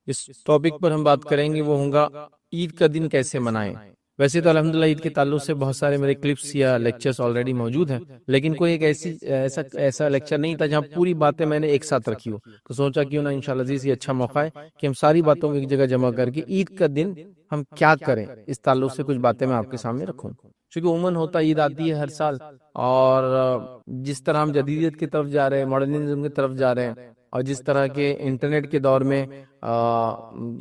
اس topic پر ہم بات کریں گے وہ ہوگا عید کا دن کیسے منائیں۔ ویسے تو الحمدللہ عید کے تعلق سے بہت سارے میرے کلپس یا لیکچرز آلریڈی موجود ہیں، لیکن کوئی ایک ایسا لیکچر نہیں تھا جہاں پوری باتیں میں نے ایک ساتھ رکھی ہو، تو سوچا کیوں نہ انشاءاللہ عزیز یہ اچھا موقع ہے کہ ہم ساری باتوں کو ایک جگہ جمع کر کے عید کا دن ہم کیا کریں اس تعلق سے کچھ باتیں میں آپ کے سامنے رکھوں، چونکہ عموماً ہوتا عید آتی ہے ہر سال، اور جس طرح ہم جدیدیت کی طرف جا رہے ہیں، ماڈرنزم کی طرف جا رہے ہیں، اور جس طرح کے انٹرنیٹ کے دور میں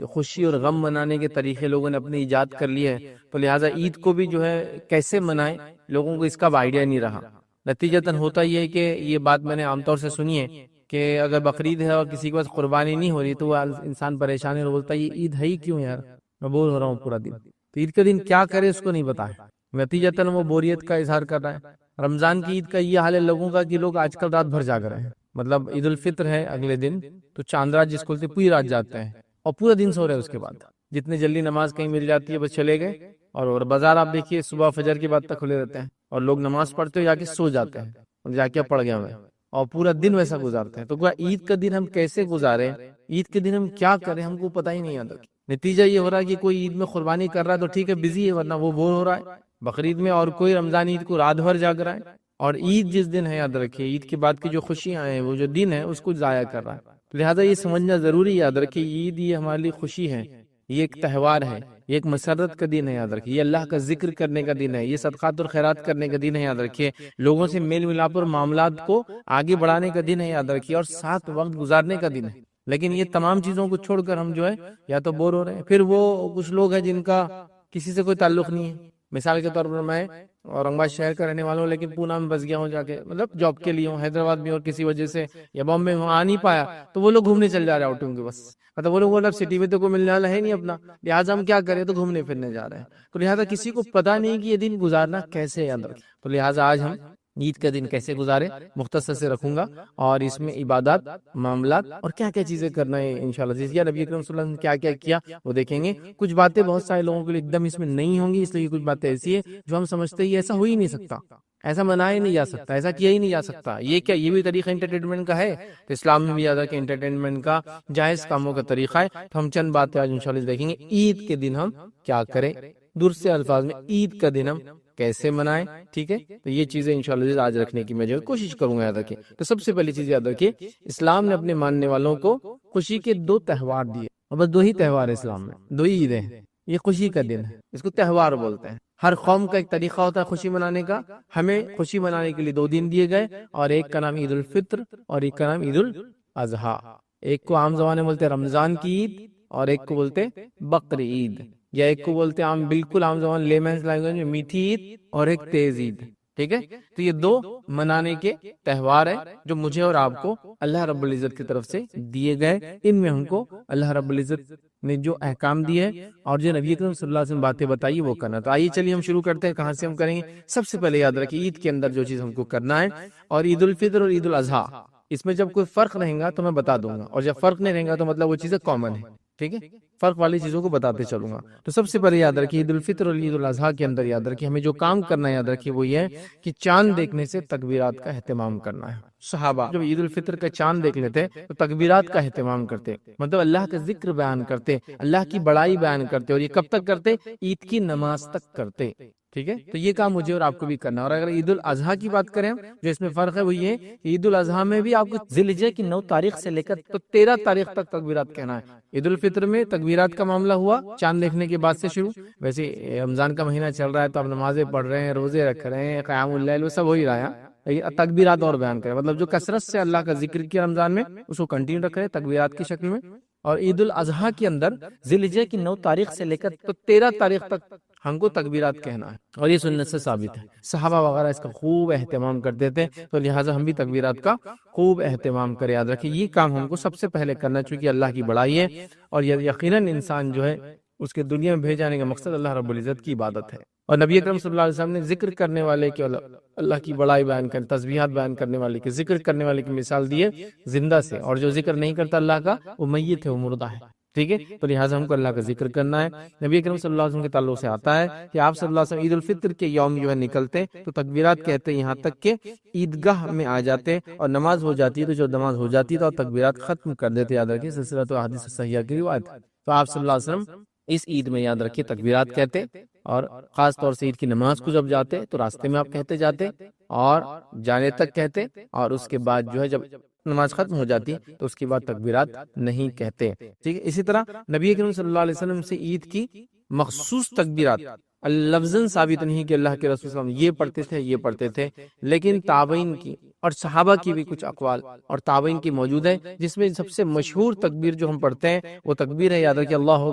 خوشی اور غم منانے کے طریقے لوگوں نے اپنے ایجاد کر لیے ہیں، تو لہٰذا عید کو بھی جو ہے کیسے منائیں لوگوں کو اس کا آئیڈیا نہیں رہا۔ نتیجتاً ہوتا یہ ہے کہ یہ بات میں نے عام طور سے سنی ہے کہ اگر بقرعید ہے اور کسی کے پاس قربانی نہیں ہو رہی تو وہ انسان پریشان ہے اور بولتا ہے یہ عید ہے ہی کیوں یار، میں بور ہو رہا ہوں پورا دن، تو عید کا دن کیا کرے اس کو نہیں پتا ہے، نتیجتاً وہ بوریت کا اظہار کر رہا ہے۔ رمضان کی عید کا یہ حال ہے لوگوں کا کہ لوگ آج کل رات بھر جاگ رہے ہیں، مطلب عید الفطر ہے اگلے دن تو چاند رات جس کو بولتے پوری رات جاتے ہیں اور پورا دن سو رہے ہیں، اس کے بعد جتنے جلدی نماز کہیں مل جاتی ہے بس چلے گئے، اور بازار آپ دیکھیے صبح فجر کے بعد تک کھلے رہتے ہیں، اور لوگ نماز پڑھتے ہو جا کے سو جاتے ہیں اور جا کے پڑھ گیا میں، اور پورا دن ویسا گزارتے ہیں۔ تو عید کا دن ہم کیسے گزارے، عید کے دن ہم کیا کریں، ہم کو پتہ ہی نہیں آتا۔ نتیجہ یہ ہو رہا ہے کہ کوئی عید میں قربانی کر رہا ہے تو ٹھیک ہے بزی ہے، ورنہ وہ بور ہو رہا ہے بقرعید میں، اور کوئی رمضان عید کو رات بھر جاگ رہا ہے، اور عید جس دن ہے یاد رکھیے عید کے بعد کی جو خوشیاں ہیں وہ جو دن ہے اس کو ضائع کر رہا ہے۔ لہٰذا یہ سمجھنا ضروری یاد رکھیے عید یہ ہمارے لیے خوشی ہے، یہ ایک تہوار ہے، یہ ایک مسرت کا دن ہے یاد رکھیے، یہ اللہ کا ذکر کرنے کا دن ہے، یہ صدقات اور خیرات کرنے کا دن ہے یاد رکھیے، لوگوں سے میل ملاپ اور معاملات کو آگے بڑھانے کا دن ہے یاد رکھیے، اور ساتھ وقت گزارنے کا دن ہے۔ لیکن یہ تمام چیزوں کو چھوڑ کر ہم جو ہے یا تو بور ہو رہے ہیں، پھر وہ کچھ لوگ ہیں جن کا کسی سے کوئی تعلق نہیں ہے، مثال کے طور پر میں اورنگ آباد شہر کا رہنے والا ہوں لیکن پونا میں بس گیا ہوں جا کے، مطلب جاب کے لیے ہوں، حیدرآباد میں اور کسی وجہ سے یا بامبے میں آ نہیں پایا، تو وہ لوگ گھومنے چل جا رہے ہیں آؤٹنگ کے، بس مطلب وہ لوگ سٹی میں تو کوئی ملنے والا ہے نہیں اپنا، لہٰذا ہم کیا کریں تو گھومنے پھرنے جا رہے ہیں، تو لہٰذا کسی کو پتا نہیں کہ یہ دن گزارنا کیسے یاد رکھیں، تو لہٰذا آج ہم عید کا دن کیسے گزارے مختصر سے رکھوں گا، اور اس میں عبادات، معاملات اور کیا کیا چیزیں کرنا ہے انشاءاللہ، یا نبی اکرم صلی اللہ علیہ وسلم نے کیا کیا کیا وہ دیکھیں گے۔ کچھ باتیں بہت سارے لوگوں کے لیے ایک دم اس میں نہیں ہوں گی، اس لیے کچھ باتیں ایسی ہے جو ہم سمجھتے ہیں ایسا ہو ہی نہیں سکتا، ایسا منایا ہی نہیں جا سکتا، ایسا کیا ہی نہیں جا سکتا، یہ کیا یہ بھی طریقہ انٹرٹینمنٹ کا ہے؟ تو اسلام میں بھی یاد ہے کہ انٹرٹینمنٹ کا جائز کاموں کا طریقہ ہے، تو ہم چند باتیں آج انشاءاللہ دیکھیں گے۔ عید کے دن ہم کیا کریں، درست الفاظ میں عید کا دن ہم کیسے منائیں، ٹھیک ہے، تو یہ چیزیں انشاءاللہ آج رکھنے کی میں جو کوشش کروں گا۔ یاد رکھیں تو سب سے پہلی چیز یاد رکھیے، اسلام نے اپنے ماننے والوں کو خوشی کے 2 تہوار دیے، اور بس 2 ہی تہوار ہے اسلام میں، 2 ہی عیدیں ہیں، یہ خوشی کا دن ہے، اس کو تہوار بولتے ہیں۔ ہر قوم کا ایک طریقہ ہوتا ہے خوشی منانے کا، ہمیں خوشی منانے کے لیے 2 دن دیے گئے، اور ایک کا نام عید الفطر اور ایک کا نام عید الاضحیٰ۔ ایک کو عام زبان میں بولتے ہیں رمضان کی عید، اور ایک کو بولتے ہیں بقر عید، یا ایک کو بولتے ہیں بالکل عام زبان لیمنز لینگویج میں میٹھی عید، اور ایک تیز عید، ٹھیک ہے۔ تو یہ 2 منانے کے تہوار ہیں جو مجھے اور آپ کو اللہ رب العزت کی طرف سے دیے گئے، ان میں ہم کو اللہ رب العزت نے جو احکام دیے اور جو نبی اکرم صلی اللہ علیہ وسلم باتیں بتائی وہ کرنا۔ تو آئیے چلیے ہم شروع کرتے ہیں، کہاں سے ہم کریں گے؟ سب سے پہلے یاد رکھیے عید کے اندر جو چیز ہم کو کرنا ہے، اور عید الفطر اور عید الاضحیٰ اس میں جب کوئی فرق رہے گا تو میں بتا دوں گا، اور جب فرق نہیں رہے گا تو مطلب وہ چیزیں کامن ہے، ٹھیک ہے، فرق والی چیزوں کو بتاتے چلوں گا۔ تو سب سے پہلے یاد رکھیے عید الفطر اور عید الاضحیٰ کے اندر یاد رکھیے ہمیں جو کام کرنا ہے، یاد رکھیے وہ یہ ہے کہ چاند دیکھنے سے تکبیرات کا اہتمام کرنا ہے۔ صحابہ جب عید الفطر کا چاند دیکھ لیتے تو تکبیرات کا اہتمام کرتے، مطلب اللہ کا ذکر بیان کرتے، اللہ کی بڑائی بیان کرتے، اور یہ کب تک کرتے؟ عید کی نماز تک کرتے، ٹھیک ہے۔ تو یہ کام مجھے اور آپ کو بھی کرنا ہے۔ اور اگر عید الاضحیٰ کی بات کریں جو اس میں فرق ہے وہ یہ کہ عید الاضحیٰ میں بھی آپ کو ذی الحجہ کی 9 تاریخ سے لے کر تو 13 تاریخ تک تکبیرات کہنا ہے۔ عید الفطر میں تکبیرات کا معاملہ ہوا چاند دیکھنے کے بعد سے شروع، ویسے رمضان کا مہینہ چل رہا ہے تو آپ نمازیں پڑھ رہے ہیں، روزے رکھ رہے ہیں، قیام اللیل وہ سب ہو ہی رہا ہے، تکبیرات اور بیان کریں، مطلب جو کثرت سے اللہ کا ذکر کیا رمضان میں اس کو کنٹینیو رکھ رہے ہیں تکبیرات کی شکل میں۔ اور عید الاضحیٰ کے اندر ذی الحجہ کی 9 تاریخ سے لے کر تو 13 تاریخ تک ہم کو تکبیرات کہنا ہے، اور یہ سنت سے ثابت ہے، صحابہ وغیرہ اس کا خوب اہتمام کرتے تھے، تو لہٰذا ہم بھی تکبیرات کا خوب اہتمام کریں۔ یاد رکھیں یہ کام ہم کو سب سے پہلے کرنا چونکہ اللہ کی بڑائی ہے، اور یقیناً انسان جو ہے اس کے دنیا میں بھیجے جانے کا مقصد اللہ رب العزت کی عبادت ہے، اور نبی اکرم صلی اللہ علیہ وسلم نے ذکر کرنے والے کے اللہ کی بڑائی بیان کرنے، تسبیحات بیان کرنے والے کے، ذکر کرنے والے کی مثال دی ہے زندہ سے، اور جو ذکر نہیں کرتا اللہ کا وہ میت ہے، وہ مردہ ہے، ٹھیک ہے. تو لہٰذا ہم کو اللہ کا ذکر کرنا ہے. نبی اکرم صلی اللہ علیہ وسلم کے تعلق سے آتا ہے کہ آپ صلی اللہ علیہ وسلم عید الفطر کے یوم جو ہے نکلتے تو تکبیرات کہتے یہاں تک کہ عیدگاہ میں آ جاتے اور نماز ہو جاتی ہے. تو جو نماز ہو جاتی ہے تو تکبیرات ختم کر دیتے. یاد رکھیے سلسلہ تو احادیث صحیحہ کی روایت. تو آپ صلی اللہ علیہ وسلم اس عید میں یاد رکھیے تکبیرات کہتے, اور خاص طور سے عید کی نماز کو جب جاتے تو راستے میں آپ کہتے جاتے اور جانے تک کہتے, اور اس کے بعد جو ہے جب نماز ختم ہو جاتی تو اس کے بعد تکبیرات نہیں کہتے. ٹھیک ہے. اسی طرح نبی اکرم صلی اللہ علیہ وسلم سے عید کی مخصوص تکبیرات لفظاً ثابت نہیں کہ اللہ کے رسول صلی اللہ علیہ وسلم یہ پڑھتے تھے یہ پڑھتے تھے, لیکن تابعین کی اور صحابہ کی بھی کچھ اقوال اور تابعین کی موجود ہے, جس میں سب سے مشہور تکبیر جو ہم پڑھتے ہیں وہ تکبیر ہے, یاد رکھیے, اللہ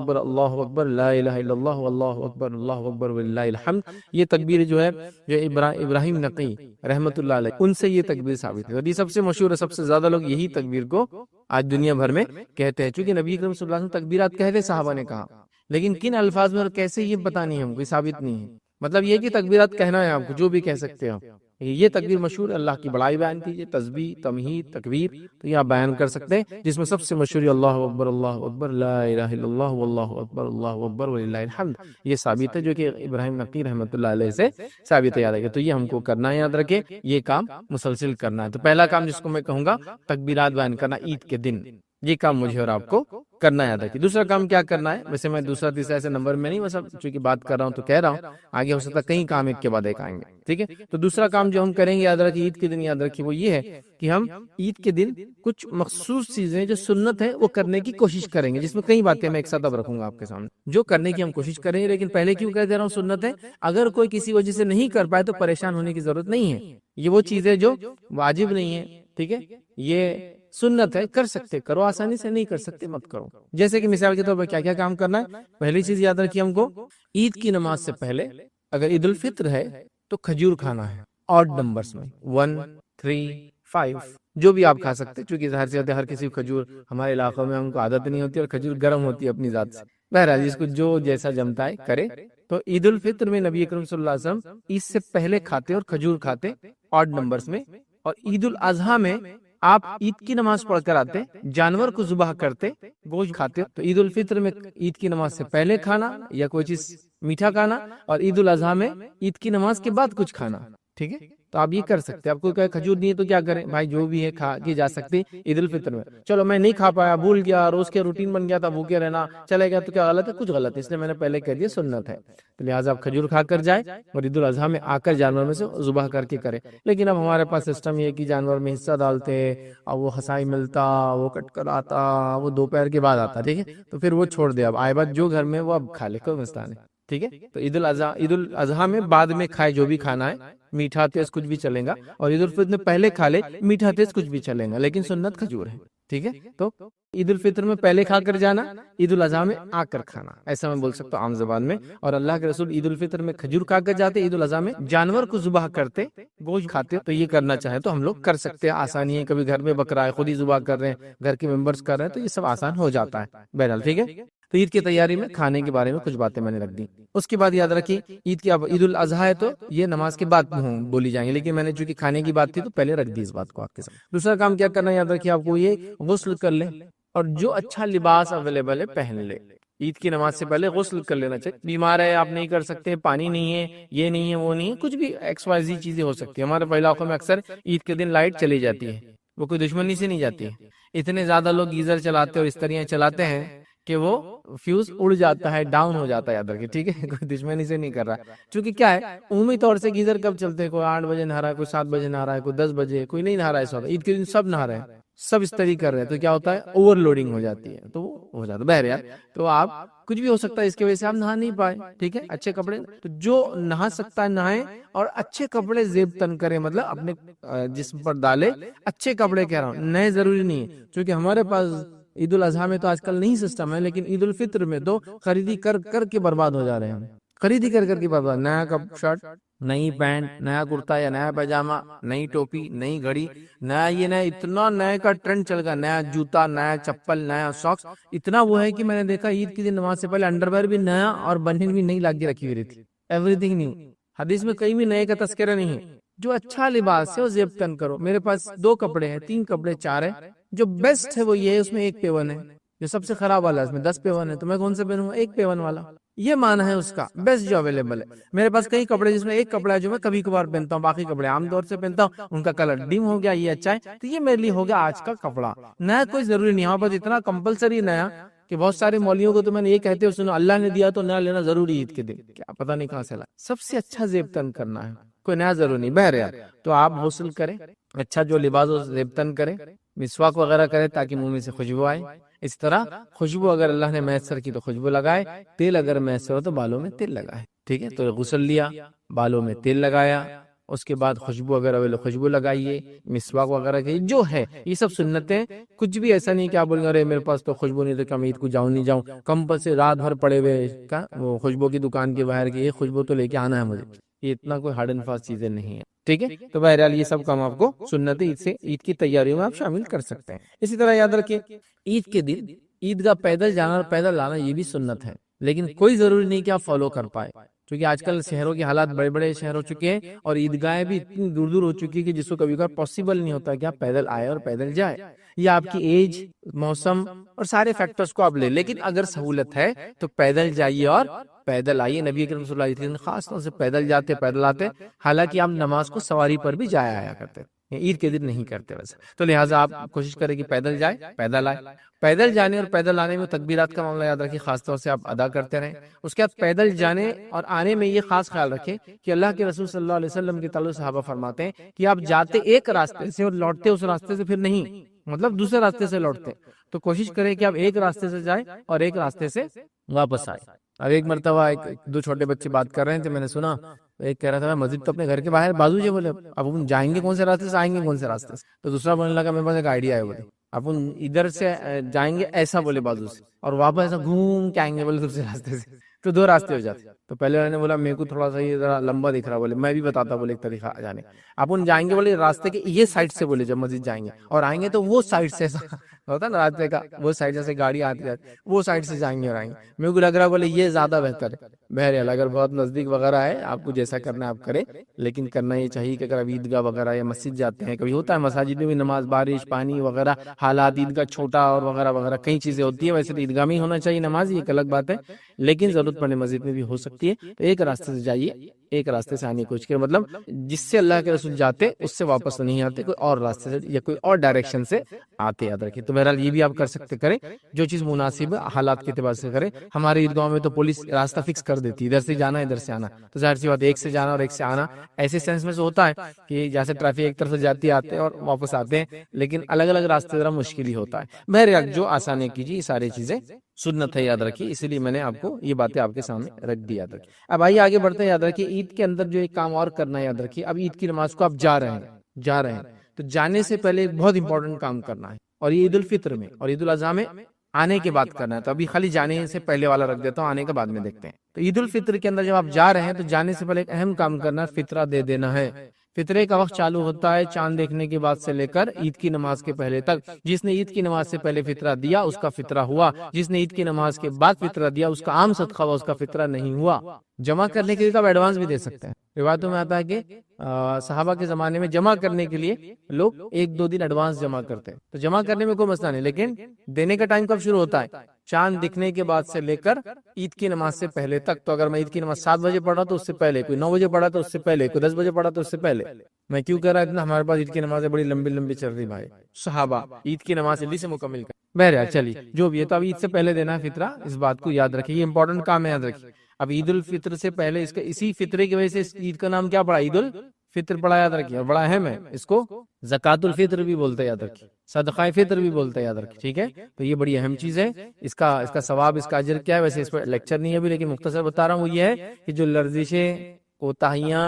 اکبر لا الہ الا اللہ اللہ اکبر وللہ الحمد. یہ تکبیر جو ہے جو ابراہیم نقی رحمۃ اللہ علیہ ان سے یہ تکبیر ثابت ہے, اور یہ سب سے مشہور ہے. سب سے زیادہ لوگ یہی تکبیر کو آج دنیا بھر میں کہتے ہیں. چونکہ نبی اکرم صلی اللہ علیہ وسلم تکبیرات کہتے صحابہ نے کہا, لیکن کن الفاظ میں اور کیسے یہ پتہ نہیں, ہم کوئی ثابت نہیں ہے. مطلب یہ کہ تکبیرات کہنا ہے آپ کو, جو بھی کہہ سکتے ہیں. یہ تکبیر مشہور ہے, اللہ کی بڑائی بیان کیجیے, تسبیح, تمہید, تکبیر, تو یہ آپ بیان کر سکتے ہیں, جس میں سب سے مشہور اللہ اکبر لا الہ الا اللہ واللہ اکبر وللہ الحمد. یہ ثابت ہے, جو کہ ابراہیم نقی رحمۃ اللہ علیہ سے ثابت ہے. یاد رکھے, تو یہ ہم کو کرنا ہے, یاد رکھے یہ کام مسلسل کرنا ہے. تو پہلا کام جس کو میں کہوں گا تکبیرات بیان کرنا عید کے دن, یہ کام مجھے اور آپ کو کرنا یاد رکھیے. دوسرا کام کیا کرنا ہے, ویسے میں دوسرا تیسرا ایسے نمبر میں نہیں, بس اب چونکہ بات کر رہا ہوں تو کہہ رہا ہوں, آگے ہو سکتا ہے کئی کام ایک کے بعد ایک آئیں گے. ٹھیک ہے. تو دوسرا کام جو ہم کریں گے یاد رکھیے عید کے دن, یاد رکھیے وہ یہ ہے کہ ہم عید کے دن کچھ مخصوص چیزیں جو سنت ہے وہ کرنے کی کوشش کریں گے, جس میں کئی باتیں میں ایک ساتھ اب رکھوں گا آپ کے سامنے, جو کرنے کی ہم کوشش کریں گے. لیکن پہلے کیوں کہہ دے رہا ہوں سنت ہے, اگر کوئی کسی وجہ سے نہیں کر پائے تو پریشان ہونے کی ضرورت نہیں ہے. یہ وہ چیزیں جو واجب نہیں ہے, ٹھیک ہے, یہ سنت ہے, کر سکتے کرو, آسانی سے نہیں کر سکتے مت کرو. جیسے کہ مثال کے طور پر کیا کیا کام کرنا ہے. پہلی چیز یاد رکھیے ہم کو, عید کی نماز سے پہلے اگر عید الفطر ہے تو کھجور کھانا ہے, آڈ نمبرز میں 1 3 5 جو بھی آپ کھا سکتے, چونکہ ظاہر سی بات ہے ہر کسی کو کھجور ہمارے علاقوں میں ہم کو عادت نہیں ہوتی, اور کھجور گرم ہوتی ہے اپنی ذات سے. بہرحال جس کو جو جیسا جمتا ہے کرے. تو عید الفطر میں نبی اکرم صلی اللہ علیہ وسلم عید سے پہلے کھاتے اور کھجور کھاتے آڈ نمبرز میں. اور عید الاضحیٰ میں آپ عید کی نماز پڑھ کر آتے, جانور کو ذبح کرتے, گوشت کھاتے. تو عید الفطر میں عید کی نماز سے پہلے کھانا یا کوئی چیز میٹھا کھانا, اور عید الاضحیٰ میں عید کی نماز کے بعد کچھ کھانا. ٹھیک ہے. تو آپ یہ کر سکتے ہیں. آپ کو کھجور نہیں ہے تو کیا کریں بھائی, جو بھی ہے کھا کے جا سکتے عید الفطر میں. چلو میں نہیں کھا پایا, بھول گیا, روز کے روٹین بن گیا تھا, بھوکے رہنا چلے گیا, تو کیا غلط ہے؟ کچھ غلط ہے, اس لیے میں نے پہلے کہہ دیا سنت ہے. تو لہٰذا آپ کھجور کھا کر جائیں اور عید الاضحیٰ میں آ کر جانور میں سے ذبح کر کے کریں. لیکن اب ہمارے پاس سسٹم یہ کہ جانور میں حصہ ڈالتے اور وہ ہسائی ملتا, وہ کٹ کر آتا, وہ دوپہر کے بعد آتا. ٹھیک ہے. تو پھر وہ چھوڑ دے, اب آئے بات جو گھر میں وہ اب کھا لے, کوئی مسئلہ نہیں. ٹھیک ہے. تو عید الاضحیٰ میں بعد میں کھائے جو بھی کھانا ہے, میٹھا تیز کچھ بھی چلے گا, اور عید الفطر میں پہلے کھا لے میٹھا تیز کچھ بھی چلے گا, لیکن سنت کھجور ہے. ٹھیک ہے. تو عید الفطر میں پہلے کھا کر جانا, عید الاضحیٰ میں آ کر کھانا, ایسا میں بول سکتا ہوں عام زبان میں. اور اللہ کے رسول عید الفطر میں کھجور کھا کر جاتے, عید الاضحیٰ میں جانور کو ذبح کرتے, گوشت کھاتے. تو یہ کرنا چاہے تو ہم لوگ کر سکتے ہیں, آسانی ہے. کبھی گھر میں بکرا ہے, خود ہی ذبح کر رہے ہیں, گھر کے ممبرس کر رہے ہیں, تو یہ سب آسان ہو جاتا ہے. بہرحال ٹھیک ہے. تو عید کی تیاری میں کھانے کے بارے میں کچھ باتیں میں نے رکھ دی. اس کے بعد یاد رکھیے عید کی, اب عید الاضحیٰ ہے تو یہ نماز کے بعد بولی جائیں گے, لیکن میں نے چونکہ کھانے کی بات تھی تو پہلے رکھ دی اس بات کو آپ کے ساتھ. دوسرا کام کیا کرنا ہے یاد رکھیے آپ کو, یہ غسل کر لیں اور جو اچھا لباس اویلیبل ہے پہن لے. عید کی نماز سے پہلے غسل کر لینا چاہیے. بیمار ہے آپ نہیں کر سکتے, پانی نہیں ہے, یہ نہیں ہے, وہ نہیں ہے, کچھ بھی ایکس وائی زی چیزیں ہو سکتی ہیں. ہمارے علاقوں میں اکثر عید کے دن لائٹ چلی جاتی ہے, وہ کوئی دشمنی سے نہیں جاتی ہے. اتنے زیادہ لوگ گیزر چلاتے اور استریاں چلاتے ہیں کہ وہ فیوز اڑ جاتا ہے, ڈاؤن ہو جاتا ہے. یاد رکھیے ٹھیک ہے, کوئی دشمنی سے نہیں کر رہا. چونکہ کیا ہے عمومی طور سے گیزر کب چلتے ہیں, کوئی 8 بجے نہا رہا ہے, کوئی 7 بجے نہا رہا ہے, کوئی 10 بجے, کوئی نہیں نہا رہا ہے. اس وقت عید کے دن سب نہا رہے ہیں, سب استری کر رہے ہیں, تو کیا ہوتا ہے اوور لوڈنگ ہو جاتی ہے, تو وہ ہو جاتا ہے. بہرحال تو آپ کچھ بھی ہو سکتا ہے, اس کی وجہ سے آپ نہا نہیں پائے. ٹھیک ہے. اچھے کپڑے, تو جو نہا سکتا ہے نہائے, اور اچھے کپڑے زیب تن کرے, مطلب اپنے جسم پر ڈالے اچھے کپڑے. کہہ رہا ہوں نئے ضروری نہیں ہے, کیونکہ ہمارے پاس عید الاضحیٰ میں تو آج کل نہیں سسٹم ہے, لیکن عید الفطر میں تو خریدی کر کر کے برباد ہو جا رہے ہیں. خریدی کر کر کے برباد, نیا کپ شرٹ, نئی پینٹ, نیا کرتا یا نیا پاجامہ, نئی ٹوپی, نئی گھڑی, نیا یہ نیا, اتنا نئے کا ٹرینڈ چل گیا, نیا جوتا, نیا چپل, نیا ساکس. اتنا وہ ہے کہ میں نے دیکھا عید کے دن نماز سے پہلے انڈر ویئر بھی نیا اور بنین بھی نئی لا کے رکھی ہوئی تھی. Every thing new. حدیث میں کہیں بھی نئے کا تذکرہ نہیں ہے. جو اچھا لباس ہے وہ زیب تن کرو. میرے پاس 2 کپڑے ہیں, 3 کپڑے, 4 ہیں. جو بیسٹ ہے وہ یہ ہے, اس میں ایک پیون ہے, جو سب سے خراب والا ہے، اس میں 10 پیون ہے، تو میں کون سے پہنوں گا؟ 1 پیون والا. یہ معنی ہے اس کا بیسٹ جو اویلیبل ہے. میرے پاس کئی کپڑے جس میں ایک کپڑا ہے جو میں کبھی کبھار پہنتا ہوں، باقی کپڑے عام طور سے پہنتا ہوں، ان کا کلر ڈم ہو گیا، یہ اچھا ہے، تو یہ میرے لیے ہو گیا آج کا کپڑا. نیا کوئی ضروری نہیں، ہاں بس اتنا کمپلسری نیا کہ بہت سارے مولویوں کو تو میں نے یہ کہتے ہو سنو اللہ نے دیا تو نیا لینا ضروری عید کے دن. کیا پتہ نہیں کہاں سے لا. سب سے اچھا زیب تن کرنا ہے، کوئی نیا ضروری نہیں. بہرحال تو آپ غسل کریں، اچھا جو لباس ہو زیب تن کریں، مسواک وغیرہ کریں تاکہ منہ میں سے خوشبو آئے. اس طرح خوشبو اگر اللہ نے میسر کی تو خوشبو لگائے، تیل اگر میسر ہو تو بالوں میں تیل لگائے. ٹھیک ہے، تو غسل لیا، بالوں میں تیل لگایا، اس کے بعد خوشبو اگر اویل خوشبو لگائیے، مسواک وغیرہ کی جو ہے یہ سب سنتیں. کچھ بھی ایسا نہیں کہ آپ بولیں ارے میرے پاس تو خوشبو نہیں تو کیا میں عید کو جاؤں نہیں جاؤں، کمپلسری رات بھر پڑے ہوئے کا وہ خوشبو کی دکان کے باہر کی یہ خوشبو تو لے کے آنا ہے مجھے. یہ اتنا کوئی ہارڈ اینڈ فاسٹ چیزیں نہیں ہیں. ٹھیک ہے، تو بہرحال یہ سب کام آپ کو سنت عید سے عید کی تیاریوں میں آپ شامل کر سکتے ہیں. اسی طرح یاد رکھیے عید کے دن عیدگاہ پیدل جانا اور پیدل لانا یہ بھی سنت ہے، لیکن کوئی ضروری نہیں کہ آپ فالو کر پائے، کیونکہ آج کل شہروں کے حالات بڑے بڑے شہر ہو چکے ہیں اور عیدگاہیں بھی اتنی دور دور ہو چکی ہے کہ جس کو کبھی کبھار پاسبل نہیں ہوتا کہ آپ پیدل آئے اور پیدل جائے. یا آپ کی ایج، موسم اور سارے فیکٹرز کو آپ لے، لیکن اگر سہولت ہے تو پیدل جائیے اور پیدل آئیے. نبی کریم صلی اللہ علیہ وسلم خاص طور سے پیدل جاتے پیدل آتے، حالانکہ آپ نماز کو سواری پر بھی جایا آیا کرتے، عید کے دن نہیں کرتے ویسے. تو لہٰذا آپ کوشش کریں کہ پیدل جائے پیدل آئے. پیدل جانے اور پیدل آنے میں تکبیرات کا معاملہ یاد رکھیں، خاص طور سے آپ ادا کرتے رہیں. اس کے بعد پیدل جانے اور آنے میں یہ خاص خیال رکھیں کہ اللہ کے رسول صلی اللہ علیہ وسلم کے تعلق صحابہ فرماتے ہیں کہ آپ جاتے ایک راستے سے اور لوٹتے اس راستے سے پھر نہیں، مطلب دوسرے راستے سے لوٹتے. تو کوشش کریں کہ آپ ایک راستے سے جائیں اور ایک راستے سے واپس آئے. اب ایک مرتبہ دو چھوٹے بچے بات کر رہے تھے، میں نے سنا ایک کہہ رہا تھا میں مسجد تو اپنے گھر کے باہر بازو جی، بولے اب ہم جائیں گے کون سے راستے سے، آئیں گے کون سے راستے سے. تو دوسرا بولنے لگا میرے پاس ایک آئیڈیا ہے، بولے اپن ادھر سے جائیں گے ایسا بولے بازو سے اور واپس ایسا گھوم کے آئیں گے بولے دوسرے راستے سے. تو 2 راستے ہو جاتے. تو پہلے والے نے بولا میرے کو تھوڑا سا یہ ذرا لمبا دکھ رہا، بولے میں بھی بتاتا بولے ایک طریقہ جانے. اپن جائیں گے بولے راستے کے یہ سائڈ سے بولے جب مسجد جائیں گے، اور آئیں گے تو وہ سائڈ سے ہوتا نا راستے کا وہ سائڈ سے گاڑی آتی جاتی وہ سائڈ سے جائیں گے اور آئیں گے. میرے کو لگ رہا بولے یہ زیادہ بہتر ہے. بہرحال اگر بہت نزدیک وغیرہ ہے آپ کو جیسا کرنا ہے آپ کریں، لیکن کرنا یہ چاہیے کہ اگر آپ عیدگاہ وغیرہ یا مسجد جاتے ہیں، کبھی ہوتا ہے مساجد میں بھی نماز بارش پانی وغیرہ حالات عیدگاہ چھوٹا اور وغیرہ وغیرہ کئی چیزیں ہوتی ہیں، ویسے تو عیدگاہ میں ہی ہونا چاہیے نماز، یہ ایک الگ بات ہے، لیکن ضرورت پڑنے مسجد میں بھی ہو سکتی ہے. تو ایک راستے سے جائیے، ایک راستے سے آنے کی کوشش کریں، مطلب جس سے اللہ کے رسول جاتے اس سے واپس نہیں آتے، کوئی اور راستے سے یا کوئی اور ڈائریکشن سے آتے. یاد رکھیں. تو بہرحال یہ بھی آپ کر سکتے، کریں جو چیز مناسب ہے حالات کے اعتبار سے کریں. ہمارے عیدگاہوں میں تو پولیس راستہ فکس کر دیتی ہے، ادھر سے جانا ادھر سے آنا، تو ظاہر سی بات ایک سے جانا اور ایک سے آنا ایسے سینس میں سے ہوتا ہے کہ جیسے ٹریفک ایک طرف سے جاتی آتے اور واپس آتے ہیں، لیکن الگ الگ راستے ذرا مشکل ہی ہوتا ہے. بہرحال جو آسانی کیجیے، یہ ساری چیزیں سنت ہے، یاد رکھیے. اسی لیے میں نے آپ کو یہ باتیں آپ کے سامنے رکھ دی. یاد رکھیے. اب آئیے آگے بڑھتے ہیں. یاد رکھیے عید کے اندر جو ایک کام اور کرنا ہے، یاد رکھیے اب عید کی نماز کو آپ جا رہے ہیں تو جانے سے پہلے ایک بہت امپورٹنٹ کام کرنا ہے، اور یہ عید الفطر میں اور عید الاضحیٰ میں آنے کے بعد کرنا ہے. تو ابھی خالی جانے سے پہلے والا رکھ دیتا ہوں، آنے کے بعد میں دیکھتے ہیں. تو عید الفطر کے اندر جب آپ جا رہے ہیں تو جانے سے پہلے ایک اہم کام کرنا ہے، فطرہ دے دینا ہے. فطرے کا وقت چالو ہوتا ہے چاند دیکھنے کے بعد سے لے کر عید کی نماز کے پہلے تک. جس نے عید کی نماز سے پہلے فطرہ دیا اس کا فطرہ ہوا، جس نے عید کی نماز کے بعد فطرہ دیا اس کا عام صدقہ ہوا، اس کا فطرہ نہیں ہوا. جمع کرنے کے لیے آپ ایڈوانس بھی دے سکتے ہیں. روایتوں میں آتا ہے کہ صحابہ کے زمانے میں جمع کرنے کے لیے لوگ 1-2 دن ایڈوانس جمع کرتے ہیں. تو جمع کرنے میں کوئی مسئلہ نہیں، لیکن دینے کا ٹائم کب شروع ہوتا ہے؟ چاند دکھنے کے بعد سے لے کر عید کی نماز سے پہلے تک. تو اگر میں عید کی نماز 7 بجے پڑھا تو اس سے پہلے، کوئی 9 بجے پڑھا تو اس سے پہلے، کوئی 10 بجے پڑھا تو اس سے پہلے. میں کیوں کہہ رہا اتنا؟ ہمارے پاس عید کی نمازیں بڑی لمبی لمبی چل رہی بھائی. صحابہ عید کی نماز جلدی سے مکمل کر. بہرحال چلیے جو بھی ہے، تو اب عید سے پہلے دینا ہے فطرہ، اس بات کو یاد رکھیے، یہ امپورٹنٹ کام ہے، یاد رکھیے. اب عید الفطر سے پہلے اس کا اسی فطرے کی وجہ سے اس عید کا نام کیا پڑا؟ عید الفطر پڑا. یاد رکھیے، اور بڑا اہم ہے، اس کو زکات الفطر بھی بولتے ہیں، یاد رکھیے، صدقہ فطر بھی بولتے ہیں، یاد رکھیے. ٹھیک ہے، تو یہ بڑی اہم چیز ہے. اس کا ثواب، اس کا اجر کیا ہے؟ ویسے اس پر لیکچر نہیں ہے ابھی، لیکن مختصر بتا رہا ہوں. وہ یہ ہے کہ جو لرزشیں، کوتاہیاں،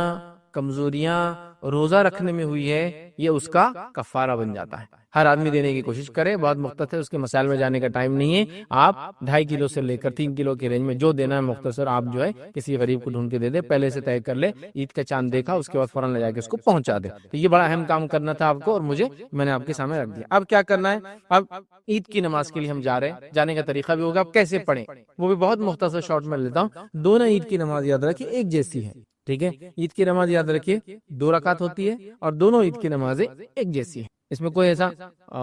کمزوریاں روزہ رکھنے میں ہوئی ہے، یہ اس کا کفارہ بن جاتا ہے. ہر آدمی دینے کی کوشش کرے. بہت مختصر، اس کے مسائل میں جانے کا ٹائم نہیں ہے. آپ 2.5 کلو سے لے کر 3 کلو کی رینج میں جو دینا ہے مختصر آپ جو ہے کسی غریب کو ڈھونڈ کے دے دے. پہلے سے طے کر لے، عید کا چاند دیکھا اس کے بعد فوراً لے جا کے اس کو پہنچا دے. تو یہ بڑا اہم کام کرنا تھا آپ کو، اور میں نے آپ کے سامنے رکھ دیا. اب کیا کرنا ہے؟ اب عید کی نماز کے لیے ہم جا رہے ہیں، جانے کا طریقہ بھی ہوگا. اب کیسے پڑھیں وہ بھی بہت مختصر شارٹ میں لیتا ہوں. دونوں عید کی نماز یاد رکھیے ایک جیسی ہے. ٹھیک ہے، عید کی نماز یاد رکھیے 2 رکعت ہوتی ہے، اور دونوں عید کی نمازیں ایک جیسی ہیں. اس میں کوئی ایسا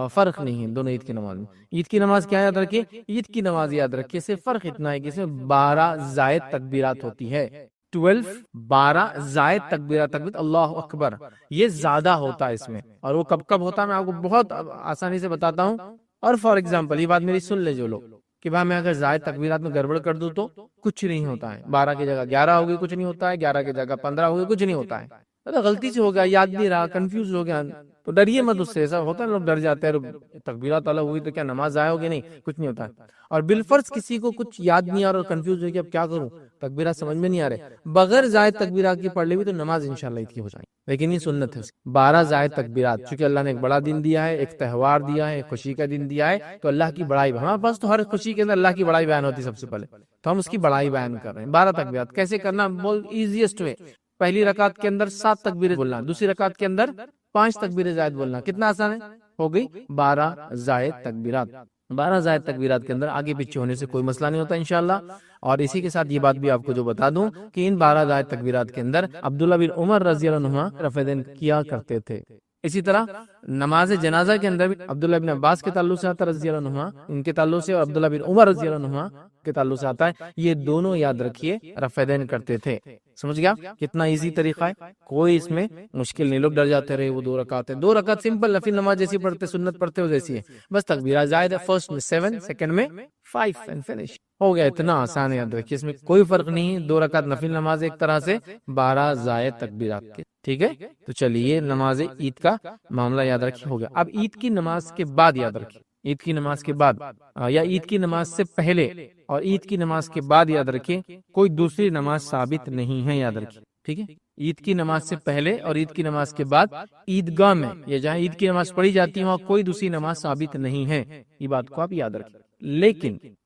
فرق نہیں ہے دونوں عید کی نماز میں۔ عید کی نماز کیا یاد رکھیے، عید کی نماز یاد رکھیے، صرف فرق اتنا ہے کہ اس میں 12 زائد تکبیرات ہوتی ہے، 12 زائد تکبیرات، اللہ اکبر، یہ زیادہ ہوتا ہے اس میں۔ اور وہ کب کب ہوتا ہے میں آپ کو بہت آسانی سے بتاتا ہوں۔ اور فار ایگزامپل یہ بات میری سن لے جو لوگ کہ بھائی میں اگر زائد تکبیرات میں گڑبڑ کر دوں تو کچھ نہیں ہوتا ہے، 12 کی جگہ 11 ہوگی کچھ نہیں ہوتا ہے، 11 کی جگہ 15 ہوگی کچھ نہیں ہوتا ہے، غلطی سے ہو گیا، یاد نہیں رہا، کنفیوز ہو گیا، تو ڈریے مت اس سے، ایسا ہوتا ہے لوگ ڈر جاتے ہیں، تکبیرات الگ ہوئی تو کیا نماز ضائع ہوگی، نہیں، کچھ نہیں ہوتا ہے۔ اور بالفرض کسی کو کچھ یاد نہیں آ رہا اور کنفیوز ہو کہ اب کیا کروں، تکبیرات سمجھ میں نہیں آ رہے، بغیر زائد تکبیرات کی پڑھ لی بھی تو نماز انشاءاللہ عید کی ہو جائے گی، لیکن یہ سنت ہے 12 زائد تکبیرات، چونکہ اللہ نے ایک بڑا دن دیا ہے، ایک تہوار دیا ہے، ایک خوشی کا دن دیا ہے، تو اللہ کی بڑائی، ہمارے پاس تو ہر خوشی کے اندر اللہ کی بڑائی بیان ہوتی ہے سب سے پہلے، تو ہم اس کی بڑائی بیان کر رہے ہیں۔ 12 تکبیرات کیسے کرنا، بہت ایزیسٹ وے، پہلی رکعت کے اندر 7 تکبیریں بولنا، دوسری رکعت کے اندر 5 تکبیریں زائد بولنا، کتنا آسان ہے، ہو گئی 12 زائد تکبیرات۔ 12 زائد تکبیرات کے اندر آگے پیچھے ہونے سے کوئی مسئلہ نہیں ہوتا انشاءاللہ۔ اور اسی کے ساتھ یہ بات بھی آپ کو جو بتا دوں کہ ان 12 زائد تکبیرات کے اندر عبداللہ بن عمر رضی اللہ عنہما رفع دین کیا کرتے تھے۔ اسی طرح نماز جنازہ کے اندر بھی عبداللہ بن عباس کے تعلق سے آتا ہے رضی اللہ عنہما، ان کے تعلق سے، اور عبداللہ بن عمر رضی اللہ عنہما کے تعلق سے آتا ہے، یہ دونوں یاد رکھیے رفع دین کرتے تھے۔ سمجھ گیا کتنا ایزی طریقہ ہے، کوئی اس میں مشکل نہیں، لوگ ڈر جاتے رہے وہ 2 رکعت ہے، 2 رکعت سمپل نفل نماز جیسی پڑھتے، سنت پڑھتے ہو جیسی ہے، بس تکبیرات زائد ہے، فرسٹ میں 7، سیکنڈ میں 5 اینڈ فنش ہو گیا، اتنا آسان ہے، یاد رکھیے اس میں کوئی فرق نہیں ہے، 2 رکعت نفل نماز ایک طرح سے، 12 زائد تکبیرات کے، ٹھیک ہے۔ تو چلیے نماز عید کا معاملہ یاد رکھیے ہو گیا۔ اب عید کی نماز کے بعد یاد رکھیے، عید کی نماز کے بعد یا عید کی نماز سے پہلے اور عید کی نماز کے بعد یاد رکھیے کوئی دوسری نماز ثابت نہیں ہے، یاد رکھیے، ٹھیک ہے۔ عید کی نماز سے پہلے اور عید کی نماز کے بعد عیدگاہ میں یا جہاں عید کی نماز پڑھی جاتی ہے وہاں کوئی دوسری نماز ثابت نہیں ہے، یہ بات کو آپ یاد رکھیں۔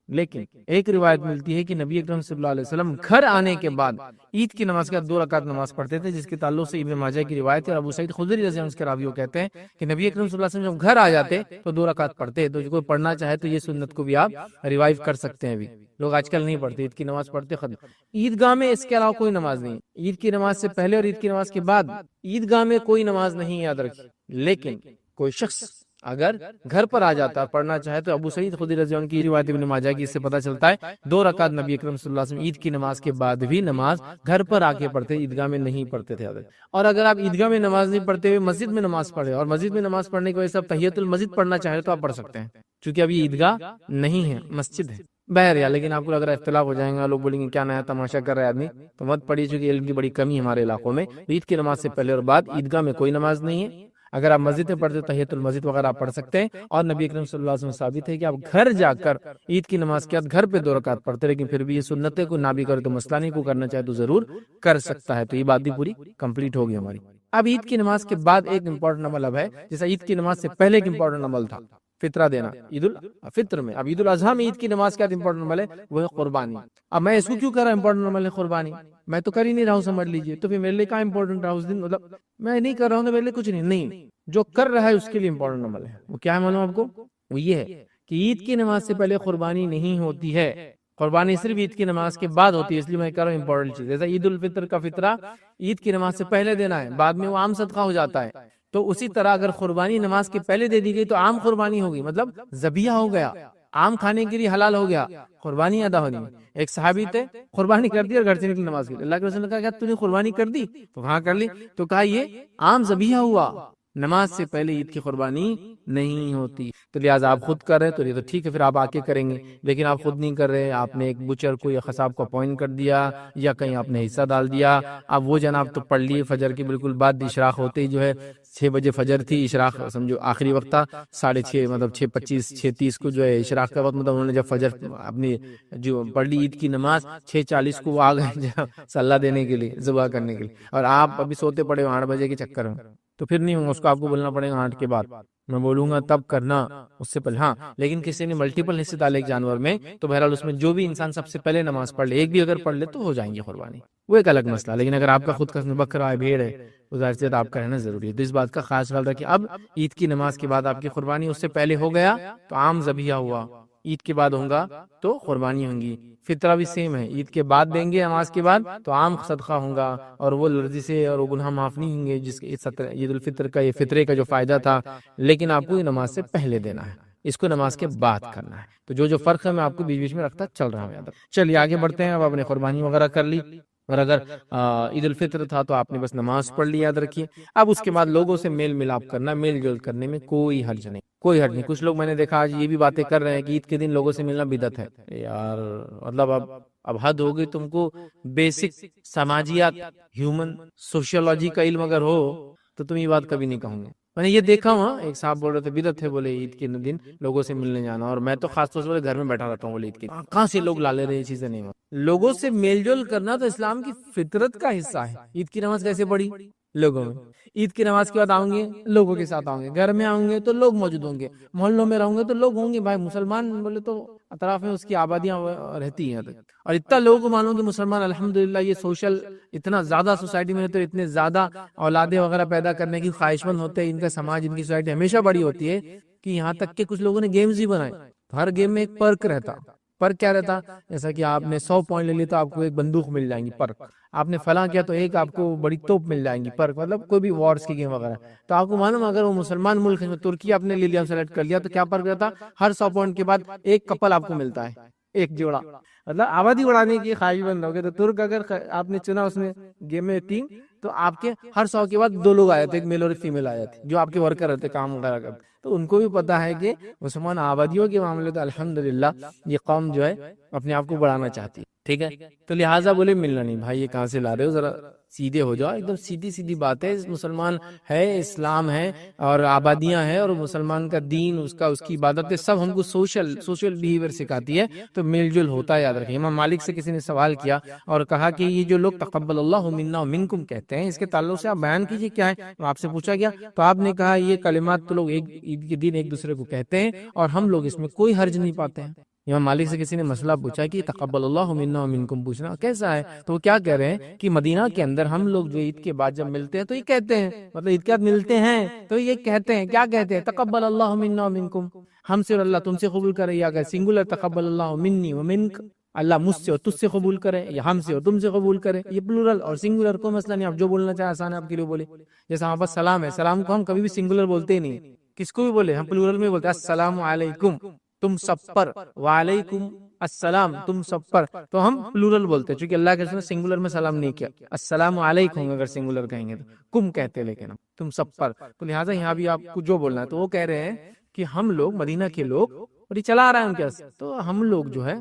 لیکن ایک روایت ملتی ہے کہ نبی اکرم صلی اللہ علیہ وسلم گھر آنے کے بعد عید کی نماز کے بعد 2 رکعت نماز پڑھتے تھے، جس کے تعلق سے ابن ماجہ کی روایت ہے، اور ابو سعید خدری رضی اللہ عنہ کے راویوں کہتے ہیں کہ نبی اکرم صلی اللہ علیہ وسلم جب گھر آ جاتے تو 2 رکعت پڑھتے، تو جو کوئی پڑھنا چاہے تو یہ سنت کو بھی آپ ریوائیو کر سکتے ہیں۔ ابھی لوگ آج کل نہیں پڑھتے، عید کی نماز پڑھتے ختم۔ عیدگاہ میں اس کے علاوہ کوئی نماز نہیں، عید کی نماز سے پہلے اور عید کی نماز کے بعد عیدگاہ میں کوئی نماز نہیں، یاد رکھیے۔ لیکن کوئی شخص اگر گھر پر آ جاتا ہے پڑھنا چاہے تو ابو سعید خدری رضی اللہ عنہ کی روایت ابن ماجہ کی، اس سے پتہ چلتا ہے 2 رکعت نبی اکرم صلی اللہ علیہ وسلم عید کی نماز کے بعد بھی نماز گھر پر آ کے پڑھتے، عیدگاہ میں نہیں پڑھتے تھے۔ اور اگر آپ عیدگاہ میں نماز نہیں پڑھتے ہوئے مسجد میں نماز پڑھے، اور مسجد میں نماز پڑھنے کی وجہ سے آپ تحیۃ المسجد پڑھنا چاہے تو آپ پڑھ سکتے ہیں، چونکہ اب یہ عیدگاہ نہیں ہے، مسجد ہے۔ بہرحال لیکن آپ کو لگ رہا ہے اختلاف ہو جائے گا، لوگ بولیں گے کیا نیا تماشا کر رہا ہے آدمی، تو مت پڑھیے، چونکہ علم کی بڑی کمی ہے ہمارے علاقوں میں۔ عید کی نماز سے پہلے اور بعد عیدگاہ میں کوئی نماز نہیں ہے، اگر آپ مسجد میں پڑھتے تحیۃ المسجد وغیرہ آپ پڑھ سکتے ہیں، اور نبی اکرم صلی اللہ علیہ وسلم ثابت ہے کہ آپ گھر جا کر عید کی نماز کے بعد گھر پہ 2 رکعت پڑھتے، لیکن پھر بھی یہ سنت ہے، کوئی نہ بھی کرے تو مسئلہ نہیں، کوئی کرنا چاہے تو ضرور کر سکتا ہے۔ تو یہ بات بھی پوری کمپلیٹ ہوگی ہماری۔ اب عید کی نماز کے بعد ایک امپورٹنٹ عمل اب ہے، جیسا عید کی نماز سے پہلے ایک امپورٹنٹ عمل تھا فطرہ دینا عید الفطر میں، اب عید الاضحیٰ میں عید کی نماز کا امپورٹنٹ عمل ہے وہ ہے قربانی۔ اب میں اس کو کیوں کر رہا امپورٹنٹ عمل ہے قربانی، میں تو کر ہی نہیں رہا ہوں، سمجھ لیجئے، تو پھر میرے لیے کیا امپورٹنٹ رہا اس دن، مطلب میں نہیں کر رہا ہوں تو میرے لیے کچھ نہیں، جو کر رہا ہے اس کے لیے امپورٹنٹ عمل ہے۔ وہ کیا ہے معلوم آپ کو، وہ یہ ہے کہ عید کی نماز سے پہلے قربانی نہیں ہوتی ہے، قربانی صرف عید کی نماز کے بعد ہوتی ہے، اس لیے میں کہہ رہا ہوں امپورٹنٹ چیز، جیسا عید الفطر کا فطرہ عید کی نماز سے پہلے دینا ہے، بعد میں وہ عام صدقہ ہو جاتا ہے، تو اسی طرح اگر قربانی نماز کے پہلے دے دی گئی تو عام قربانی ہوگی، مطلب ذبیحہ ہو گیا، عام کھانے کے لیے حلال ہو گیا، قربانی ادا ہونی ہے۔ ایک صحابی تھے قربانی کر دی اور گھر سے نکلی نماز کے لیے، اللہ کے رسول نے کہا کیا تو نے قربانی کر دی، تو ہاں کر لی، تو کہا یہ عام ذبیحہ ہوا، نماز سے پہلے عید کی قربانی نہیں ہوتی، تو لہٰذا آپ خود کر رہے تو یہ تو ٹھیک ہے، پھر آپ آ کے کریں گے، لیکن آپ خود نہیں کر رہے، آپ نے ایک بچر کو یا قصاب کو اپوائنٹ کر دیا یا کہیں آپ نے حصہ ڈال دیا، اب وہ جناب تو پڑھ لیے فجر کے بالکل بعد، اشراق ہوتے ہی جو ہے 6 بجے فجر تھی، اشراق سمجھو آخری وقت تھا، 6:30 مطلب 6:25 6:30 کو جو ہے اشراق کا وقت، مطلب انہوں نے جب فجر اپنی جو پڑھ لی عید کی نماز 6:40 کو وہ آ گئے صلاح دینے کے لیے، ذبح کرنے کے لیے، اور آپ ابھی سوتے پڑے 8 بجے کے چکر میں، تو پھر نہیں ہوگا، اس کو آپ کو بولنا پڑے گا 8 کے بعد، میں بولوں گا تب کرنا اس سے پہلے، ہاں لیکن کسی نے ملٹیپل حصے ڈالے ایک جانور میں تو بہرحال اس میں جو بھی انسان سب سے پہلے نماز پڑھ لے، ایک بھی اگر پڑھ لے تو ہو جائیں گے قربانی، وہ ایک الگ مسئلہ، لیکن اگر آپ کا خود کا بکرا ہے، بھیڑ ہے، تو ظاہر سی بات آپ کا رہنا ضروری ہے، تو اس بات کا خاص خیال رکھیں۔ اب عید کی نماز کے بعد آپ کی قربانی اس سے پہلے ہو گیا تو عام ذبیحہ ہوا، عید کے بعد ہوگا تو قربانی ہوں گی. فطرہ بھی سیم ہے, عید کے بعد دیں گے نماز کے بعد تو عام صدقہ ہوگا, اور وہ لرزی سے اور وہ گناہ معاف نہیں ہوں گے جس کے عید الفطر کا یہ فطرے کا جو فائدہ تھا, لیکن آپ کو یہ نماز سے پہلے دینا ہے, اس کو نماز کے بعد کرنا ہے. تو جو فرق ہے میں آپ کو بیچ بیچ میں رکھتا چل رہا ہوں یاد رکھ. چلیے آگے بڑھتے ہیں. اب آپ نے قربانی وغیرہ کر لی, اور اگر عید الفطر تھا تو آپ نے بس نماز پڑھ لی, یاد رکھیے. اب اس کے بعد لوگوں سے میل ملاپ کرنا, میل جول کرنے میں کوئی حرج نہیں, کوئی حرج نہیں. کچھ لوگ میں نے دیکھا آج یہ بھی باتیں کر رہے ہیں کہ عید کے دن لوگوں سے ملنا بدعت ہے. یار مطلب اب حد ہو گئی. تم کو بیسک سماجیات, ہیومن سوشیولوجی کا علم اگر ہو تو تم یہ بات کبھی نہیں کہوں گے. میں نے یہ دیکھا ہوں, ایک صاحب بول رہے تھے بدعت ہے بولے عید کے دن لوگوں سے ملنے جانا, اور میں تو خاص طور سے بولے گھر میں بیٹھا رہتا ہوں بولے عید کے دن. کہاں سے لوگ لا لے رہے ہیں یہ چیزیں, نہیں. لوگوں سے میل جول کرنا تو اسلام کی فطرت کا حصہ ہے. عید کی نماز کیسے پڑھی لوگوں میں, عید کی نماز کے بعد آؤں گے لوگوں کے ساتھ آؤں گے, گھر میں آؤں گے تو لوگ موجود ہوں گے, محلوں میں رہوں گے تو لوگ ہوں گے. بھائی مسلمان بولے تو اطراف میں اس کی آبادیاں رہتی ہیں, اور اتنا لوگوں کو معلوم کہ مسلمان الحمدللہ یہ سوشل اتنا زیادہ سوسائٹی میں تو اتنے زیادہ اولادیں وغیرہ پیدا کرنے کی خواہش مند ہوتے ہیں. ان کا سماج, ان کی سوسائٹی ہمیشہ بڑی ہوتی ہے کہ یہاں تک کہ کچھ لوگوں نے گیمز بھی بنائے. ہر گیم میں ایک پرک رہتا. پرک کیا رہتا, جیسا کہ آپ نے 100 پوائنٹ لے لی تو آپ کو ایک بندوق مل جائیں گی پرک, آپ نے فلاں کیا تو ایک آپ کو بڑی توپ مل جائیں گی پرک, مطلب کوئی بھی وارز کی گیم وغیرہ. تو آپ کو معلوم اگر وہ مسلمان ملک ہے, ترکی آپ نے لے لیا سلیکٹ کر لیا تو کیا پرک رہتا, ہر 100 پوائنٹ کے بعد ایک کپل آپ کو ملتا ہے, ایک جوڑا. مطلب آبادی بڑھانے کی خواہش مند ہوگے تو ترک اگر آپ نے چنا اس میں گیم میں ٹیم, تو آپ کے ہر 100 کے بعد 2 لوگ آئے تھے, ایک میل اور ایک فیمیل آئے تھے جو آپ کے ورکر رہتے, کام وغیرہ کرتے. تو ان کو بھی پتا ہے کہ مسلمان آبادیوں کے معاملے تو الحمدللہ یہ قوم جو ہے اپنے آپ کو بڑھانا چاہتی ہے. ٹھیک ہے, تو لہٰذا بولے ملنا نہیں. بھائی یہ کہاں سے لا رہے ہو, ذرا سیدھے ہو جاؤ. ایک دم سیدھی سیدھی بات ہے. مسلمان ہے, اسلام ہے, اور آبادیاں ہیں, اور مسلمان کا دین, اس کی عبادتیں سب ہم کو سوشل بیہیویئر سکھاتی ہے. تو مل جل ہوتا ہے, یاد رکھیں. امام مالک سے کسی نے سوال کیا اور کہا کہ یہ جو لوگ تقبل اللہ منا ومنکم کہتے ہیں, اس کے تعلق سے آپ بیان کیجیے کیا ہے. آپ سے پوچھا گیا تو آپ نے کہا یہ کلمات تو لوگ عید کے دن ایک دوسرے کو کہتے ہیں, اور ہم لوگ اس میں کوئی حرج نہیں پاتے ہیں. امام مالک سے کسی نے مسئلہ پوچھا کہ تقبل اللہ منا ومنکم پوچھنا کیسا ہے, تو وہ کیا کہہ رہے ہیں کہ مدینہ کے اندر ہم لوگ جو عید کے بعد جب ملتے ہیں تو یہ کہتے ہیں, مطلب عید کے بعد ملتے ہیں تو یہ کہتے ہیں, کیا کہتے ہیں, تقبل اللہ منا ومنکم, ہم سے اور اللہ تم سے قبول کرے, یا اگر سنگولر تقبل اللہ منی ومنک, اللہ مجھ سے اور تجھ سے قبول کرے, یا ہم سے اور تم سے قبول کرے. یہ پلورل اور سنگولر کو مسئلہ نہیں, آپ جو بولنا چاہیں آسان ہے آپ کے لیے بولے. جیسا ہمارے پاس سلام ہے, سلام کو ہم کبھی بھی سنگولر بولتے ہی نہیں, کس کو بھی بولے ہم پلورل میں بولتے ہیں, السلام علیکم تم سب پر, وعلیکم السلام تم سب پر, تو ہم پلورل بولتے ہیں. چونکہ اللہ کے رسول نے سنگولر میں سلام نہیں کیا, السلام علیکم اگر سنگولر کہیں گے تو کم کہتے ہیں, لیکن ہم تم سب پر. تو لہٰذا یہاں بھی آپ کو جو بولنا ہے, تو وہ کہہ رہے ہیں کہ ہم لوگ مدینہ کے لوگ, اور یہ چلا رہا ہے ان کے پاس, تو ہم لوگ جو ہے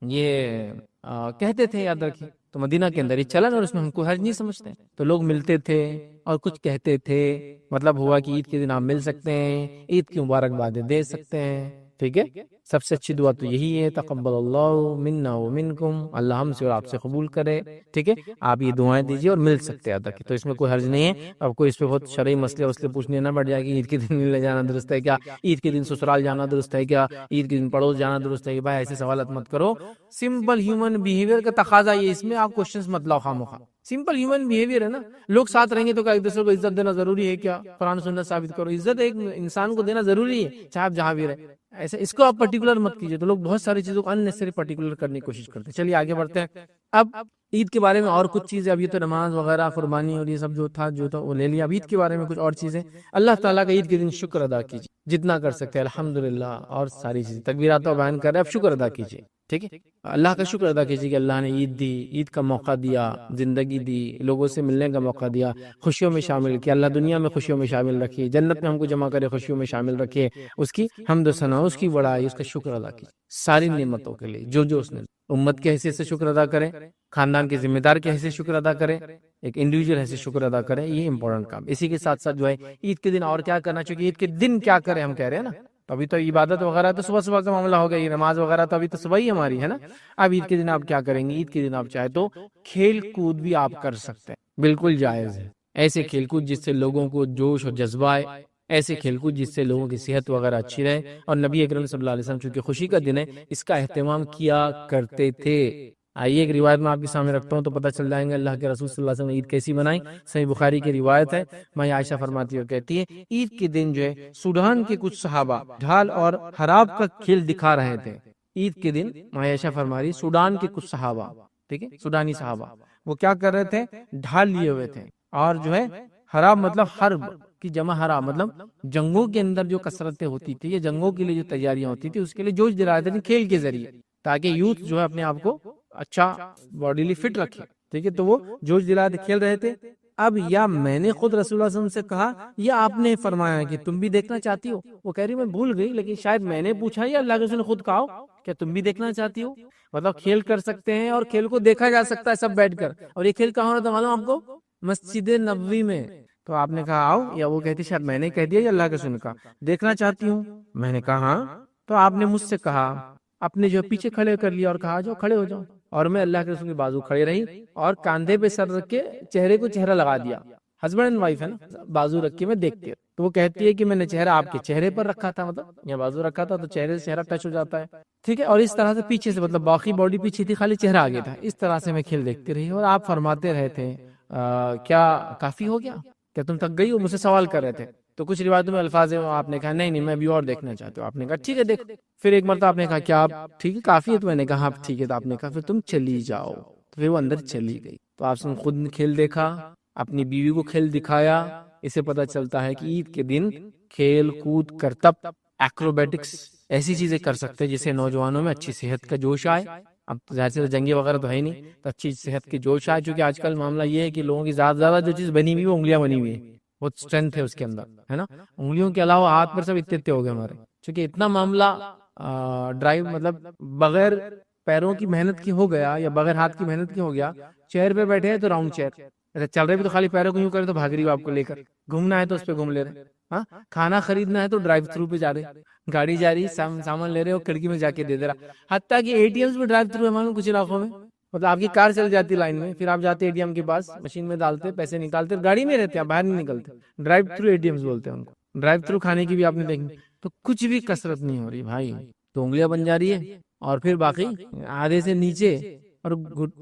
یہ کہتے تھے, یاد رکھیے. تو مدینہ کے اندر یہ چلن, اور اس میں ہم کو حرج نہیں سمجھتے. تو لوگ ملتے تھے اور کچھ کہتے تھے, مطلب ہوا کہ عید کے دن آپ مل سکتے ہیں, عید کی مبارکبادیں دے سکتے ہیں. ٹھیک ہے, سب سے اچھی دعا تو یہی ہے, تقبل اللہ منا ومنکم, اللہ ہم سے اور آپ سے قبول کرے. ٹھیک ہے, آپ یہ دعائیں دیجیے اور مل سکتے ہیں. تو اس میں کوئی حرج نہیں ہے. اب کوئی اس پہ بہت شرعی مسئلے وسلے پوچھنے نہ بیٹھ جائے کہ عید کے دن ملنے جانا درست ہے کیا, عید کے دن سسرال جانا درست ہے کیا, عید کے دن پڑوس جانا درست ہے. بھائی ایسے سوالات مت کرو. سمپل ہیومن بیہیویئر کا تقاضا یہ, اس میں آپ کوشچنز مت لاؤ خامخواہ. سمپل ہیومن بیہیویئر ہے نا, لوگ ساتھ رہیں گے تو کیا ایک دوسرے کو عزت دینا ضروری ہے کیا؟ قرآن سنت ثابت کرو, عزت ایک انسان کو دینا ضروری ہے چاہے آپ جہاں بھی رہے. ایسے اس کو آپ پرٹیکولر مت کیجیے. تو لوگ بہت ساری چیزوں کو اننیسری پرٹیکولر کرنے کی کوشش کرتے ہیں. چلیے آگے بڑھتے ہیں. اب عید کے بارے میں اور کچھ چیزیں, اب یہ تو نماز وغیرہ قربانی اور یہ سب جو تھا وہ لے لیا. اب عید کے بارے میں کچھ اور چیزیں. اللہ تعالیٰ کا عید کے دن شکر ادا کیجیے جتنا کر سکتے ہیں, الحمدللہ, اور ساری چیزیں تکبیرات و بیان کر رہے ہیں, اب شکر ادا کیجیے. ٹھیک ہے, اللہ کا شکر ادا کیجیے کہ اللہ نے عید دی, عید کا موقع دیا, زندگی دی, لوگوں سے ملنے کا موقع دیا, خوشیوں میں شامل کیا. اللہ دنیا میں خوشیوں میں شامل رکھیے, جنت میں ہم کو جمع کرے, خوشیوں میں شامل رکھے. اس کی حمد و ثنا, اس کی بڑائی, اس کا شکر ادا کیجیے ساری نعمتوں کے لیے جو اس نے. امت کے حیثیت سے شکر ادا کریں, خاندان کے ذمہ دار کے حیثیت سے شکر ادا کریں, ایک انڈیویجول حیثیت سے شکر ادا کریں. یہ امپورٹنٹ کام. اسی کے ساتھ ساتھ جو ہے عید کے دن اور کیا کرنا چاہیے, عید کے دن کیا کریں ہم کہہ رہے ہیں نا. تو ابھی تو عبادت وغیرہ تو صبح صبح کا معاملہ ہو گیا, یہ نماز وغیرہ تو ابھی تو صبح ہی ہماری ہے نا. اب عید کے دن آپ کیا کریں گے, عید کے دن آپ چاہے تو کھیل کود بھی آپ کر سکتے ہیں, بالکل جائز ہے. ایسے کھیل کود جس سے لوگوں کو جوش اور جذبہ آئے, ایسے کھیل کود جس سے لوگوں کی صحت وغیرہ اچھی رہے. اور نبی اکرم صلی اللہ علیہ وسلم چونکہ خوشی کا دن ہے, اس کا اہتمام کیا کرتے تھے. آئیے ایک روایت میں آپ کے سامنے رکھتا ہوں تو پتہ چل جائیں گے اللہ کے رسول صلی اللہ علیہ وسلم نے عید کیسی منائی. صحیح بخاری کی روایت ہے, ماں عائشہ فرماتی ہے اور کہتی ہے, عید کے دن جو ہے سوڈان کے کچھ صحابہ ڈھال اور حراب کا کھیل دکھا رہے تھے. عید کے دن عائشہ فرما رہی سوڈان کے کچھ صحابہ، ٹھیک ہے، سوڈانی صحابہ، وہ کیا کر رہے تھے، ڈھال لیے ہوئے تھے، اور جو ہے حراب مطلب حرب کی جمع حراب مطلب جنگوں کے اندر جو کثرتیں ہوتی تھی یا جنگوں کے لیے جو تیاریاں ہوتی تھی اس کے لیے جوش دلا رہے تھے کھیل کے ذریعے، تاکہ یوتھ جو ہے اپنے آپ کو اچھا باڈیلی فٹ رکھے، ٹھیک ہے، تو وہ جوش دلا رہے کھیل رہے تھے۔ اب یا میں نے خود رسول اللہ صلی اللہ علیہ وسلم سے کہا یا آپ نے فرمایا کہ تم بھی دیکھنا چاہتی ہو، وہ کہہ رہی میں بھول گئی، لیکن شاید میں نے پوچھا یا اللہ کے رسول نے خود کہا کیا تم بھی دیکھنا چاہتی ہو، مطلب کھیل کر سکتے ہیں اور کھیل کو دیکھا جا سکتا ہے سب بیٹھ کر، اور یہ کھیل کہاں ہو رہا تھا معلوم آپ کو، مسجد نبوی میں۔ تو آپ نے کہا آؤ، یا وہ کہتی شاید میں نے کہہ دیا یا اللہ کے رسول نے کہا دیکھنا چاہتی ہوں، میں نے کہا ہاں، تو آپ نے مجھ سے کہا اپنے جو پیچھے کھڑے کر لیا اور کہا جو کھڑے ہو جاؤ، اور میں اللہ کے رسول کے بازو کھڑے رہی اور کاندھے پہ سر رکھ کے چہرے کو چہرہ لگا دیا، ہسبینڈ اینڈ وائف ہے نا، بازو رکھ کے میں دیکھتی ہوں، تو وہ کہتی ہے کہ میں نے چہرہ آپ کے چہرے پر رکھا تھا، مطلب یا بازو رکھا تھا تو چہرے سے چہرہ ٹچ ہو جاتا ہے، ٹھیک ہے، اور اس طرح سے پیچھے سے مطلب باقی باڈی پیچھے تھی، خالی چہرہ آگے تھا، اس طرح سے میں کھیل دیکھتی رہی، اور آپ فرماتے رہے تھے کیا کافی ہو گیا، کیا تم تک گئی ہو، مجھ سے سوال کر رہے تھے، تو کچھ روایتوں میں الفاظ ہیں آپ نے کہا نہیں میں بھی اور دیکھنا چاہتے ہو، آپ نے کہا ٹھیک ہے دیکھو، پھر ایک مرتبہ آپ نے کہا کیا آپ ٹھیک ہے کافی ہے، تو میں نے کہا ٹھیک ہے، تو آپ نے کہا پھر تم چلی جاؤ، تو پھر وہ اندر چلی گئی، تو آپ نے خود کھیل دیکھا، اپنی بیوی کو کھیل دکھایا، اسے پتہ چلتا ہے کہ عید کے دن کھیل کود کرتب ایکروبیٹکس ایسی چیزیں کر سکتے ہیں جسے نوجوانوں میں اچھی صحت کا جوش آئے، اب ظاہر سے جنگی وغیرہ تو ہے ہی نہیں، تو اچھی صحت کی جوش آئے، چونکہ آج کل معاملہ یہ ہے کہ لوگوں کی زیادہ جو چیز بنی ہوئی وہ انگلیاں بنی ہوئی ہیں، بہت اسٹرینتھ ہے اس کے اندر، ہے نا، انگلیوں کے علاوہ ہاتھ پر سب اتنے ہو گئے ہمارے، چونکہ اتنا معاملہ ڈرائیو مطلب بغیر پیروں کی محنت کی ہو گیا یا بغیر ہاتھ کی محنت کی ہو گیا، چیئر پہ بیٹھے ہیں تو راؤنڈ چیئر، چل رہے بھی تو خالی پیروں کو یوں کرے تو بھاگ رہی ہو آپ کو لے کر، گھومنا ہے تو اس پہ گھوم لے رہے، ہاں کھانا خریدنا ہے تو ڈرائیو تھرو پہ جا رہے، گاڑی جا رہی سامان لے رہے ہو کھڑکی میں جا کے دے دے رہا، حتیٰ کہ اے ٹی ایمز پہ ڈرائیو تھرو ہے ہمارے کچھ علاقوں میں، مطلب آپ کی کار چل جاتی لائن میں، پھر آپ جاتے اے ٹی ایم کے پاس مشین میں ڈالتے پیسے نکالتے، گاڑی میں رہتے ہیں باہر نہیں نکلتے، drive through A T Ms بولتے ہیں ان کو، ڈرائیو تھرو کھانے کی بھی آپ نے دیکھی، تو کچھ بھی کسرت نہیں ہو رہی بھائی، تو انگلیاں بن جا رہی ہے، اور پھر باقی آدھے سے نیچے اور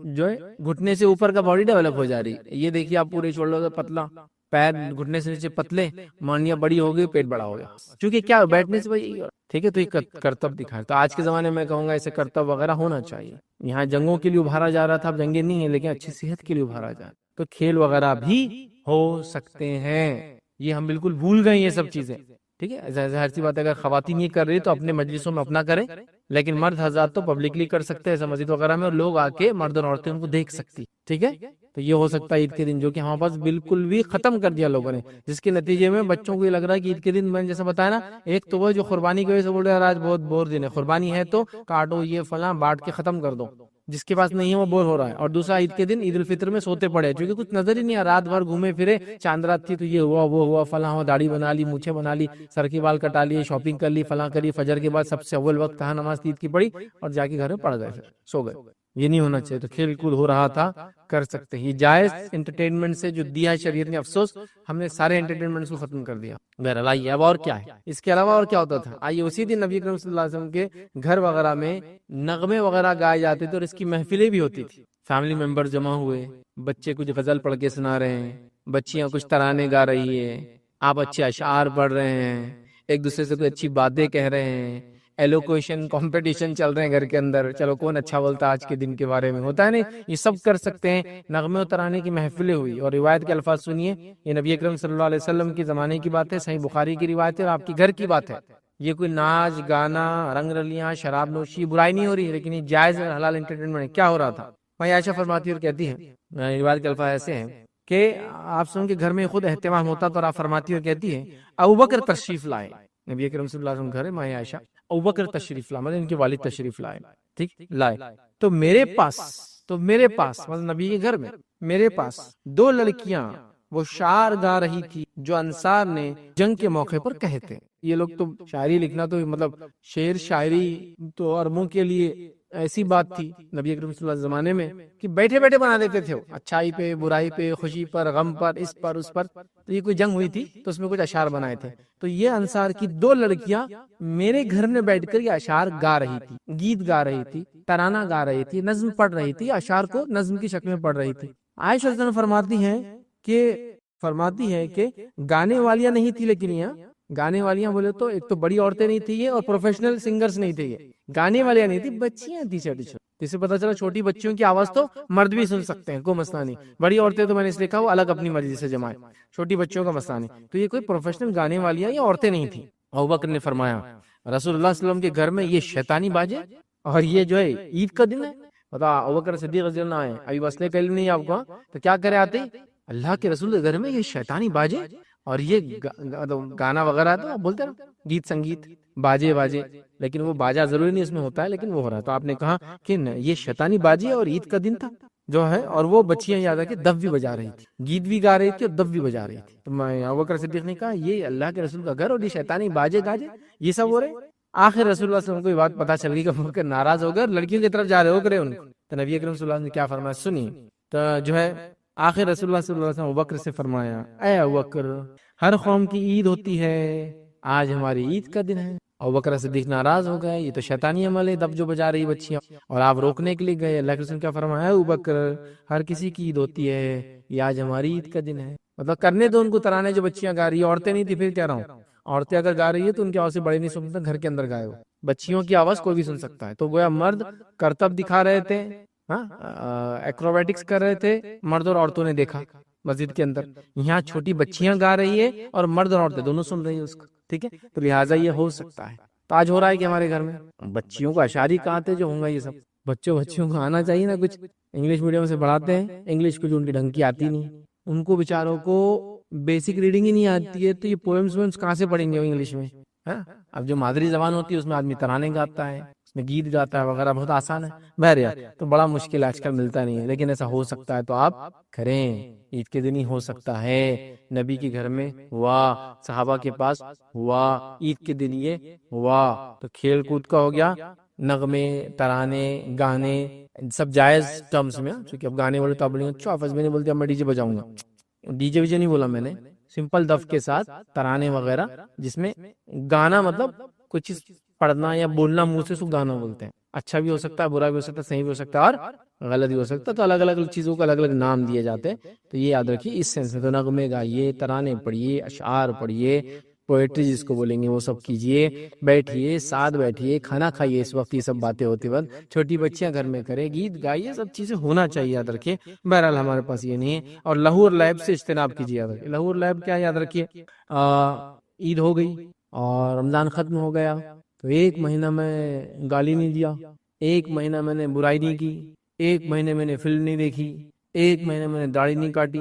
جو ہے گھٹنے سے اوپر کا باڈی ڈیولپ ہو جا رہی ہے، یہ دیکھیے آپ پورے شولڈر سے پتلا، پیر گھٹنے سے نیچے پتلے، مانیاں بڑی ہو گئی، پیٹ بڑا ہو گیا، کیونکہ کیا بیٹھنے سے بھائی، ٹھیک ہے، تو یہ کرتب دکھائے، تو آج کے زمانے میں کہوں گا ایسے کرتب وغیرہ ہونا چاہیے، یہاں جنگوں کے لیے ابھارا جا رہا تھا، اب جنگیں نہیں ہیں لیکن اچھی صحت کے لیے ابھارا جا رہا، تو کھیل وغیرہ بھی ہو سکتے ہیں، یہ ہم بالکل بھول گئے یہ سب چیزیں، ٹھیک ہے، ظاہر سی بات ہے اگر خواتین یہ کر رہی تو اپنے مجلسوں میں اپنا کریں، لیکن مرد حضرات تو پبلکلی کر سکتے ہیں ایسا مسجد وغیرہ میں، اور لوگ آ کے مرد اور عورتیں ان کو دیکھ سکتی، ٹھیک ہے، تو یہ ہو سکتا ہے عید کے دن، جو کہ ہمارے پاس بالکل بھی ختم کر دیا لوگوں نے، جس کے نتیجے میں بچوں کو یہ لگ رہا ہے کہ عید کے دن میں نے جیسا بتایا نا، ایک تو وہ جو قربانی کی وجہ سے بول رہے ہیں آج بہت بور دن ہے، قربانی ہے تو کاٹو یہ فلاں بانٹ کے ختم کر دو، جس کے پاس نہیں ہے وہ بور ہو رہا ہے، اور دوسرا عید کے دن عید الفطر میں سوتے پڑے، چونکہ کچھ نظر ہی نہیں آ، رات بھر گھومے پھرے، چاند رات تھی تو یہ ہوا وہ ہوا فلاں ہوا، داڑھی بنا لی، مونچھیں بنا لی، سر کے بال کٹا لیے، شاپنگ کر لی، فلاں کری، فجر کے بعد سب سے اول وقت کہاں نماز عید کی پڑھی اور جا کے گھر میں پڑھ گئے، پھر سو گئے، یہ نہیں ہونا چاہیے، تو کھیل کود ہو رہا تھا کر سکتے، یہ جائز انٹرٹینمنٹ سے جو دیا ہے شریعت نے، افسوس ہم نے سارے انٹرٹینمنٹ کو ختم کر دیا، بہرحال آئیے اب اور کیا ہے، اس کے علاوہ اور کیا ہوتا تھا، آئیے اسی دن نبی کریم صلی اللہ علیہ وسلم کے گھر وغیرہ میں نغمے وغیرہ گائے جاتے تھے، اور اس کی محفلیں بھی ہوتی تھی، فیملی ممبر جمع ہوئے، بچے کچھ غزل پڑھ کے سنا رہے ہیں، بچیاں کچھ ترانے گا رہی ہے، آپ اچھے اشعار پڑھ رہے ہیں، ایک دوسرے سے کوئی اچھی باتیں کہہ رہے ہیں، ایلوکویشن کمپٹیشن چل رہے ہیں گھر کے اندر، چلو کون اچھا بولتا آج کے دن کے بارے میں، ہوتا ہے نہیں، یہ سب کر سکتے ہیں، نغمے و ترانے کی محفلیں ہوئی، اور روایت کے الفاظ سنیے، یہ نبی اکرم صلی اللہ علیہ وسلم کے زمانے کی بات ہے، صحیح بخاری کی روایت ہے، اور آپ کے گھر کی بات ہے، یہ کوئی ناچ گانا رنگ رلیاں شراب نوشی برائی نہیں ہو رہی، لیکن یہ جائز حلال انٹرٹینمنٹ ہے، کیا ہو رہا تھا، میں عائشہ فرماتی اور کہتی ہے، روایت کے الفاظ ایسے ہیں کہ آپ سن کے گھر میں خود اہتمام ہوتا تو آپ فرماتی اور کہتی ہے ابوبکر تشریف لائے، نبی اکرم صلی اللہ علیہ وسلم گھر ہے، ماں عائشہ ابوبکر تشریف لائے، مطلب ان کے والد تشریف لائے، ٹھیک لائے، تو میرے پاس مطلب نبی کے گھر میں میرے پاس دو لڑکیاں وہ شعر گا رہی تھی جو انصار نے جنگ کے موقع پر کہے تھے، یہ لوگ تو شاعری لکھنا تو مطلب شعر شاعری تو عربوں کے لیے ایسی بات تھی نبی اکرم صلی اللہ علیہ زمانے میں کہ بیٹھے بیٹھے بنا دیتے تھے، اچھائی پہ برائی پہ خوشی پر غم پر اس پر اس پر، تو یہ کوئی جنگ ہوئی تھی تو اس میں کچھ اشعار بنائے تھے، تو یہ انصار کی دو لڑکیاں میرے گھر میں بیٹھ کر یہ اشعار گا رہی تھی، گیت گا رہی تھی، ترانہ گا رہی تھی، نظم پڑھ رہی تھی، اشعار کو نظم کی شکل میں پڑھ رہی تھی، عائشہ فرماتی ہے کہ گانے والیاں نہیں تھی، لیکن یہاں گانے والیاں بولے تو ایک تو بڑی عورتیں نہیں تھی یہ، اور پروفیشنل سنگرز نہیں تھے یہ، گانے والیاں نہیں تھی، بچیاں تھی چھوٹی چھوٹی، جس سے پتا چلا چھوٹی بچیوں کی آواز تو مرد بھی سن سکتے ہیں، کوئی مسئلہ نہیں، بڑی عورتیں تو میں نے اس لیے کہا وہ الگ اپنی مرضی سے جمائے، چھوٹی بچیوں کا مسئلہ نہیں، تو یہ کوئی پروفیشنل گانے والیاں یا عورتیں نہیں تھیں۔ ابوبکر نے فرمایا رسول اللہ صلی اللہ علیہ وسلم کے گھر میں یہ شیطانی باجے، اور یہ جو ہے عید کا دن ہے، بتا ابوبکر صدیق رضی اللہ عنہ ابھی مسئلے کا علم نہیں آپ کو، تو کیا کرے آتے ہی اللہ کے رسول کے گھر میں یہ شیطانی باجے اور یہ گانا وغیرہ تو آپ بولتے نا گیت سنگیت باجے باجے، لیکن وہ باجا ضروری نہیں اس میں ہوتا ہے، لیکن وہ ہو رہا ہے، تو آپ نے کہا کہ یہ شیطانی باجے اور عید کا دن تھا جو ہے، اور وہ بچیاں یاد ہے کہ دف بھی بجا رہی تھی، گیت بھی گا رہی تھی اور دف بھی بجا رہی تھی، تو میں ابوبکر صدیق نے کہا یہ اللہ کے رسول کا گھر اور یہ شیطانی باجے گاجے یہ سب ہو رہے۔ آخر رسول اللہ صلی اللہ علیہ وسلم کو یہ بات پتا چل گئی کہ ابوبکر ناراض ہو گئے اور لڑکیوں کی طرف جا رہے ہو کرے ان کو، تو نبی اکرم صلی اللہ علیہ وسلم نے کیا فرمایا سنی، تو جو ہے آخر رسول اللہ صلی اللہ علیہ وسلم ابوبکر سے فرمایا اے ابوبکر ہر قوم کی عید ہوتی ہے، آج ہماری عید کا دن ہے۔ ابوبکر صدیق ناراض ہو گئے، یہ تو شیطانی عمل ہے دب جو بجا رہی بچیاں، اور آپ روکنے کے لیے گئے، اللہ کے رسول کیا فرمایا ابوبکر ہر کسی کی عید ہوتی ہے، یہ آج ہماری عید کا دن ہے، مطلب کرنے دو ان کو ترانے جو بچیاں گا رہی ہیں، عورتیں نہیں تھی پھر کہہ رہا ہوں، عورتیں اگر گا رہی ہے تو ان کی آواز سے بڑے نہیں سن سکتا، گھر کے اندر گائے ہو، بچیوں کی آواز کوئی بھی سن سکتا ہے، تو گویا مرد کرتب دکھا رہے تھے، ہاں ایکروبیٹکس کر رہے تھے، مرد اور عورتوں نے دیکھا مسجد کے اندر، یہاں چھوٹی بچیاں گا رہی ہے اور مرد اور عورتیں دونوں سن رہی ہیں اس کو، ٹھیک ہے، تو لہٰذا یہ ہو سکتا ہے، تو آج ہو رہا ہے کہ ہمارے گھر میں بچیوں کو اشعاری کہاں تھے جو ہوں گا یہ سب، بچوں کو آنا چاہیے نا، کچھ انگلش میڈیم سے پڑھاتے ہیں، انگلش کو جو ان کی ڈھنگ کی آتی نہیں، ان کو بیچاروں کو بیسک ریڈنگ ہی نہیں آتی ہے، تو یہ پوئمز ویمز کہاں سے پڑھیں گے وہ انگلش میں، اب جو مادری زبان ہوتی ہے اس میں آدمی ترانے گاتا ہے، اس میں گیت گاتا ہے وغیرہ، بہت آسان ہے، بہرحال تو بڑا مشکل آج کل ملتا نہیں ہے، لیکن ایسا ہو سکتا ہے تو آپ کریں، عید کے دن ہی ہو سکتا ہے، نبی کے گھر میں ہوا، صحابہ کے پاس ہوا، عید کے دن یہ ہوا، تو کھیل کود کا ہو گیا، نغمے ترانے گانے سب جائز ٹرمز میں، چونکہ اب گانے والے تو اب نہیں، اچھا حافظ میں نے بولتے اب میں ڈی جے بجاؤں گا، ڈی جے ویجے نہیں بولا میں نے، سمپل دف کے ساتھ ترانے وغیرہ، جس میں گانا مطلب کوئی چیز پڑھنا یا بولنا منہ سے، سو گانا بولتے ہیں، اچھا بھی ہو سکتا ہے، برا بھی ہو سکتا ہے، صحیح بھی ہو سکتا ہے اور غلط بھی ہو سکتا ہے، تو الگ الگ چیزوں کو الگ الگ نام دیے جاتے ہیں، تو یہ یاد رکھیے اس سینس میں، تو نغمے گائیے، ترانے پڑھیے، اشعار پڑھیے، پوئٹری جس کو بولیں گے وہ سب کیجیے، بیٹھیے ساتھ بیٹھیے، کھانا کھائیے، اس وقت یہ سب باتیں ہوتی وقت، چھوٹی بچیاں گھر میں کرے، گیت گائیے، سب چیزیں ہونا چاہیے، یاد رکھیے، بہرحال ہمارے پاس یہ نہیں ہے، اور لہو اور لعب سے اجتناب کیجیے، یاد رکھیے، لہو اور لعب کیا یاد رکھیے، عید ہو گئی اور رمضان ختم ہو گیا، تو ایک مہینہ میں گالی نہیں دیا، ایک مہینہ میں نے برائی نہیں کی، ایک مہینے میں نے فلم نہیں دیکھی، ایک مہینے میں نے داڑھی نہیں کاٹی،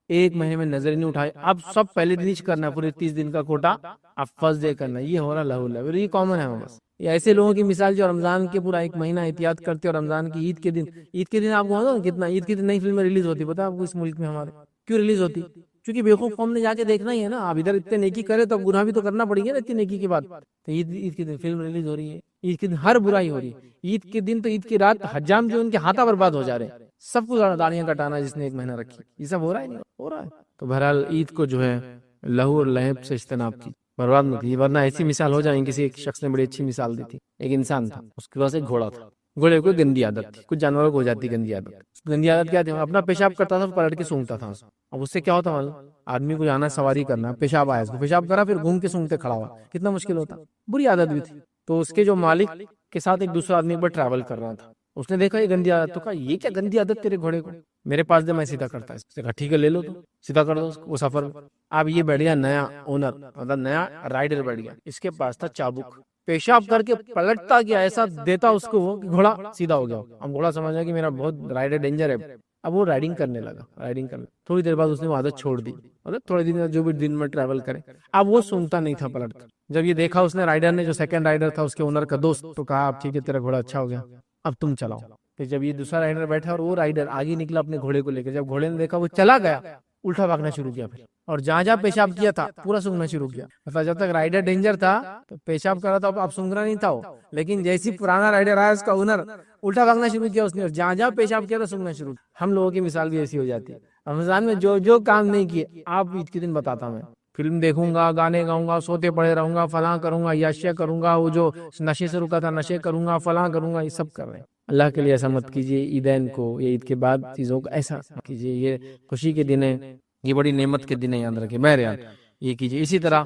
ایک مہینے میں نظر نہیں اٹھائی، اب سب پہلے دن ہی کرنا ہے، پورے 30 دن کا کوٹا اب فرسٹ ڈے کرنا ہے، یہ ہو رہا لہو لعب، یہ کامن ہے بس، یہ ایسے لوگوں کی مثال جو رمضان کے پورا ایک مہینہ احتیاط کرتے، اور رمضان کی عید کے دن آپ کو کتنا عید کے دن نئی فلمیں ریلیز ہوتی، پتا آپ کو اس ملک میں ہمارے کیوں ریلیز ہوتی، کیونکہ بیوقوف قوم نے جا کے دیکھنا ہی ہے نا، اب ادھر اتنے نیکی کرے تو اب گناہ بھی تو کرنا پڑیں گے نا اتنی نیکی کے بعد، تو عید کے دن فلم ریلیز ہو رہی ہے، عید کے دن ہر برائی ہو رہی ہے، عید کے دن تو عید کی رات حجام جو ان کے ہاتھا برباد ہو جا رہے ہیں، سب کو داڑیاں کٹانا جس نے ایک مہینہ رکھی، یہ سب ہو رہا ہے نہیں ہو رہا ہے، تو بہرحال عید کو جو ہے لہو اور لہب سے اجتناب کی، برباد مت کیجیے، ورنہ ایسی مثال ہو جائیں، کسی ایک شخص نے بڑی اچھی مثال دی تھی، ایک انسان تھا، اس کے پاس ایک گھوڑا تھا، گھوڑے کو گندی عادت تھی، کچھ جانوروں کو ہو جاتی گندی عادت، گندی عادت کیا تھی، اپنا پیشاب کرتا تھا پلٹ کے سونگتا تھا، اب اس سے کیا ہوتا معلوم، آدمی کو جانا سواری کرنا، پیشاب آیا، اس کو پیشاب کرا، پھر گھوم کے سونگتے کھڑا ہوا، کتنا مشکل ہوتا، بری عادت بھی تھی، تو اس کے جو مالک کے ساتھ ایک دوسرا آدمی پر ٹریول کر رہا تھا، اس نے دیکھا یہ گندی عادت، تو کہا یہ کیا گندی عادت تیرے گھوڑے کو، میرے پاس دے میں سیدھا کرتا ہے، اس نے کہا ٹھیک ہے لے لو، تو سیدھا کر دو وہ سفر میں، اب یہ بیٹھ گیا نیا اونر، مطلب نیا رائڈر بیٹھ گیا، اس کے پاس تھا چابک، پیشاب کر کے پلٹتا گیا، ایسا دیتا اس کو وہ کہ گھوڑا سیدھا ہو گیا، اب گھوڑا سمجھا کہ میرا بہت رائڈر ڈینجر ہے، اب وہ رائڈنگ کرنے لگا، تھوڑی دیر بعد اس نے وہ عادت چھوڑ دی، مطلب تھوڑے دن جو بھی دن میں ٹریول کرے، اب وہ سنتا نہیں تھا پلٹتا، جب یہ دیکھا اس نے رائڈر نے، جو سیکنڈ رائڈر تھا اس کے اونر کا دوست، تو کہا اب ٹھیک ہے تیرا گھوڑا اچھا ہو گیا، اب تم چلاؤ، پھر جب یہ دوسرا رائڈر بیٹھا اور وہ رائڈر آگے نکلا اپنے گھوڑے کو لے کے، جب گھوڑے نے دیکھا وہ چلا گیا، الٹا بھاگنا شروع کیا، پھر اور جہاں جہاں پیشاب کیا تھا پورا سونگنا شروع کیا، مطلب جب تک رائڈر ڈینجر تھا تو پیشاب کر رہا تھا، اب سونگنا نہیں تھا وہ، لیکن جیسی پرانا رائڈر آیا اس کا اونر، الٹا بھاگنا شروع کیا اس نے، اور جہاں جہاں پیشاب کیا تھا سونگنا شروع، ہم لوگوں کی مثال بھی ایسی ہو جاتی ہے، رمضان میں جو جو کام نہیں کیے، آپ عید کے دن بتاتا میں، فلم دیکھوں گا، گانے گاؤں گا، سوتے پڑے رہوں گا، فلاں کروں گا، یاشیا کروں گا، وہ جو نشے سے رکا تھا نشے کروں گا، فلاں کروں گا، یہ سب کر رہے ہیں، اللہ کے لیے ایسا مت کیجیے، عیدین کو یا عید کے بعد چیزوں کو ایسا مت کیجیے، یہ خوشی کے دن ہے، یہ بڑی نعمت کے دن ہے، یاد رکھیں، بہرحال یہ کیجیے. اسی طرح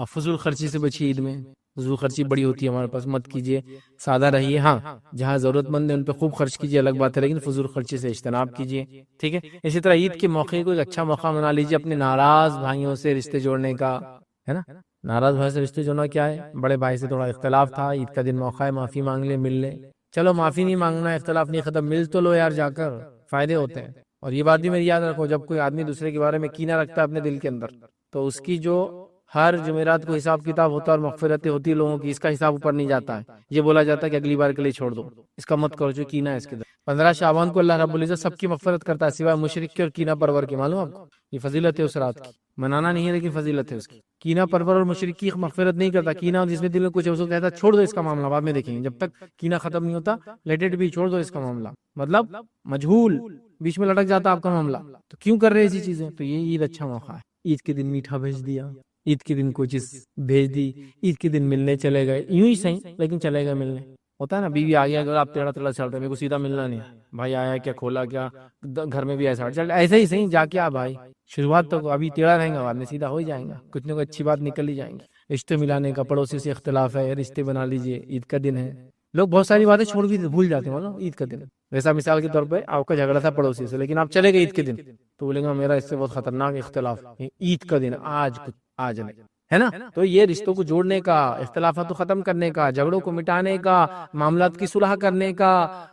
فضول خرچی سے بچیے عید میں. فضول خرچی بڑی ہوتی ہے ہمارے پاس، مت کیجیے، سادہ رہیے. ہاں جہاں ضرورت مند ہے ان پہ خوب خرچ کیجیے، الگ بات ہے، لیکن فضول خرچی سے اجتناب کیجیے. ٹھیک ہے. اسی طرح عید کے موقع کو ایک اچھا موقع بنا لیجیے اپنے ناراض بھائیوں سے رشتے جوڑنے کا، ہے نا. ناراض بھائی سے رشتے جوڑنا کیا ہے؟ بڑے بھائی سے تھوڑا اختلاف تھا، عید کا دن موقع ہے، معافی مانگ لے، مل لے. چلو معافی نہیں مانگنا، اختلاف نہیں ختم، مل تو لو یار، جا کر فائدے ہوتے ہیں. اور یہ بات بھی میری یاد رکھو، جب کوئی آدمی دوسرے کے بارے میں کینہ رکھتا ہے اپنے دل کے اندر، تو اس کی جو ہر جمعرات کو حساب کتاب ہوتا ہے اور مغفرتیں ہوتی ہے لوگوں کی، اس کا حساب اوپر نہیں جاتا ہے. یہ بولا جاتا ہے کہ اگلی بار کے لیے چھوڑ دو، اس کا مت کرو جو کینہ ہے اس کے در. 15 شعبان کو اللہ رب العزت سب کی مغفرت کرتا ہے سوائے مشرک کے اور کینہ پرور کے. معلوم آپ کو یہ فضیلت ہے اس رات کی، منانا نہیں ہے لیکن فضیلت ہے اس کی. کینہ پرور اور مشرک کی مغفرت نہیں کرتا. کینہ جس میں دل میں کچھ ہے اس کو کہتا ہے چھوڑ دو اس کا معاملہ، بعد میں دیکھیں گے. جب تک کینہ ختم نہیں ہوتا لیٹ اٹ بی، چھوڑ دو اس کا معاملہ. مطلب مجہول، بیچ میں لٹک جاتا آپ کا معاملہ، تو کیوں کر رہے ایسی چیزیں؟ تو یہ عید اچھا موقع ہے. عید کے دن میٹھا بھیج دیا، عید کے دن کوئی چیز بھیج دی، عید کے دن ملنے چلے گئے، یوں ہی صحیح لیکن چلے گئے ملنے. ہوتا ہے نا، بیوی آ گیا اگر آپ ٹیڑھا ٹیڑھا چل رہے، میرے کو سیدھا ملنا نہیں ہے بھائی، آیا کیا کھولا کیا، گھر میں بھی ایسا چل ایسے ہی صحیح جا کے آ بھائی. شروعات تو ابھی ٹیڑھا رہیں گا، بعد میں سیدھا ہو ہی جائیں گا، کچھ نہ کچھ اچھی بات نکل ہی جائیں گی. رشتے ملانے کا، پڑوسی سے اختلاف ہے، رشتے بنا لیجئے، عید کا دن ہے. لوگ بہت ساری باتیں چھوڑ بھی بھول جاتے ہیں مطلب عید کا دن. ویسا مثال کے طور پہ آپ کا جھگڑا تھا پڑوسی سے، لیکن آپ چلے گئے عید کے دن، تو بولے گا میرا اس سے بہت خطرناک اختلاف، عید کا دن آج نہیں ہے نا. تو یہ رشتوں کو جوڑنے کا، اختلافات کو ختم کرنے کا، جھگڑوں کو مٹانے کا، معاملات کی صلح کرنے کا،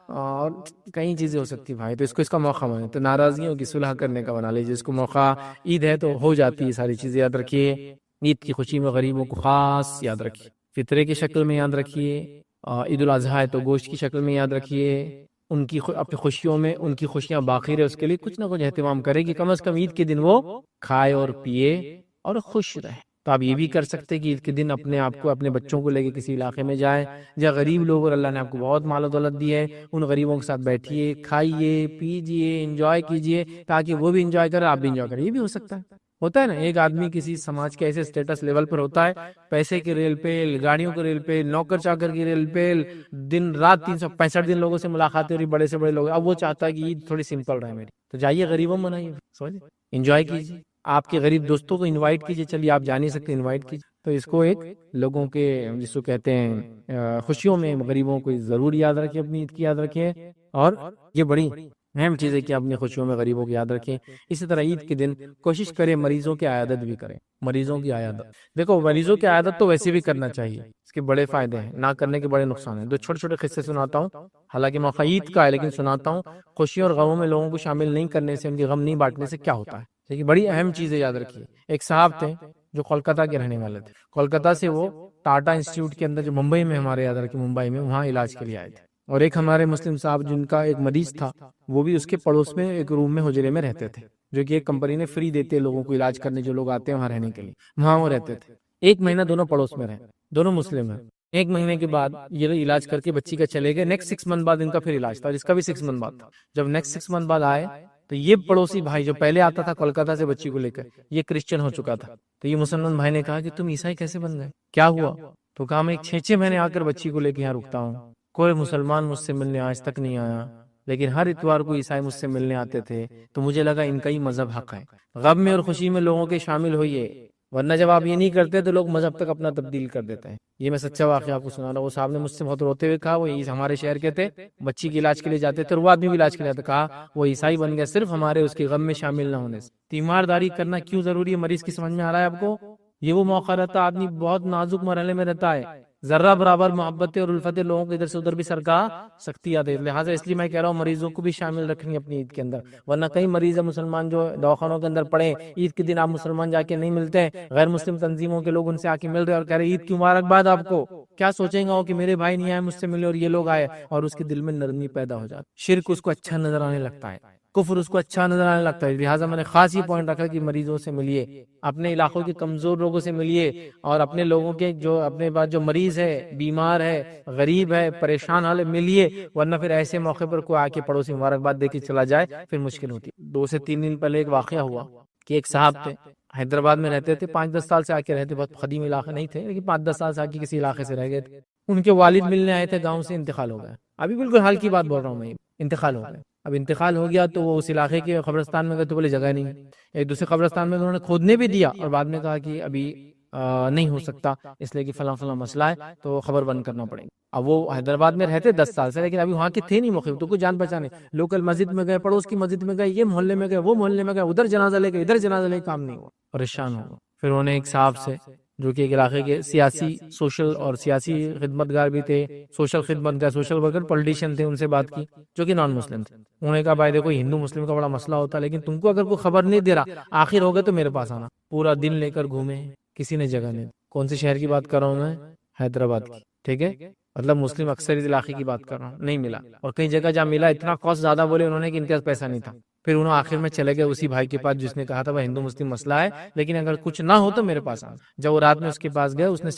اور کئی چیزیں ہو سکتی بھائی. تو اس کا موقع بنے، تو ناراضگیوں کی صلح کرنے کا بنا لیجیے اس کو موقع. عید ہے تو ہو جاتی ہے ساری چیزیں، یاد رکھیے. عید کی خوشی میں غریبوں کو خاص یاد رکھیے، فطرے کی شکل میں یاد رکھیے. عید الاضحیٰ ہے تو گوشت کی شکل میں یاد رکھیے. ان کی اپنی خوشیوں میں ان کی خوشیاں باقی رہے، اس کے لیے کچھ نہ کچھ اہتمام کرے کہ کم از کم عید کے دن وہ کھائے اور پیے اور خوش رہے. تو آپ یہ بھی کر سکتے ہیں کہ عید کے دن اپنے آپ کو، اپنے بچوں کو لے کے کسی علاقے میں جائیں جہاں غریب لوگ، اور اللہ نے آپ کو بہت مال و دولت دی ہے، ان غریبوں کے ساتھ بیٹھیے، کھائیے، پیجیے، انجوائے کیجیے، تاکہ وہ بھی انجوائے کریں، آپ بھی انجوائے کریں. یہ بھی ہو سکتا ہے. ہوتا ہے نا، ایک آدمی کسی سماج کے ایسے سٹیٹس لیول پر ہوتا ہے، پیسے کے ریل پیل، گاڑیوں کے ریل پیل، نوکر چاکر کی ریل پیل، دن رات 365 دن لوگوں سے ملاقاتیں ہو رہی، بڑے سے بڑے لوگ. اب وہ چاہتا ہے کہ عید تھوڑی سمپل رہے میری، تو جائیے غریبوں میں منائیے، سمجھے، انجوائے کیجیے. آپ کے غریب دوستوں کو انوائٹ کیجیے، چلیے آپ جا نہیں سکتے انوائٹ کیجیے. تو اس کو ایک لوگوں کے جس کو کہتے ہیں خوشیوں میں غریبوں کو ضرور یاد رکھیں، اپنی عید کی یاد رکھیں. اور یہ بڑی اہم چیز ہے کہ اپنی خوشیوں میں غریبوں کو یاد رکھیں. اسی طرح عید کے دن کوشش کریں مریضوں کی عیادت بھی کریں. مریضوں کی عیادت، دیکھو مریضوں کی عیادت تو ویسے بھی کرنا چاہیے، اس کے بڑے فائدے ہیں، نہ کرنے کے بڑے نقصان ہیں. دو چھوٹے چھوٹے قصے سناتا ہوں، حالانکہ موقع عید کا ہے لیکن سناتا ہوں. خوشی اور غموں میں لوگوں کو شامل نہیں کرنے سے، ان کے غم نہیں بانٹنے سے کیا ہوتا ہے. لیکن بڑی اہم چیزیں یاد رکھیے. ایک صاحب تھے جو کولکتہ کے رہنے والے تھے. کولکتہ سے وہ ٹاٹا انسٹیٹیوٹ کے اندر، جو ممبئی میں، ہمارے یاد رکھیں ممبئی میں، وہاں علاج کے لیے آئے تھے. اور ایک ہمارے مسلم صاحب جن کا ایک مریض تھا، وہ بھی اس کے پڑوس میں ایک روم میں، حجرے میں رہتے تھے، جو کہ ایک کمپنی نے فری دیتے ہیں لوگوں کو علاج کرنے، جو لوگ آتے ہیں وہاں رہنے کے لیے، وہاں وہ رہتے تھے. 1 مہینہ دونوں پڑوس میں رہے، دونوں مسلم ہیں. 1 مہینے کے بعد یہ علاج کر کے بچی کا چلے گئے. نیکسٹ 6 منتھ بعد ان کا پھر علاج تھا، اور اس کا بھی 6 منتھ بعد تھا. جب نیکسٹ 6 منتھ بعد آئے تو یہ پڑوسی بھائی جو پہلے آتا تھا کولکتہ سے بچی کو لے کر، یہ کرسچن ہو چکا تھا. تو یہ مسلمان بھائی نے کہا کہ تم عیسائی کیسے بن گئے، کیا ہوا؟ تو کہا میں 6 مہینے آ کر بچی کو لے کے یہاں رکتا ہوں، کوئی مسلمان مجھ سے ملنے آج تک نہیں آیا، لیکن ہر اتوار کو عیسائی مجھ سے ملنے آتے تھے، تو مجھے لگا ان کا ہی مذہب حق ہے. غم میں اور خوشی میں لوگوں کے شامل ہوئیے، ورنہ جب آپ یہ نہیں کرتے تو لوگ مذہب تک اپنا تبدیل کر دیتے ہیں. یہ میں سچا واقعہ آپ کو سنا رہا ہوں. وہ صاحب نے مجھ سے بہت روتے ہوئے کہا، وہ ہمارے شہر کے تھے، بچی کے علاج کے لیے جاتے تھے، اور وہ آدمی بھی علاج کے لیے آتا. کہا وہ عیسائی بن گیا صرف ہمارے اس کے غم میں شامل نہ ہونے سے. تیمارداری کرنا کیوں ضروری ہے، مریض کی سمجھ میں آ رہا ہے آپ کو؟ یہ وہ موقع رہتا آدمی بہت نازک مرحلے میں رہتا ہے، ذرہ برابر محبتیں اور الفتیں لوگوں کو ادھر سے ادھر بھی سرکا سکتی آتی ہے. لہٰذا اس لیے میں کہہ رہا ہوں مریضوں کو بھی شامل رکھنی اپنی عید کے اندر. ورنہ کئی مریض مسلمان جو دواخانوں کے اندر پڑے، عید کے دن آپ مسلمان جا کے نہیں ملتے ہیں، غیر مسلم تنظیموں کے لوگ ان سے آ کے مل رہے اور کہہ رہے عید کی مبارکباد آپ کو. کیا سوچیں گا وہ کہ میرے بھائی نہیں آئے مجھ سے ملے اور یہ لوگ آئے، اور اس کے دل میں نرمی پیدا ہو جاتی. شرک اس کو اچھا نظر آنے لگتا ہے، کفر اس کو اچھا نظر آنے لگتا ہے. لہٰذا میں نے خاص یہ پوائنٹ رکھا کہ مریضوں سے ملیے، اپنے علاقوں کے کمزور لوگوں سے ملیے، اور اپنے لوگوں کے جو اپنے پاس جو مریض ہے، بیمار ہے، غریب ہے، پریشان حال ہے، ملیے. ورنہ پھر ایسے موقع پر کوئی آ کے پڑوسی مبارکباد دے کے چلا جائے پھر مشکل ہوتی. 2 سے 3 دن پہلے ایک واقعہ ہوا کہ ایک صاحب تھے، حیدرآباد میں رہتے تھے، 5-10 سال سے آ کے رہتے، بہت قدیم علاقے نہیں تھے لیکن 5-10 سال سے آ کے کسی علاقے سے رہ گئے تھے. ان کے والد ملنے آئے تھے، گاؤں سے انتقال ہو گیا. ابھی بالکل حال کی بات بول رہا ہوں میں، انتقال ہو گیا. اب انتقال ہو گیا تو وہ اس علاقے کے قبرستان میں گئے تو بولے جگہ نہیں. ایک دوسرے قبرستان میں انہوں نے کھودنے بھی دیا اور بعد میں کہا کہ ابھی نہیں ہو سکتا اس لیے کہ فلاں فلاں مسئلہ ہے تو خبر بند کرنا پڑے گا. اب وہ حیدرآباد میں رہتے 10 سال سے لیکن ابھی وہاں کے تھے نہیں مخیم تو کوئی جان پہچانے. لوکل مسجد میں گئے, پڑوس کی مسجد میں گئے, یہ محلے میں گئے, وہ محلے میں گئے, ادھر جنازہ لے گئے, ادھر جنازہ لے, کام نہیں ہوا, پریشان ہو گئے. پھر انہوں نے ایک صاحب سے جو کہ ایک علاقے کے سیاسی سوشل اور سیاسی خدمتگار بھی تھے, سوشل خدمتگار سوشل ورکر پولیٹیشین تھے, ان سے بات کی جو کہ نان مسلم تھے. انہوں نے کہا بھائی دیکھو ہندو مسلم کا بڑا مسئلہ ہوتا ہے لیکن تم کو اگر کوئی خبر نہیں دے رہا آخر ہو گئے تو میرے پاس آنا. پورا دن لے کر گھومے, کسی نے جگہ نہیں. کون سے شہر کی بات کر رہا ہوں میں؟ حیدرآباد کی, ٹھیک ہے, مطلب مسلم اکثریت علاقے کی بات کر رہا ہوں. نہیں ملا, اور کئی جگہ جہاں ملا اتنا کاسٹ زیادہ بولے انہوں نے کہ ان کے پاس پیسہ نہیں تھا. پھر انہوں آخر میں چلے گئے اسی بھائی کے پاس جس نے کہا تھا وہ ہندو مسلم مسئلہ ہے لیکن اگر کچھ نہ ہو تو میرے پاس آنا. جب وہ رات میں اس کے پاس گئے اس نے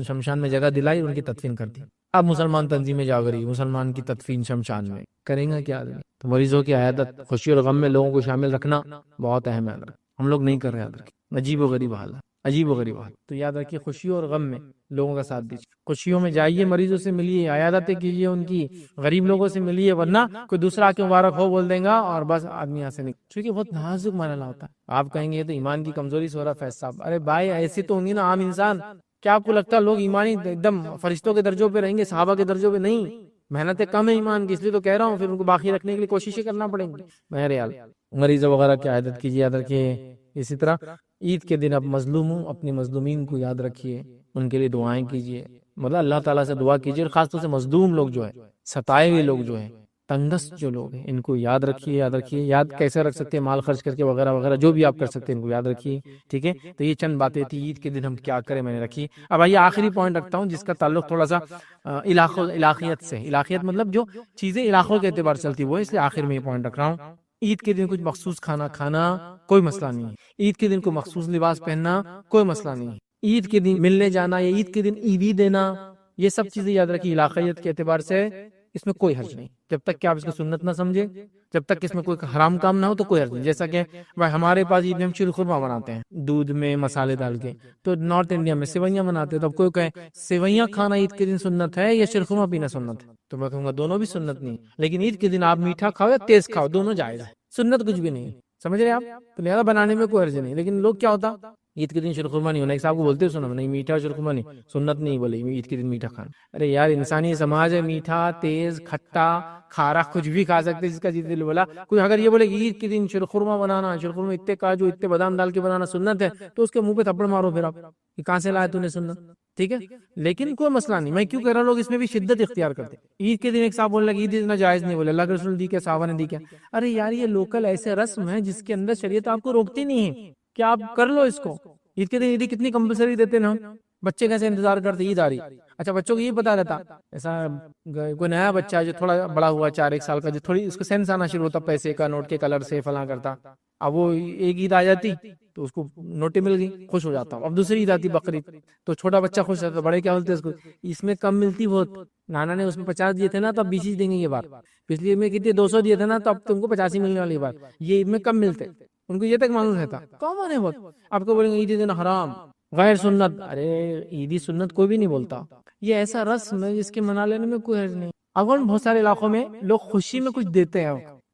شمشان میں جگہ دلائی, ان کی تدفین کر دی. اب مسلمان تنظیمیں جاگ رہی, مسلمان کی تدفین شمشان میں کریں گا کیا آدمی؟ تو مریضوں کی عیادت, خوشی اور غم میں لوگوں کو شامل رکھنا بہت اہم ہے. ہم لوگ نہیں کر رہے, یاد رکھیں, عجیب و غریب حال ہے, عجیب و غریب حال. تو یاد رکھیے خوشیوں اور غم میں لوگوں کا ساتھ دیجیے. خوشیوں میں جائیے, مریضوں سے ملیے, عیادتیں کیجیے ان کی, غریب لوگوں سے ملیے, ورنہ کوئی دوسرا آ کے مبارک ہو بول دیں گا اور بس آدمی یہاں سے نکل. چونکہ بہت نازک مرحلہ ہوتا ہے. آپ کہیں گے یہ تو ایمان کی کمزوری سے ہو رہا ہے فیض صاحب. ارے بھائی ایسی تو ہوں گی نا عام انسان. کیا آپ کو لگتا ہے لوگ ایمانی ایک دم فرشتوں کے درجوں پہ رہیں گے, صحابہ کے درجوں پہ نہیں؟ محنتیں کم ہے ایمان کی, اس لیے تو کہہ رہا ہوں. پھر ان کو باقی رکھنے کے لیے کوششیں کرنا پڑیں گی. بہرحال مریضوں وغیرہ کی عیادت کیجیے, یاد رکھیے. اسی طرح عید کے دن آپ مظلوم ہوں, اپنی مظلومین کو یاد رکھیے, ان کے لیے دعائیں کیجیے, مطلب اللہ تعالیٰ سے دعا کیجیے. اور خاص طور سے مظلوم لوگ جو ہیں, ستائے ہوئے لوگ جو ہیں, تنگست جو لوگ ہیں, ان کو یاد رکھیے. یاد رکھیے, یاد کیسے رکھ سکتے ہیں؟ مال خرچ کر کے وغیرہ وغیرہ, جو بھی آپ کر سکتے ہیں ان کو یاد رکھیے. ٹھیک ہے, تو یہ چند باتیں تھی عید کے دن ہم کیا کریں, میں نے رکھی. اب آئیے آخری پوائنٹ رکھتا ہوں جس کا تعلق تھوڑا سا علاقیت سے. علاقیت مطلب جو چیزیں علاقوں کے اعتبار سے چلتی وہ, اس لیے آخر میں یہ پوائنٹ رکھ رہا ہوں. عید کے دن کچھ مخصوص کھانا کھانا کوئی مسئلہ نہیں ہے. عید کے دن کو مخصوص لباس پہننا کوئی مسئلہ نہیں ہے. عید کے دن ملنے جانا یا عید کے دن عیدی دینا, یہ سب چیزیں یاد رکھیے علاقیت کے اعتبار سے اس میں کوئی حرج نہیں. جب تک کہ آپ اس کو سنت نہ سمجھے, جب تک اس میں کوئی حرام کام نہ ہو تو کوئی حرج نہیں. جیسا کہ ہمارے پاس عید میں ہم شیر خورما بناتے ہیں دودھ میں مسالے ڈال کے, تو نارتھ انڈیا میں سیویاں بناتے ہیں. تو اب کوئی کہے سیویاں کھانا عید کے دن سنت ہے یا شیر خورما پینا سنت ہے, تو میں کہوں گا دونوں بھی سنت نہیں. لیکن عید کے دن آپ میٹھا کھاؤ یا تیز کھاؤ, دونوں جائز ہے, سنت کچھ بھی نہیں ہے. سمجھ رہے آپ؟ تو لہذا بنانے میں کوئی حرج نہیں. لیکن لوگ کیا ہوتا, عید کے دن شیر خورما نہیں ہونا, ایک صاحب کو بولتے سنا نہیں میٹھا شیر خورما نہیں سنت نہیں, بولے عید کے دن میٹھا کھانا. ارے یار انسانی سماج ہے, میٹھا تیز کھٹا کھارا کچھ بھی کھا سکتے جس کا جس دل بولا. کوئی اگر یہ بولے عید کے دن شیر خورما بنانا, شیر خورما اتنے کاجو اتنے بادام ڈال کے بنانا سنت ہے, تو اس کے منہ پہ تھپڑ مارو پھر آپ کہ کہاں سے لایا تو نے سنت. ٹھیک ہے, لیکن کوئی مسئلہ نہیں. میں کیوں کہہ رہا ہوں, لوگ اس میں بھی شدت اختیار کرتے. عید کے دن ایک صاحب بولنے لگا عید اتنا جائز نہیں, بولے اللہ کے رسول دی کیا, صحابہ نے دی کیا. ارے یار یہ لوکل ایسے رسم ہے جس کے اندر شریعت آپ کو روکتی نہیں ہے, کیا آپ کر لو اس کو. عید کے دن عیدی کتنی کمپلسری دیتے نا, بچے کیسے انتظار کرتے عید آ رہی. اچھا بچوں کو یہ پتا رہتا, ایسا کوئی نیا بچہ ہے جو تھوڑا بڑا ہوا 4-1 سال کا, جو تھوڑی اس کو سینس آنا شروع ہوتا پیسے کا, نوٹ کے کلر سے فلاں کرتا. اب وہ ایک عید آ جاتی تو اس کو نوٹیں مل گئی, خوش ہو جاتا. اب دوسری عید آتی بقرعید, تو چھوٹا بچہ خوش رہتا. بڑے کیا بولتے اس کو, اس میں کم ملتی بہت, نانا نے اس میں 50 دیے تھے نا تو اب 20 دیں گے یہ بار, پچھلی میں کتنے 200 دیے تھے نا تو اب تم کو 85 ملنے والی بار, یہ عید میں کم ملتے. ان کو یہ تک معلوم رہتا کون ہے بہت. آپ کو بولیں گے عید دن حرام غیر سنت, ارے عیدی سنت کوئی بھی نہیں بولتا. یہ ایسا رسم ہے جس کے منا لینے میں کوئی حرج نہیں. اب بہت سارے علاقوں میں لوگ خوشی میں کچھ دیتے ہیں.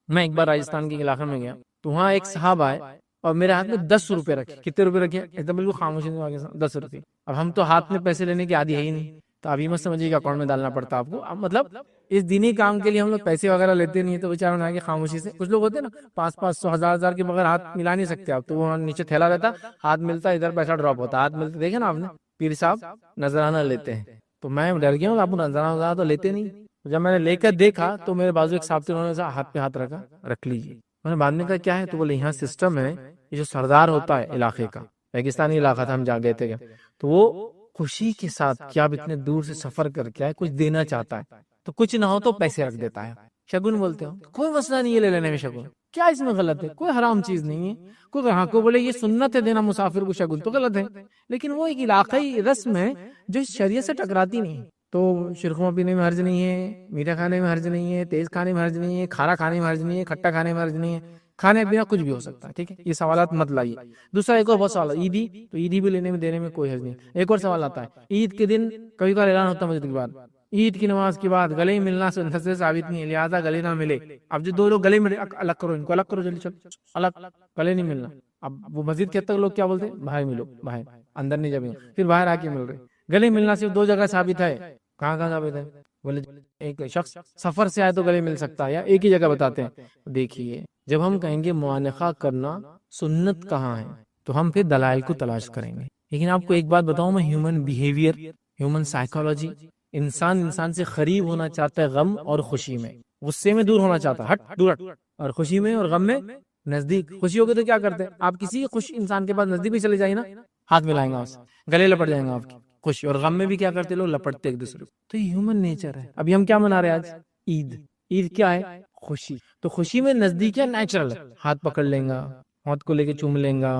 میں ایک بار راجستھان کے علاقے میں گیا تو وہاں ایک صاحب آئے اور میرے ہاتھ میں 10 روپے رکھے. کتنے روپے رکھے؟ ایک دم بالکل خاموشی سے 10 روپے. اب ہم تو ہاتھ میں پیسے لینے کے عادی ہے ہی نہیں, تو ابھی مت سمجھیے کہ اکاؤنٹ میں ڈالنا پڑتا آپ کو. اب مطلب اس دینی کام کے لیے ہم لوگ پیسے وغیرہ لیتے نہیں, تو بیچاروں نے آگے خاموشی سے, کچھ لوگ ہوتے ہیں نا 500 1000 کے بغیر ہاتھ ملا نہیں سکتے آپ, تو وہ نیچے تھیلا رہتا, ہاتھ ملتا ادھر پیسہ ڈراپ ہوتا, ہاتھ ملتا. دیکھیں نا آپ نے پیر صاحب نذرانہ لیتے ہیں, تو میں ڈر گیا ہوں, آپ نذرانہ تو لیتے نہیں. جب میں نے لے کر دیکھا تو میرے بازو ایک صاحب تھے, انہوں نے ہاتھ پہ ہاتھ رکھا, رکھ لیجیے. میں نے بعد میں کہا کیا ہے, تو بولے یہاں سسٹم ہے, یہ جو سردار ہوتا ہے علاقے کا, ریگستانی علاقہ تھا ہم جا گئے تھے, تو وہ خوشی کے ساتھ کیا اب اتنے دور سے سفر کر کے کچھ دینا چاہتا ہے, تو کچھ نہ ہو تو پیسے رکھ دیتا ہے. شگن بولتے ہو, کوئی مسئلہ نہیں ہے لے لینے میں شگن, کیا اس میں غلط ہے؟ کوئی حرام چیز نہیں ہے. کوئی ہاں کو بولے یہ سنت ہے دینا مسافر کو شگن, تو غلط ہے, لیکن وہ ایک علاقائی رسم ہے جو شریعت سے ٹکراتی نہیں. تو شیرخورما پینے میں حرج نہیں ہے, میٹھا کھانے میں حرج نہیں ہے, تیز کھانے میں حرج نہیں ہے, کھارا کھانے میں حرج نہیں ہے, کھٹا کھانے میں حرج نہیں ہے, کھانے پینا کچھ بھی ہو سکتا ہے. ٹھیک ہے, یہ سوالات مت لائیے. دوسرا ایک اور بہت سوال, عیدی, تو عیدی بھی لینے میں دینے میں کوئی حرج نہیں. ایک اور سوال آتا ہے, عید کے دن کبھی کبھار اعلان ہوتا ہے مسجد کے بعد, عید کی نماز کے بعد گلے ملنا سنت سے ثابت نہیں ہے، لہٰذا گلے نہ ملے. اب جو دو لوگ گلے ملے الگ کرو، ان کو الگ کرو، جلدی چلو الگ، گلے نہیں ملنا. اب وہ مسجد کے تک لوگ کیا بولتے ہیں، باہر ملو، باہر، اندر نہیں جائیں. پھر باہر آ کے مل رہے. گلے ملنا صرف دو جگہ ثابت ہے. کہاں کہاں ثابت ہے؟ بولے ایک شخص سفر سے آئے تو گلے مل سکتا ہے، یا ایک ہی جگہ بتاتے ہیں. دیکھیے جب ہم کہیں گے معانقہ کرنا سنت کہاں ہے تو ہم پھر دلائل کو تلاش کریں گے. لیکن آپ کو ایک بات بتاؤں میں، ہیومن بیہیویئر، ہیومن سائیکالوجی، انسان سے قریب ہونا چاہتا ہے غم اور خوشی میں، غصے میں دور ہونا چاہتا ہے، ہٹ دور ہٹ، اور خوشی میں اور غم میں نزدیک. خوشی ہوگی تو کیا کرتے ہیں آپ، کسی خوش انسان کے پاس نزدیک بھی چلے جائیں نا، ہاتھ ملائیں گا، اس گلے لپٹ جائیں گا آپ کی خوشی. اور غم میں بھی کیا کرتے لوگ، لپٹتے ایک دوسرے کو. تو یہ ہیومن نیچر ہے. ابھی ہم کیا منا رہے ہیں آج، عید. عید کیا ہے، خوشی. تو خوشی میں نزدیک ہے، نیچرل ہے. ہاتھ پکڑ لیں گا، ہاتھ کو لے کے چوم لیں گا،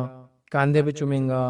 کاندھے پہ چومیں گا،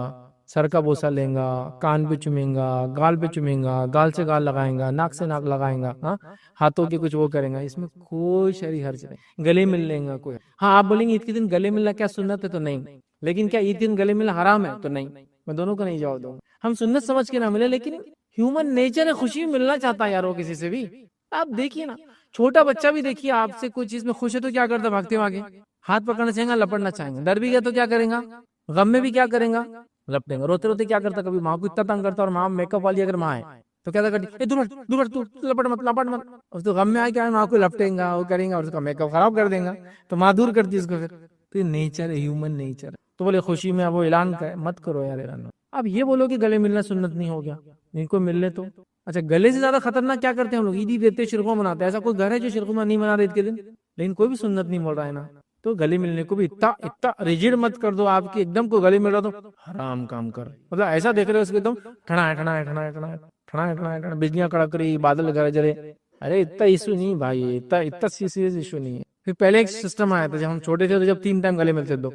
سر کا بوسہ لیں گا، کان پہ چومیں گا، گال پہ چومیں گا، گال سے گال لگائیں گا، ناک سے ناک لگائیں گا، ہاں ہاتھوں کے کچھ وہ کریں گا. اس میں کوئی شرعی حرج نہیں. گلے مل لیں گا کوئی، ہاں آپ بولیں گے عید کے دن گلے ملنا کیا سنت ہے، تو نہیں. لیکن کیا عید کے دن گلے ملنا حرام ہے، تو نہیں. میں دونوں کا نہیں جواب دوں گا. ہم سنت سمجھ کے نہ ملے، لیکن ہیومن نیچر ہے، خوشی ملنا چاہتا ہے یار وہ کسی سے بھی. آپ دیکھیے نا، چھوٹا بچہ بھی دیکھیے آپ سے کوئی چیز میں خوش ہے تو کیا کرتا، بھاگتے بھاگے ہاتھ پکڑنا چاہیں گا، لپڑنا چاہیں گا. ڈر بھی گیا تو کیا کریں گا، غم میں بھی کیا کریں گا، لپٹیں گا. روتے روتے کیا کرتا، کبھی ماں کو اتنا تنگ کرتا، اور ماں میک اپ والی اگر ماں ہے تو کیا کرتی، دور ہٹ دور ہٹ، تو لپٹ مت لپٹ مت. اس تو غم میں آ کے ماں کو لپٹیں گا، وہ کریں گا، اور اس کا میک اپ خراب کر دیں گا، تو ماں دور کرتی ہے اس کو. پھر تو یہ نیچر ہے، ہیومن نیچر ہے. تو بولے خوشی میں اب وہ اعلان مت کرو یار اعلان. اب یہ بولو کہ گلے ملنا سنت نہیں ہو گیا، ان کو مل لے تو اچھا. گلے سے زیادہ خطرناک کیا کرتے ہیں ہم لوگ، عیدی دیتے شرکو مناتے ہیں. ایسا کوئی گھر ہے جو شرکو نہیں منا رہے عید کے دن، لیکن کوئی بھی سنت نہیں بول رہا ہے نا. تو گلے ملنے کو بھی اتنا ریجڈ مت کر دو آپ کی ایک دم کو گلے مل رہا تو حرام کام کر. مطلب ایسا دیکھ رہے ہو اس کے ایک دم ٹھڑا ٹھڑا ٹھڑا ٹھڑا ٹھڑا ٹھڑا، بجلیاں کڑک رہی، بادل گرج رہے. ارے اتنا ایشو نہیں بھائی، اتنا سیریس ایشو نہیں ہے. پھر پہلے ایک سسٹم آیا تھا جب ہم چھوٹے تھے، تو جب 3 ٹائم گلے ملتے دو،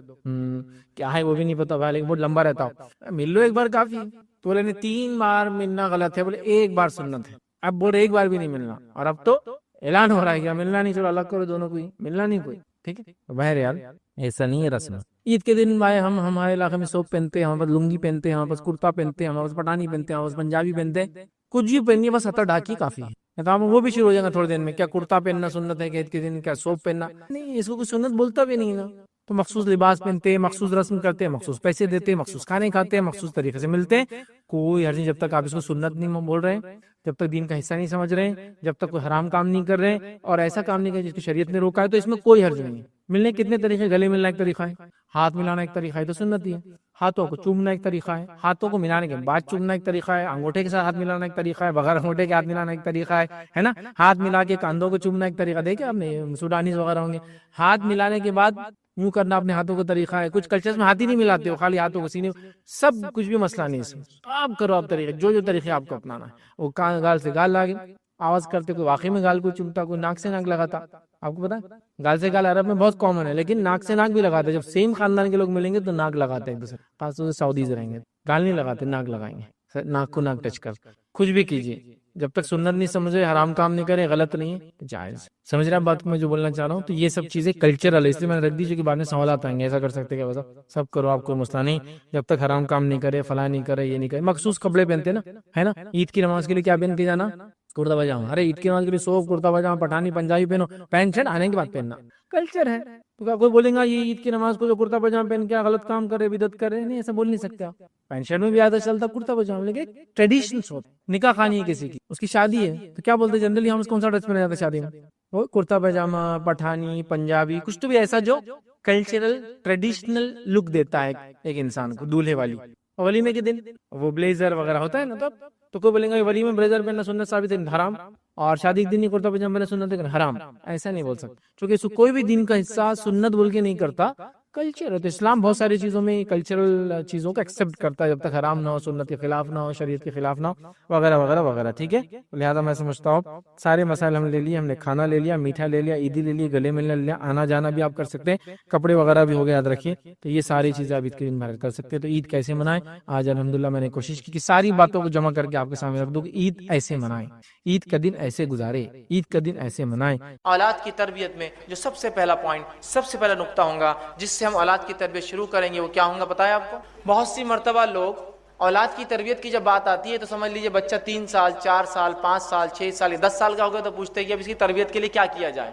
کیا ہے وہ بھی نہیں پتا بھائی، لیکن بہت لمبا رہتا ہو. مل لو ایک بار کافی. تو بولے نہیں 3 بار ملنا غلط ہے، بولے 1 بار سنت ہے. اب بولے 1 بار بھی نہیں ملنا، اور اب تو اعلان ہو رہا ہے کیا ملنا نہیں، چلو الگ کرو دونوں کو ہی، ملنا نہیں کوئی. ٹھیک ہے بہرحال ایسا نہیں ہے رسم. عید کے دن بھائی ہم ہمارے علاقے میں سوپ پہنتے ہیں، ہمارے پاس لنگی پہنتے ہیں، ہمارے پاس کرتا پہنتے ہیں، ہمارے پاس پٹانی پہنتے ہیں، ہمارے پاس پنجابی پہنتے ہیں. کچھ بھی پہنیے، بس ہتر ڈھاکی کافی ہے. تو وہ بھی شروع ہو جائے گا تھوڑے دن میں. کیا کرتا پہننا سنت ہے کہ عید کے دن، کیا سوپ پہننا نہیں، اس کو کوئی سنت بولتا بھی نہیں نا. تو مخصوص لباس پہنتے ہیں، مخصوص رسم کرتے ہیں، مخصوص پیسے دیتے ہیں، مخصوص کھانے کھاتے ہیں، مخصوص طریقے سے ملتے ہیں. کوئی حرج نہیں جب تک آپ اس کو سنت نہیں بول رہے، جب تک دین کا حصہ نہیں سمجھ رہے، جب تک کوئی حرام کام نہیں کر رہے، اور ایسا کام نہیں کر جس کو شریعت نے روکا ہے، تو اس میں کوئی حرج نہیں ہے. ملنے کتنے طریقے، گلے ملنا ایک طریقہ ہے، ہاتھ ملانا ایک طریقہ ہے تو سنت ہی ہے. ہاتھوں کو چومنا ایک طریقہ ہے، ہاتھوں کو ملانے کے بعد چومنا ایک طریقہ ہے، انگوٹھے کے ساتھ ہاتھ ملانا ایک طریقہ ہے، بغیر انگوٹھے کے ہاتھ ملانا ایک طریقہ ہے نا. ہاتھ ملا کے کاندھوں کو چومنا ایک طریقہ، دیکھیں آپ نے سوڈانیز وغیرہ ہوں گے، ہاتھ ملانے کے بعد یوں کرنا اپنے ہاتھوں کا طریقہ ہے. کچھ کلچرز میں ہاتھ ہی نہیں ملاتے ہو، خالی ہاتھوں کو سینے، سب کچھ بھی مسئلہ نہیں ہے. آپ کرو آپ طریقے، جو طریقے آپ کو اپنانا ہے. وہ گال سے گال لاگے آواز کرتے، کوئی واقعی میں گال کو چومتا، کوئی ناک سے ناک لگاتا. آپ کو پتا ہے گال سے گال عرب میں بہت کامن ہے، لیکن ناک سے ناک بھی لگاتے ہیں. جب سیم خاندان کے لوگ ملیں گے تو ناک لگاتے ہیں ایک دوسرے، خاص طور سے سعودیز رہیں گے، گال نہیں لگاتے، ناک لگائیں گے، ناک کو ناک ٹچ کر. کچھ بھی کیجیے، جب تک سنت نہیں سمجھے، حرام کام نہیں کرے، غلط نہیں ہے، جائز. سمجھ رہے ہیں بات کو میں جو بولنا چاہ رہا ہوں. تو یہ سب چیزیں کلچرل ہے، اس لیے میں نے رکھ دی کہ بعد میں سوالات آئیں گے، ایسا کر سکتے کیا، ویسا سب کرو، آپ کو مسئلہ نہیں، جب تک حرام کام نہیں کرے، فلاں نہیں کرے، یہ نہیں کرے. مخصوص کپڑے پہنتے نا، ہے نا. عید کی نماز کے لیے کیا پہن کے جانا، کرتا پاجامہ. ارے عید کی نماز کے لیے سوپ، کرتا پاجامہ، پٹھانی پنجابی پہنو، پینٹ شرٹ آنے کے بعد پہننا کلچر ہے. تو کوئی بولے گا یہ عید کی نماز کو جو کرتا پاجامہ پہن کے غلط کام کرے، بدعت کرے، نہیں ایسا بول نہیں سکتے آپ. پینٹ شرٹ میں بھی آتا چلتا، کرتا پاجامہ، لیکن ٹریڈیشنل ہوتا. نکاح خانی ہے کسی کی، اس کی شادی ہے، تو کیا بولتے ہیں جنرلی ہم اس کون سا ڈریس پہنا جاتا ہے شادی میں، وہ کرتا پاجامہ، پٹھانی پنجابی، کچھ تو بھی ایسا جو کلچرل ٹریڈیشنل لک دیتا ہے ایک انسان کو. دولہے والی ولیمے کے دن وہ بلیزر وغیرہ ہوتا ہے نا، تو کوئی بولیں گا ولیمے میں بلیزر پہننا سنت ثابت ہے، حرام. اور شادی کے دن نہیں کرتا پاجامہ پہننا سنت ہے، حرام. ایسا نہیں بول سکتے، کیونکہ اس کو کوئی بھی دین کا حصہ سنت بول کے نہیں کرتا، کلچر ہے. تو اسلام بہت ساری چیزوں میں کلچرل چیزوں کو ایکسیپٹ کرتا ہے، جب تک حرام نہ ہو، سنت کے خلاف نہ ہو، شریعت کے خلاف نہ ہو، وغیرہ وغیرہ وغیرہ. ٹھیک ہے، لہٰذا میں سمجھتا ہوں سارے مسائل ہم لے لیے. ہم نے کھانا لے لیا، میٹھا لے لیا، عیدی لے لی، گلے ملنا لے لیا، آنا جانا بھی آپ کر سکتے ہیں، کپڑے وغیرہ بھی ہو گئے، یاد رکھیے. تو یہ ساری چیزیں آپ عید کے دن بھر کر سکتے ہیں. تو عید کیسے منائیں، آج الحمدللہ میں نے کوشش کی کہ ساری باتوں کو جمع کر کے آپ کے سامنے رکھ دوں کہ عید ایسے منائیں، عید کا دن ایسے گزارے، عید کا دن ایسے منائیں. اولاد کی تربیت میں جو سب سے پہلا پوائنٹ، سب سے پہلا نقطہ ہوگا جس سے ہم اولاد کی تربیت شروع کریں گے، وہ کیا ہوگا بتایا آپ کو. بہت سی مرتبہ لوگ اولاد کی تربیت کی جب بات آتی ہے تو سمجھ لیجئے بچہ 3 سال 4 سال 5 سال 6 سال 10 سال کا ہو گیا تو پوچھتے ہیں کہ اب اس کی تربیت کے لیے کیا کیا جائے.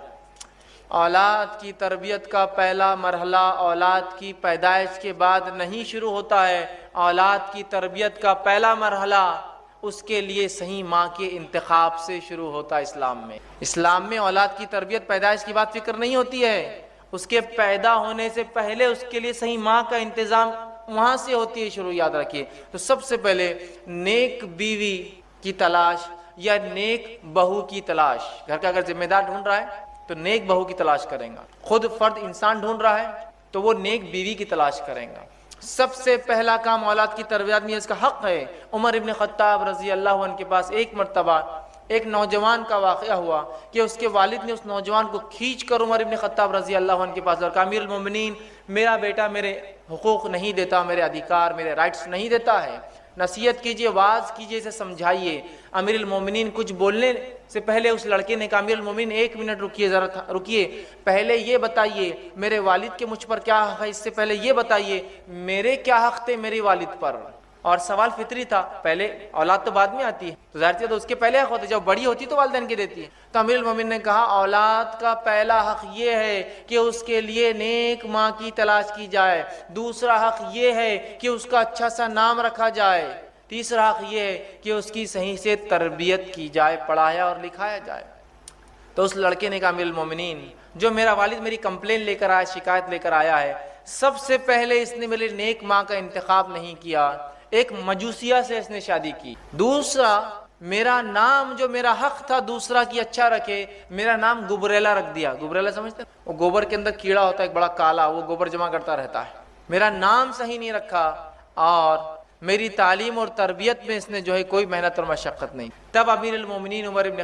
اولاد کی تربیت کا پہلا مرحلہ اولاد کی پیدائش کے بعد نہیں شروع ہوتا ہے. اولاد کی تربیت کا پہلا مرحلہ اس کے لیے صحیح ماں کے انتخاب سے شروع ہوتا ہے. اسلام میں اولاد کی تربیت پیدائش کی بات فکر نہیں ہوتی ہے. اس کے پیدا ہونے سے پہلے اس کے لیے صحیح ماں کا انتظام وہاں سے ہوتی ہے شروع. یاد رکھیے. تو سب سے پہلے نیک بیوی کی تلاش یا نیک بہو کی تلاش. گھر کا اگر ذمہ دار ڈھونڈ رہا ہے تو نیک بہو کی تلاش کریں گا. خود فرد انسان ڈھونڈ رہا ہے تو وہ نیک بیوی کی تلاش کریں گا. سب سے پہلا کام اولاد کی تربیت میں اس کا حق ہے. عمر ابن خطاب رضی اللہ عنہ کے پاس ایک مرتبہ ایک نوجوان کا واقعہ ہوا کہ اس کے والد نے اس نوجوان کو کھینچ کر عمر ابن خطاب رضی اللہ عنہ کے پاس اور کہا امیر المومنین میرا بیٹا میرے حقوق نہیں دیتا, میرے ادھیکار میرے رائٹس نہیں دیتا ہے, نصیحت کیجئے, واعظ کیجئے, اسے سمجھائیے. امیر المومنین کچھ بولنے سے پہلے اس لڑکے نے کہا امیر المومنین 1 منٹ رکیے, ذرا رکیے, پہلے یہ بتائیے میرے والد کے مجھ پر کیا حق ہے, اس سے پہلے یہ بتائیے میرے کیا حق تھے میری والد پر. اور سوال فطری تھا, پہلے اولاد تو بعد میں آتی ہے تو ظاہر ہے تو اس کے پہلے حق ہوتے, جب بڑی ہوتی تو والدین کے دیتی ہے. تو امیر المومنین نے کہا اولاد کا پہلا حق یہ ہے کہ اس کے لیے نیک ماں کی تلاش کی جائے, دوسرا حق یہ ہے کہ اس کا اچھا سا نام رکھا جائے, تیسرا حق یہ ہے کہ اس کی صحیح سے تربیت کی جائے, پڑھایا اور لکھایا جائے. تو اس لڑکے نے کہا امیر المومنین جو میرا والد میری کمپلین لے کر آیا, شکایت لے کر آیا ہے, سب سے پہلے اس نے میرے نیک ماں کا انتخاب نہیں کیا, ایک مجوسیہ سے اس نے شادی کی. دوسرا میرا نام جو میرا حق تھا دوسرا کی اچھا رکھے, میرا نام گبریلا رکھ دیا. گبریلا سمجھتے ہیں, وہ گوبر کے اندر کیڑا ہوتا ہے ایک بڑا کالا, وہ گوبر جمع کرتا رہتا ہے. میرا نام صحیح نہیں رکھا اور میری تعلیم اور تربیت میں اس نے جو ہے کوئی محنت اور مشقت نہیں. تب امیر المومنین عمر ابن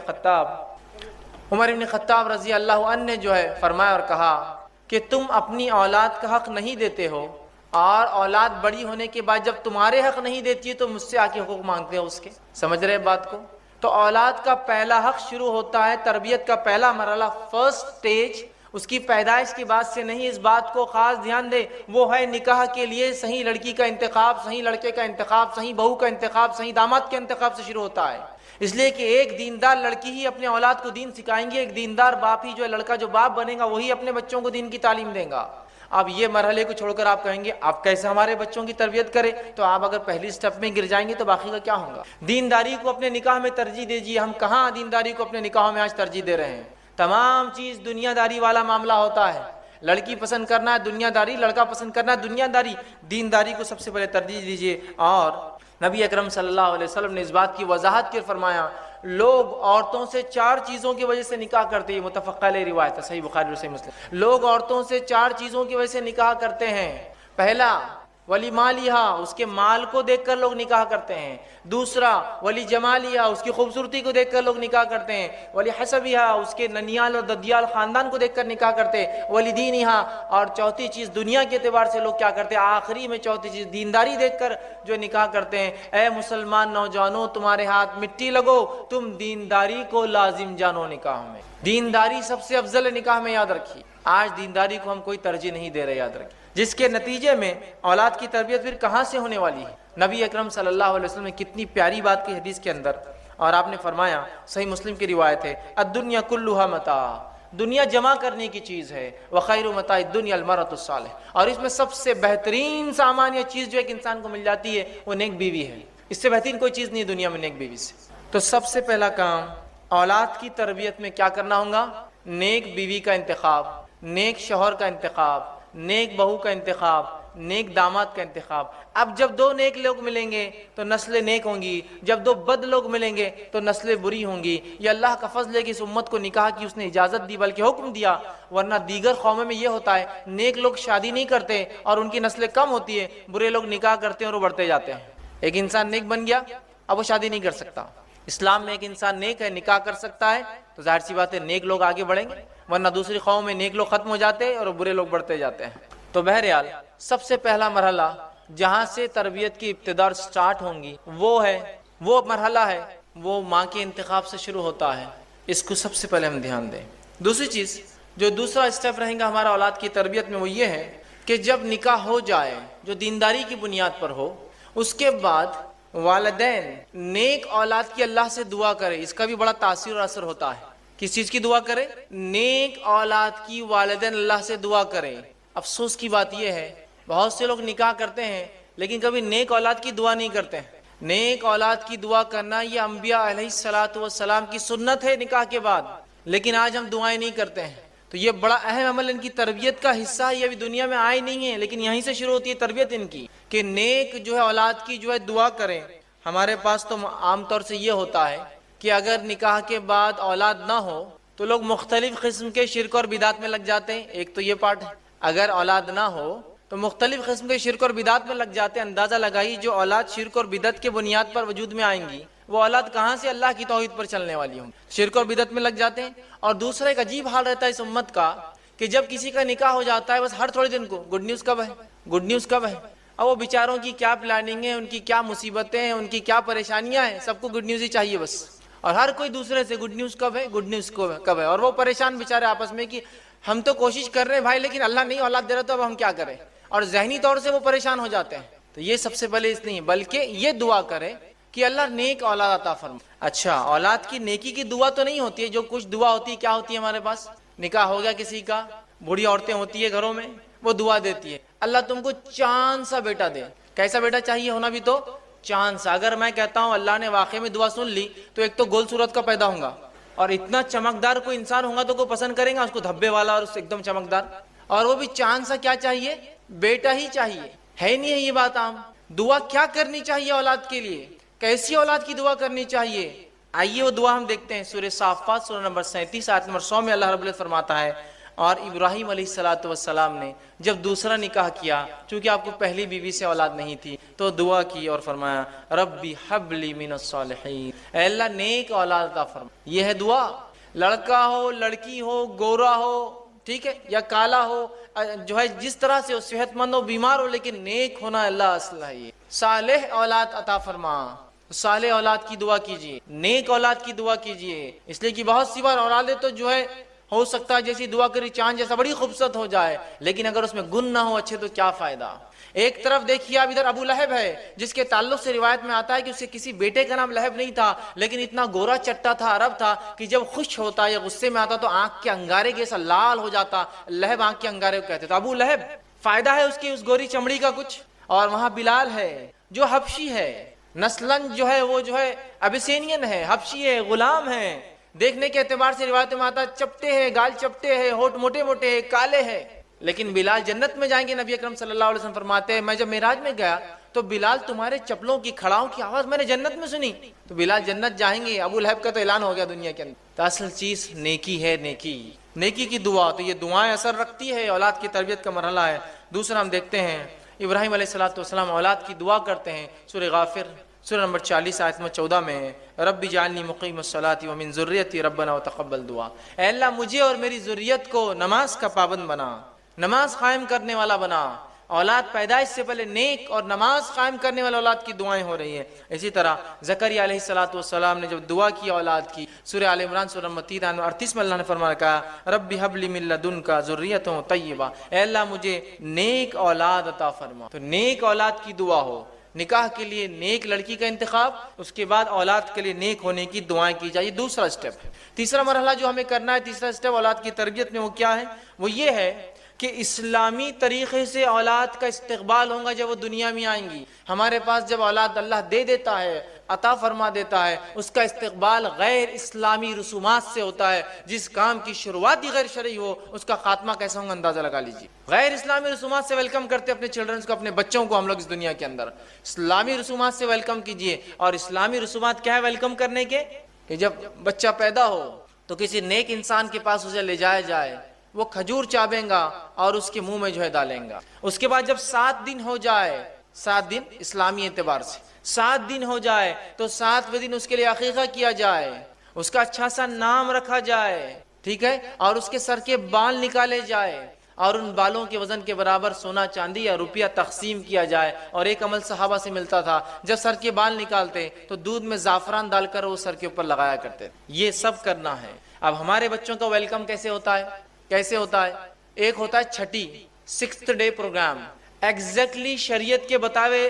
خطاب رضی اللہ عنہ نے جو ہے فرمایا اور کہا کہ تم اپنی اولاد کا حق نہیں دیتے ہو اور اولاد بڑی ہونے کے بعد جب تمہارے حق نہیں دیتی ہے تو مجھ سے آ کے حقوق مانگتے ہو اس کے. سمجھ رہے بات کو؟ تو اولاد کا پہلا حق شروع ہوتا ہے, تربیت کا پہلا مرحلہ, فرسٹ سٹیج اس کی پیدائش کی بات سے نہیں. اس بات کو خاص دھیان دے, وہ ہے نکاح کے لیے صحیح لڑکی کا انتخاب, صحیح لڑکے کا انتخاب, صحیح بہو کا انتخاب, صحیح داماد کے انتخاب سے شروع ہوتا ہے. اس لیے کہ ایک دیندار لڑکی ہی اپنے اولاد کو دین سکھائیں گی, ایک دیندار باپ ہی جو ہے, لڑکا جو باپ بنے گا وہی اپنے بچوں کو دین کی تعلیم دے گا. اب یہ مرحلے کو چھوڑ کر آپ کہیں گے آپ کیسے ہمارے بچوں کی تربیت کریں, تو آپ اگر پہلی سٹیپ میں گر جائیں گے تو باقی کا کیا ہوگا. دینداری کو اپنے نکاح میں ترجیح دیجیے. ہم کہاں دینداری کو اپنے نکاحوں میں آج ترجیح دے رہے ہیں؟ تمام چیز دنیا داری والا معاملہ ہوتا ہے. لڑکی پسند کرنا ہے دنیا داری, لڑکا پسند کرنا ہے دنیا داری. دینداری کو سب سے پہلے ترجیح دیجیے. اور نبی اکرم صلی اللہ علیہ وسلم نے اس بات کی وضاحت کر فرمایا لوگ عورتوں سے 4 چیزوں کی وجہ سے نکاح کرتے ہیں. متفق علیہ روایت ہے, صحیح بخاری اور صحیح مسلم. لوگ عورتوں سے 4 چیزوں کی وجہ سے نکاح کرتے ہیں. پہلا ولی مالیہا, اس کے مال کو دیکھ کر لوگ نکاح کرتے ہیں. دوسرا ولی جمالیہا, اس کی خوبصورتی کو دیکھ کر لوگ نکاح کرتے ہیں. ولی حسبیہا, اس کے ننیال اور ددیال خاندان کو دیکھ کر نکاح کرتے ہیں. ولی دینہا, اور چوتھی چیز دنیا کے اعتبار سے لوگ کیا کرتے ہیں, آخری میں چوتھی چیز دینداری دیکھ کر جو نکاح کرتے ہیں. اے مسلمان نوجوانوں, تمہارے ہاتھ مٹی لگو, تم دینداری کو لازم جانو نکاح میں. دینداری سب سے افضل ہے نکاح میں, یاد رکھیے. آج دینداری کو ہم کوئی ترجیح نہیں دے رہے, یاد رکھیے, جس کے نتیجے میں اولاد کی تربیت پھر کہاں سے ہونے والی ہے. نبی اکرم صلی اللہ علیہ وسلم نے کتنی پیاری بات کی حدیث کے اندر, اور آپ نے فرمایا, صحیح مسلم کی روایت ہے, الدنیا کلھا متاع, دنیا جمع کرنے کی چیز ہے. وخیر متاع الدنیا المرأۃ الصالحہ, اور اس میں سب سے بہترین سامان یا چیز جو ایک انسان کو مل جاتی ہے وہ نیک بیوی ہے. اس سے بہترین کوئی چیز نہیں ہے دنیا میں نیک بیوی سے. تو سب سے پہلا کام اولاد کی تربیت میں کیا کرنا ہوگا, نیک بیوی کا انتخاب, نیک شوہر کا انتخاب, نیک بہو کا انتخاب, نیک داماد کا انتخاب. اب جب 2 نیک لوگ ملیں گے تو نسلیں نیک ہوں گی, جب 2 بد لوگ ملیں گے تو نسلیں بری ہوں گی. یہ اللہ کا فضل ہے کہ اس امت کو نکاح کی اس نے اجازت دی, بلکہ حکم دیا. ورنہ دیگر قوموں میں یہ ہوتا ہے, نیک لوگ شادی نہیں کرتے اور ان کی نسلیں کم ہوتی ہیں, برے لوگ نکاح کرتے ہیں اور وہ بڑھتے جاتے ہیں. ایک انسان نیک بن گیا, اب وہ شادی نہیں کر سکتا. اسلام میں ایک انسان نیک ہے, نکاح کر سکتا ہے, تو ظاہر سی بات ہے نیک لوگ آگے بڑھیں گے. ورنہ دوسری قوم میں نیک لوگ ختم ہو جاتے ہیں اور برے لوگ بڑھتے جاتے ہیں. تو بہرحال سب سے پہلا مرحلہ جہاں سے تربیت کی ابتدا سٹارٹ ہوں گی وہ مرحلہ ہے, وہ ماں کے انتخاب سے شروع ہوتا ہے. اس کو سب سے پہلے ہم دھیان دیں. دوسری چیز جو دوسرا اسٹیپ رہے گا ہمارا اولاد کی تربیت میں, وہ یہ ہے کہ جب نکاح ہو جائے جو دینداری کی بنیاد پر ہو, اس کے بعد والدین نیک اولاد کی اللہ سے دعا کرے، اس کا بھی بڑا تاثیر اور اثر ہوتا ہے۔ کس چیز کی دعا کرے؟ نیک اولاد کی والدین اللہ سے دعا کرے۔ افسوس کی بات یہ ہے بہت سے لوگ نکاح کرتے ہیں لیکن کبھی نیک اولاد کی دعا نہیں کرتے ہیں۔ نیک اولاد کی دعا کرنا یہ انبیاء علیہ الصلوۃ والسلام کی سنت ہے نکاح کے بعد، لیکن آج ہم دعائیں نہیں کرتے ہیں۔ تو یہ بڑا اہم عمل ان کی تربیت کا حصہ ہے، یہ ابھی دنیا میں آئے نہیں ہے لیکن یہیں سے شروع ہوتی ہے تربیت ان کی، کہ نیک جو ہے اولاد کی جو ہے دعا کریں۔ ہمارے پاس تو عام طور سے یہ ہوتا ہے کہ اگر نکاح کے بعد اولاد نہ ہو تو لوگ مختلف قسم کے شرک اور بدعت میں لگ جاتے ہیں۔ ایک تو یہ پارٹ ہے، اگر اولاد نہ ہو تو مختلف قسم کے شرک اور بدعت میں لگ جاتے ہیں۔ اندازہ لگائیے جو اولاد شرک اور بدعت کے بنیاد پر وجود میں آئیں گی وہ اولاد کہاں سے اللہ کی توحید پر چلنے والی ہوں، شرک اور بدعت میں لگ جاتے ہیں۔ اور دوسرا ایک عجیب حال رہتا ہے اس امت کا کہ جب کسی کا نکاح ہو جاتا ہے بس ہر تھوڑے دن کو گڈ نیوز کب ہے، گڈ نیوز کب ہے۔ اب وہ بیچاروں کی کیا پلاننگ ہے، ان کی کیا مصیبتیں ہیں، ان کی کیا پریشانیاں ہیں، سب کو گڈ نیوز ہی چاہیے بس، اور ہر کوئی دوسرے سے گڈ نیوز کب ہے، گڈ نیوز کب ہے، اور وہ پریشان بیچارے آپس میں کہ ہم تو کوشش کر رہے ہیں بھائی لیکن اللہ نہیں اولاد دے رہا تو اب ہم کیا کریں، اور ذہنی طور سے وہ پریشان ہو جاتے ہیں۔ تو یہ سب سے پہلے اس نہیں بلکہ یہ دعا کرے کہ اللہ نیک اولاد عطا فرما۔ اچھا، اولاد کی نیکی کی دعا تو نہیں ہوتی ہے، جو کچھ دعا ہوتی ہے کیا ہوتی ہے ہمارے پاس؟ نکاح ہو گیا کسی کا، بوڑھی عورتیں ہوتی ہے گھروں میں، وہ دعا دیتی ہے اللہ تم کو چاند سا بیٹا دے۔ کیسا بیٹا چاہیے ہونا بھی؟ تو چاند سا۔ اگر میں کہتا ہوں اللہ نے واقعی میں دعا سن لی تو ایک تو گول صورت کا پیدا ہوں گا، اور اتنا چمکدار کوئی انسان ہوگا تو کوئی پسند کرے گا اس کو، دھبے والا اور ایک دم چمکدار، اور وہ بھی چاند سا۔ کیا چاہیے؟ بیٹا ہی چاہیے، ہے نہیں ہے یہ بات عام؟ دعا کیا کرنی چاہیے اولاد کے لیے؟ کیسی اولاد کی دعا کرنی چاہیے؟ آئیے وہ دعا ہم دیکھتے ہیں۔ سورہ صافات سورہ نمبر 37 آیت نمبر 100 میں اللہ رب العزت فرماتا ہے، اور ابراہیم علیہ الصلوۃ والسلام نے جب دوسرا نکاح کیا، چونکہ آپ کو پہلی بیوی سے اولاد نہیں تھی، تو دعا کی اور فرمایا ربی حب لی من الصالحین، اے اللہ نیک اولاد عطا فرما۔ یہ ہے دعا۔ لڑکا ہو، لڑکی ہو، گورا ہو، ٹھیک ہے، یا کالا ہو، جو ہے جس طرح سے ہو، صحت مند ہو، بیمار ہو، لیکن نیک ہونا اللہ اصل ہے۔ یہ صالح اولاد عطا فرما، صالح اولاد کی دعا کیجیے، نیک اولاد کی دعا کیجیے، اس لیے کہ بہت سی بار اولادیں تو جو ہے ہو سکتا ہے جیسی دعا کری چاند جیسا بڑی خوبصورت ہو جائے، لیکن اگر اس میں گن نہ ہو اچھے تو کیا فائدہ۔ ایک طرف دیکھیے آپ ادھر ابو لہب ہے جس کے تعلق سے روایت میں آتا ہے کہ اسے کسی بیٹے کا نام لہب نہیں تھا، لیکن اتنا گورا چٹا تھا، عرب تھا، کہ جب خوش ہوتا یا غصے میں آتا تو آنکھ کے انگارے جیسا لال ہو جاتا، لہب آنکھ کے انگارے کو کہتے تھے۔ ابو لہب، فائدہ ہے اس کی اس گوری چمڑی کا کچھ؟ اور وہاں بلال ہے جو حبشی ہے، نسلاً جو ہے وہ جو ہے ابیسینین ہے، حبشی ہے، غلام ہے، دیکھنے کے اعتبار سے روایت میں آتا چپٹے ہیں، گال چپٹے ہیں، ہونٹ موٹے موٹے ہیں، کالے ہیں، لیکن بلال جنت میں جائیں گے۔ نبی اکرم صلی اللہ علیہ وسلم فرماتے ہیں میں جب معراج میں گیا تو بلال تمہارے چپلوں کی کھڑاؤں کی آواز میں نے جنت میں سنی، تو بلال جنت جائیں گے۔ ابو لہب کا تو اعلان ہو گیا دنیا کے اندر۔ تو اصل چیز نیکی ہے، نیکی، نیکی کی دعا۔ تو یہ دعائیں اثر رکھتی ہے، اولاد کی تربیت کا مرحلہ ہے۔ دوسرا ہم دیکھتے ہیں ابراہیم علیہ الصلوۃ والسلام اولاد کی دعا کرتے ہیں۔ سورہ غافر سورہ نمبر 40 آیت نمبر 14 میں رب اجعلنی مقیم الصلاۃ ومن ذریتی ربنا وتقبل دعا، اے اللہ مجھے اور میری ذریت کو نماز کا پابند بنا، نماز قائم کرنے والا بنا۔ اولاد پیدائش سے پہلے نیک اور نماز قائم کرنے والے اولاد کی دعائیں ہو رہی ہیں۔ اسی طرح زکریا علیہ الصلوۃ والسلام نے جب دعا کی اولاد کی، سورہ آل عمران سورہ نمبر 38 میں اللہ نے فرمایا کہا رب ہب لی من لدنک ذریۃ طیبہ، اے اللہ مجھے نیک اولاد عطا فرما۔ تو نیک اولاد کی دعا ہو، نکاح کے لیے نیک لڑکی کا انتخاب، اس کے بعد اولاد کے لیے نیک ہونے کی دعائیں کی جائے۔ دوسرا سٹیپ ہے۔ تیسرا مرحلہ جو ہمیں کرنا ہے، تیسرا سٹیپ اولاد کی تربیت میں، وہ کیا ہے؟ وہ یہ ہے کہ اسلامی طریقے سے اولاد کا استقبال ہوگا جب وہ دنیا میں آئیں گی۔ ہمارے پاس جب اولاد اللہ دے دیتا ہے، عطا فرما دیتا ہے، اس کا استقبال غیر اسلامی رسومات سے ہوتا ہے۔ جس کام کی شروعات ہی غیر شرعی ہو اس کا خاتمہ کیسا ہوگا اندازہ لگا لیجیے۔ غیر اسلامی رسومات سے ویلکم کرتے اپنے چلڈرنز کو، اپنے بچوں کو ہم لوگ اس دنیا کے اندر اسلامی رسومات سے ویلکم کیجیے۔ اور اسلامی رسومات کیا ہے ویلکم کرنے کے؟ کہ جب بچہ پیدا ہو تو کسی نیک انسان کے پاس اسے لے جایا جائے، وہ کھجور چابیں گا اور اس کے منہ میں جو ہے ڈالیں گا۔ اس کے بعد جب 7 دن ہو جائے، 7 دن اسلامی اعتبار سے 7 دن ہو جائے تو 7ویں دن اس کے لیے عقیقہ کیا جائے، اس کا اچھا سا نام رکھا جائے، ٹھیک ہے، اور اس کے سر کے بال نکالے جائے، اور ان بالوں کے وزن کے برابر سونا چاندی یا روپیہ تقسیم کیا جائے۔ اور ایک عمل صحابہ سے ملتا تھا، جب سر کے بال نکالتے تو دودھ میں زعفران ڈال کر وہ سر کے اوپر لگایا کرتے۔ یہ سب کرنا ہے۔ اب ہمارے بچوں کا ویلکم کیسے ہوتا ہے؟ کیسے ہوتا ہے؟ ایک ہوتا ہے چھٹی 6th ڈے پروگرام، ایگزیکٹلی شریعت کے بتاوے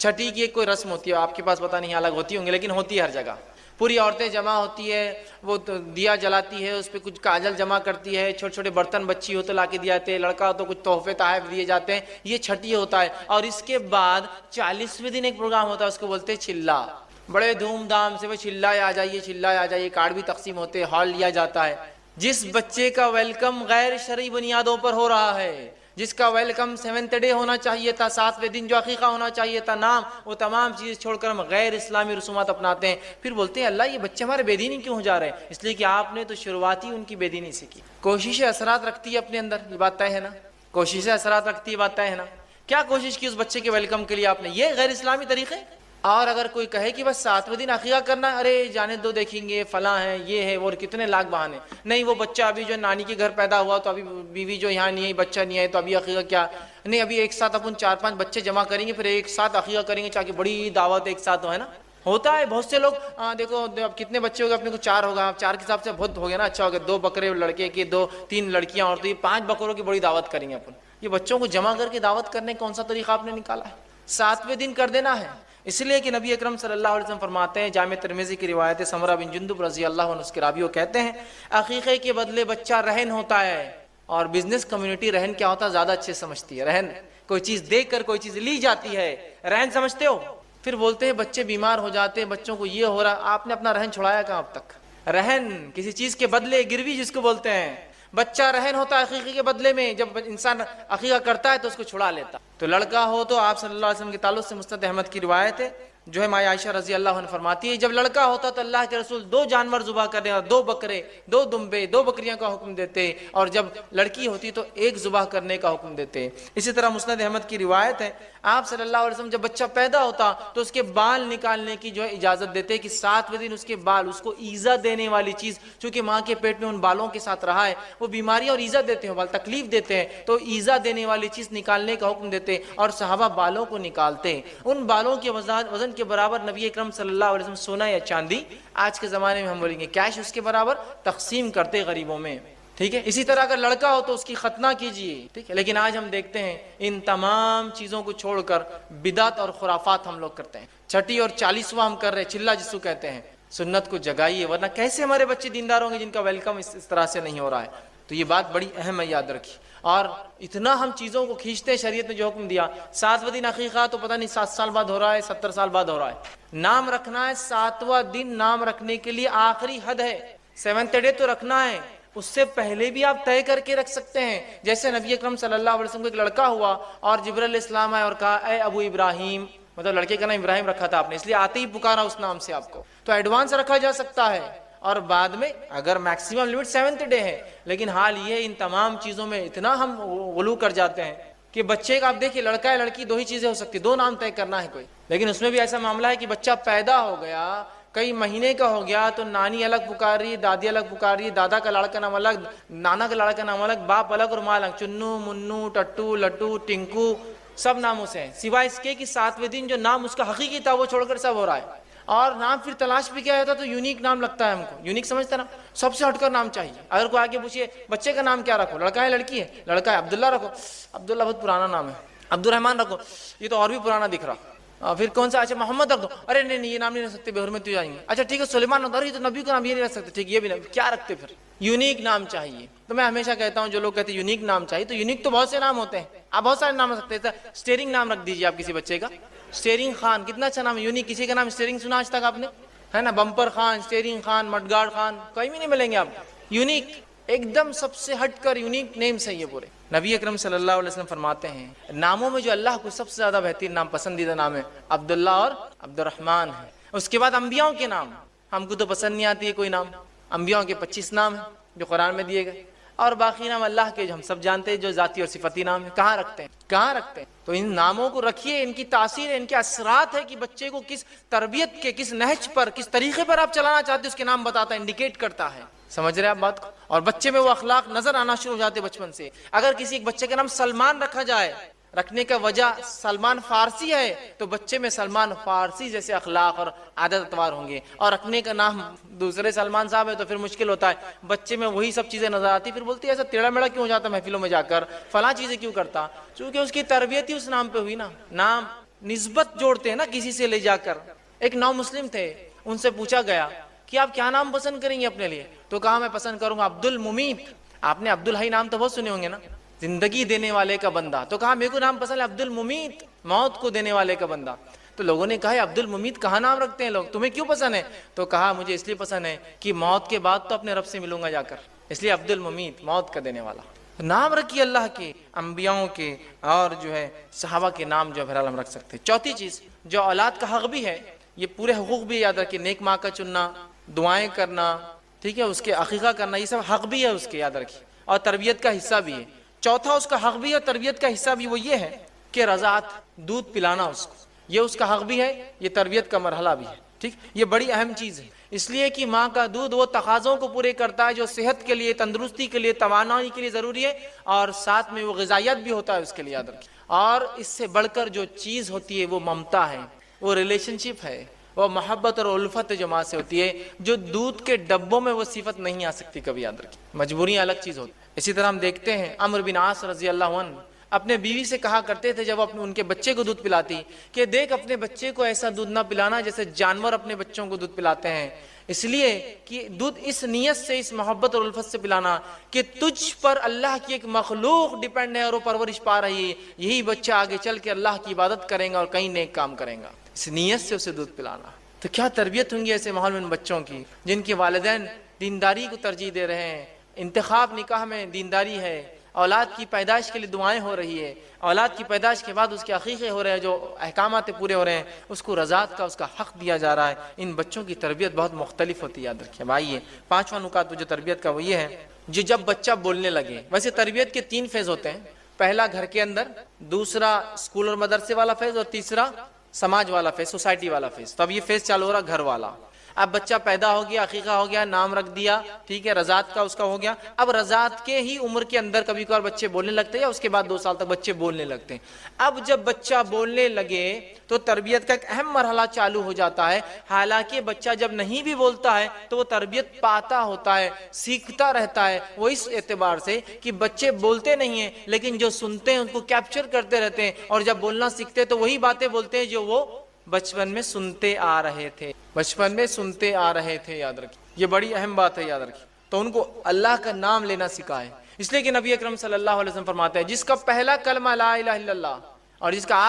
چھٹی کی ایک کوئی رسم ہوتی ہے، آپ کے پاس پتہ نہیں الگ ہوتی ہوں گی، لیکن ہوتی ہے ہر جگہ۔ پوری عورتیں جمع ہوتی ہے، وہ دیا جلاتی ہے، اس پہ کچھ کاجل جمع کرتی ہے، چھوٹے چھوٹے برتن بچی ہو تو لا کے دیا جاتے ہیں، لڑکا ہو تو کچھ تحفے تحائف دیے جاتے ہیں، یہ چھٹی ہوتا ہے۔ اور اس کے بعد 40ویں دن ایک پروگرام ہوتا ہے، اس کو بولتے ہیں چلا۔ بڑے دھوم دھام سے وہ چلائے آ جائیے، چلائے آ جائیے، کارڈ بھی تقسیم ہوتے ہیں، ہال لیا جاتا ہے۔ جس بچے کا ویلکم غیر شرعی بنیادوں پر ہو رہا ہے، جس کا ویلکم 7th ڈے ہونا چاہیے تھا، 7ویں دن جو عقیقہ ہونا چاہیے تھا، نام، وہ تمام چیز چھوڑ کر ہم غیر اسلامی رسومات اپناتے ہیں۔ پھر بولتے ہیں اللہ یہ بچے ہمارے بے دینی کیوں ہو جا رہے ہیں؟ اس لیے کہ آپ نے تو شروعاتی ان کی بے دینی سے کی۔ کوششیں اثرات رکھتی ہے اپنے اندر، یہ بات طے ہے نا؟ کوششیں اثرات رکھتی ہے، بات طے ہے نا؟ کیا کوشش کی اس بچے کے ویلکم کے لیے آپ نے؟ یہ غیر اسلامی طریقے۔ اور اگر کوئی کہے کہ بس 7ویں دن عقیقہ کرنا ہے، ارے جانے دو، دیکھیں گے فلاں ہے، یہ ہے، اور کتنے لاکھ بہانے۔ نہیں وہ بچہ ابھی جو نانی کے گھر پیدا ہوا تو ابھی بیوی جو یہاں نہیں ہے، بچہ نہیں ہے، تو ابھی عقیقہ کیا؟ نہیں ابھی ایک ساتھ اپن 4-5 بچے جمع کریں گے، پھر ایک ساتھ عقیقہ کریں گے، چاہے بڑی دعوت ایک ساتھ ہو، ہے نا؟ ہوتا ہے بہت سے لوگ، دیکھو اب کتنے بچے ہو گئے اپنے کو؟ 4 ہوگا، 4 کے حساب سے بہت ہو گیا نا، اچھا ہو گیا، 2 بکرے لڑکے کے، 2-3 لڑکیاں، اور تو یہ 5 بکروں کی بڑی دعوت کریں گے اپن۔ یہ بچوں کو جمع کر کے دعوت کرنے کون سا طریقہ آپ نے نکالا ہے؟ 7ویں دن کر دینا ہے۔ اس لیے کہ نبی اکرم صلی اللہ علیہ وسلم فرماتے ہیں، جامع ترمذی کی روایت ہے، سمرہ بن جندب رضی اللہ عنہ اس کے راوی، وہ کہتے ہیں عقیقے کے بدلے بچہ رہن ہوتا ہے۔ اور بزنس کمیونٹی رہن کیا ہوتا ہے زیادہ اچھے سمجھتی ہے۔ رہن کوئی چیز دے کر کوئی چیز لی جاتی ہے، رہن سمجھتے ہو؟ پھر بولتے ہیں بچے بیمار ہو جاتے ہیں، بچوں کو یہ ہو رہا، آپ نے اپنا رہن چھڑایا کہاں اب تک؟ رہن کسی چیز کے بدلے، گروی جس کو بولتے ہیں، بچہ رہن ہوتا ہے عقیقے کے بدلے میں۔ جب انسان عقیقہ کرتا ہے تو اس کو چھڑا لیتا۔ تو لڑکا ہو تو آپ صلی اللہ علیہ وسلم کے تعلق سے مسند احمد کی روایت ہے، جو ہے ماں عائشہ رضی اللہ عنہ فرماتی ہے، جب لڑکا ہوتا تو اللہ کے رسول 2 جانور ذبح کرنے، اور 2 بکرے، 2 دمبے، 2 بکریاں کا حکم دیتے، اور جب لڑکی ہوتی تو 1 ذبح کرنے کا حکم دیتے۔ اسی طرح مسند احمد کی روایت ہے، آپ صلی اللہ علیہ وسلم جب بچہ پیدا ہوتا تو اس کے بال نکالنے کی جو ہے اجازت دیتے کہ 7ویں دن اس کے بال، اس کو ایذا دینے والی چیز، چونکہ ماں کے پیٹ میں ان بالوں کے ساتھ رہا ہے، وہ بیماریاں اور ایذا دیتے ہیں، بال تکلیف دیتے ہیں، تو ایذا دینے والی چیز نکالنے کا حکم دیتے، اور صحابہ بالوں کو نکالتے۔ ان بالوں کے وزن کے برابر نبی اکرم صلی اللہ علیہ وسلم سونا یا چاندی، آج کے زمانے میں ہم بولیں گے کیش، اس کے برابر تقسیم کرتے غریبوں میں، ٹھیک ہے؟ اسی طرح اگر لڑکا ہو تو اس کی ختنہ کیجیے، ٹھیک ہے؟ لیکن آج ہم دیکھتے ہیں ان تمام چیزوں کو چھوڑ کر بدعت اور خرافات ہم لوگ کرتے ہیں۔ چھٹی اور 40واں ہم کر رہے ہیں، چلا جس کو کہتے ہیں۔ سنت کو جگائیے، ورنہ کیسے ہمارے بچے دیندار ہوں گے جن کا ویلکم اس طرح سے نہیں ہو رہا ہے؟ تو یہ بات بڑی اہم ہے، یاد رکھیے۔ اور اتنا ہم چیزوں کو کھینچتے ہیں، شریعت نے جو حکم دیا 7ویں دن عقیقہ تو پتہ نہیں 7 سال بعد ہو رہا ہے، 70 سال بعد ہو رہا ہے۔ نام رکھنا ہے 7واں دن، نام رکھنے کے لیے آخری حد ہے، 7th ڈے تو رکھنا ہے، اس سے پہلے بھی آپ طے کر کے رکھ سکتے ہیں۔ جیسے نبی اکرم صلی اللہ علیہ وسلم کو ایک لڑکا ہوا اور جبرائیل علیہ السلام آئے اور کہا اے ابو ابراہیم، مطلب لڑکے کا نام ابراہیم رکھا تھا آپ نے، اس لیے آتے ہی پکارا اس نام سے آپ کو، تو ایڈوانس رکھا جا سکتا ہے۔ اور بعد میں اگر میکسیمم لیمٹ 7th ڈے ہے، لیکن حال یہ ان تمام چیزوں میں اتنا ہم غلو کر جاتے ہیں کہ بچے کا آپ دیکھیے، لڑکا ہے لڑکی 2 ہی چیزیں ہو سکتی، 2 نام طے کرنا ہے کوئی، لیکن اس میں بھی ایسا معاملہ ہے کہ بچہ پیدا ہو گیا، کئی مہینے کا ہو گیا تو نانی الگ پکار رہی ہے، دادی الگ پکار رہی ہے، دادا کا لاڑا کا نام الگ، نانا کا لاڑا کا نام الگ، باپ الگ اور ماں الگ، چنو، منو، ٹٹو، لٹو، ٹنکو، سب ناموں سے ہیں، سوائے اس کے کہ 7ویں دن جو نام اس کا حقیقی تھا وہ چھوڑ کر سب ہو رہا ہے۔ اور نام پھر تلاش بھی کیا جاتا تو یونیک نام لگتا ہے ہم کو، یونیک سمجھتے نا، سب سے ہٹ کر نام چاہیے۔ اگر کوئی آگے پوچھے بچے کا نام کیا رکھو، لڑکا ہے لڑکی ہے؟ لڑکا ہے عبداللہ رکھو، عبداللہ بہت پرانا نام ہے، عبد الرحمن رکھو، یہ تو اور بھی پرانا دکھ رہا۔ پھر کون سا؟ اچھا محمد رکھ دو، ارے نہیں یہ نام نہیں رکھ سکتے، بے حرمت ہو جائیں گے۔ اچھا ٹھیک ہے سلیمان رکھ دو، ارے یہ تو نبی کا نام، یہ نہیں رکھ سکتے، ٹھیک یہ بھی نہیں، کیا رکھتے پھر؟ یونیک نام چاہیے۔ تو میں ہمیشہ کہتا ہوں جو لوگ کہتے ہیں یونیک نام چاہیے، تو یونیک تو بہت سے نام ہوتے ہیں، آپ بہت سارے نام رکھ سکتے ہیں۔ اسٹیئرنگ نام رکھ دیجیے آپ کسی بچے کا، اسٹیئرنگ خان، کتنا اچھا نام ہے، یونیک۔ کسی کا نام اسٹیئرنگ سنا آج تک آپ نے؟ ہے نا، بمپر خان، اسٹیئرنگ خان، مڈگارڈ خان، کہیں بھی نہیں ملیں گے آپ، یونیک، ایک دم سب سے ہٹ کر یونیک نیمز ہیں یہ پورے۔ نبی اکرم صلی اللہ علیہ وسلم فرماتے ہیں ناموں میں جو اللہ کو سب سے زیادہ بہترین نام، پسندیدہ نام ہے عبداللہ اور عبد الرحمن ہے۔ اس کے بعد انبیاء کے نام، ہم کو تو پسند نہیں آتی ہے کوئی نام، انبیاء کے 25 نام ہیں جو قرآن میں دیے گئے، اور باقی نام اللہ کے جو ہم سب جانتے ہیں جو ذاتی اور صفتی نام ہیں۔ کہاں رکھتے ہیں، کہاں رکھتے ہیں؟ تو ان ناموں کو رکھیے، ان کی تاثیر ہے، ان کے اثرات ہے کہ بچے کو کس تربیت کے، کس نہج پر، کس طریقے پر آپ چلانا چاہتے ہیں، اس کے نام بتاتا ہے، انڈیکیٹ کرتا ہے۔ سمجھ رہے ہیں آپ بات کو؟ اور بچے میں وہ اخلاق نظر آنا شروع ہو جاتے بچپن سے۔ اگر کسی ایک بچے کا نام سلمان رکھا جائے، رکھنے کا وجہ سلمان فارسی ہے تو بچے میں سلمان فارسی جیسے اخلاق اور عادت اتوار ہوں گے، اور رکھنے کا نام دوسرے سلمان صاحب ہے تو پھر مشکل ہوتا ہے، بچے میں وہی سب چیزیں نظر آتی، پھر بولتی ہے ایسا ٹیڑھا میڑا کیوں ہو جاتا محفلوں میں جا کر، فلاں چیزیں کیوں کرتا، چونکہ اس کی تربیت ہی اس نام پہ ہوئی نا، نام نسبت جوڑتے ہیں نا کسی سے لے جا کر۔ ایک نو مسلم تھے، ان سے پوچھا گیا کہ آپ کیا نام پسند کریں گے اپنے لیے، تو کہا میں پسند کروں گا عبد الممیت۔ آپ نے عبد الحی نام تو بہت سنے ہوں گے نا، زندگی دینے والے کا بندہ، تو کہا میرے کو نام پسند ہے عبد الممیت، موت کو دینے والے کا بندہ۔ تو لوگوں نے کہا عبد الممیت کہاں نام رکھتے ہیں لوگ، تمہیں کیوں پسند ہے؟ تو کہا مجھے اس لیے پسند ہے کہ موت کے بعد تو اپنے رب سے ملوں گا جا کر، اس لیے عبد الممیت، موت کا دینے والا۔ نام رکھیے اللہ کے، انبیاؤں کے اور جو ہے صحابہ کے نام جو بہرحال ہم رکھ سکتے ہیں۔ چوتھی چیز جو اولاد کا حق بھی ہے، یہ پورے حقوق بھی یاد رکھیے، نیک ماں کا چننا، دعائیں کرنا، ٹھیک ہے، اس کے عقیقہ کرنا، یہ سب حق بھی ہے اس کے، یاد رکھیے، اور تربیت کا حصہ بھی ہے۔ چوتھا اس کا حق بھی ہے اور تربیت کا حصہ بھی وہ یہ ہے کہ رضاعت، دودھ پلانا اس کو، یہ اس کا حق بھی ہے، یہ تربیت کا مرحلہ بھی ہے، ٹھیک، یہ بڑی اہم چیز ہے، اس لیے کہ ماں کا دودھ وہ تقاضوں کو پورے کرتا ہے جو صحت کے لیے، تندرستی کے لیے، توانائی کے لیے ضروری ہے، اور ساتھ میں وہ غذائیت بھی ہوتا ہے اس کے لیے، یاد رکھیے۔ اور اس سے بڑھ کر جو چیز ہوتی ہے وہ ممتا ہے، وہ ریلیشن شپ ہے، وہ محبت اور الفت جو ماں سے ہوتی ہے، جو دودھ کے ڈبوں میں وہ صفت نہیں آ سکتی کبھی، یاد رکھیے، مجبوریاں الگ چیز ہوتی ہے۔ اسی طرح ہم دیکھتے ہیں عمرو بن عاص رضی اللہ عنہ اپنے بیوی سے کہا کرتے تھے جب ان کے بچے کو دودھ پلاتی کہ دیکھ اپنے بچے کو ایسا دودھ نہ پلانا جیسے جانور اپنے بچوں کو دودھ پلاتے ہیں، اس لیے کہ دودھ اس نیت سے، اس محبت اور الفت سے پلانا کہ تجھ پر اللہ کی ایک مخلوق ڈیپینڈ ہے اور وہ پرورش پا رہی ہے، یہی بچہ آگے چل کے اللہ کی عبادت کرے گا اور کئی نیک کام کرے گا، اس نیت سے اسے دودھ پلانا۔ تو کیا تربیت ہوں گی ایسے ماحول میں ان بچوں کی جن کے والدین دینداری کو ترجیح دے رہے ہیں، انتخاب نکاح میں دینداری ہے، اولاد کی پیدائش کے لیے دعائیں ہو رہی ہے، اولاد کی پیدائش کے بعد اس کے عقیقے ہو رہے ہیں، جو احکامات پورے ہو رہے ہیں، اس کو رضاعت کا، اس کا حق دیا جا رہا ہے۔ ان بچوں کی تربیت بہت مختلف ہوتی ہے، یاد رکھیے بھائی۔ پانچواں نکات جو تربیت کا وہ یہ ہے جو جب بچہ بولنے لگے۔ ویسے تربیت کے 3 فیز ہوتے ہیں، پہلا گھر کے اندر، دوسرا اسکول اور مدرسے والا فیز، اور تیسرا سماج والا فیز، سوسائٹی والا فیز۔ تو اب یہ فیز چالو ہو رہا گھر والا۔ اب بچہ پیدا ہو گیا، عقیقہ ہو گیا، نام رکھ دیا، ٹھیک ہے، رضاعت کا اس کا ہو گیا۔ اب رضاعت کے ہی عمر کے اندر کبھی کبھار بچے بولنے لگتے ہیں، یا اس کے بعد 2 سال تک بچے بولنے لگتے ہیں۔ اب جب بچہ بولنے لگے تو تربیت کا ایک اہم مرحلہ چالو ہو جاتا ہے۔ حالانکہ بچہ جب نہیں بھی بولتا ہے تو وہ تربیت پاتا ہوتا ہے، سیکھتا رہتا ہے، وہ اس اعتبار سے کہ بچے بولتے نہیں ہیں لیکن جو سنتے ہیں ان کو کیپچر کرتے رہتے ہیں، اور جب بولنا سیکھتے ہیں تو وہی باتیں بولتے ہیں جو وہ بچپن میں سنتے آ رہے تھے، بچپن میں سنتے آ رہے تھے، یاد رکھیے، یہ بڑی اہم بات ہے، یاد رکھیے۔ تو ان کو اللہ کا نام لینا سکھائے، اس لیے کہ نبی اکرم صلی اللہ علیہ وسلم فرماتے ہیں جس کا پہلا کلمہ لا الہ الا اللہ اور جس کا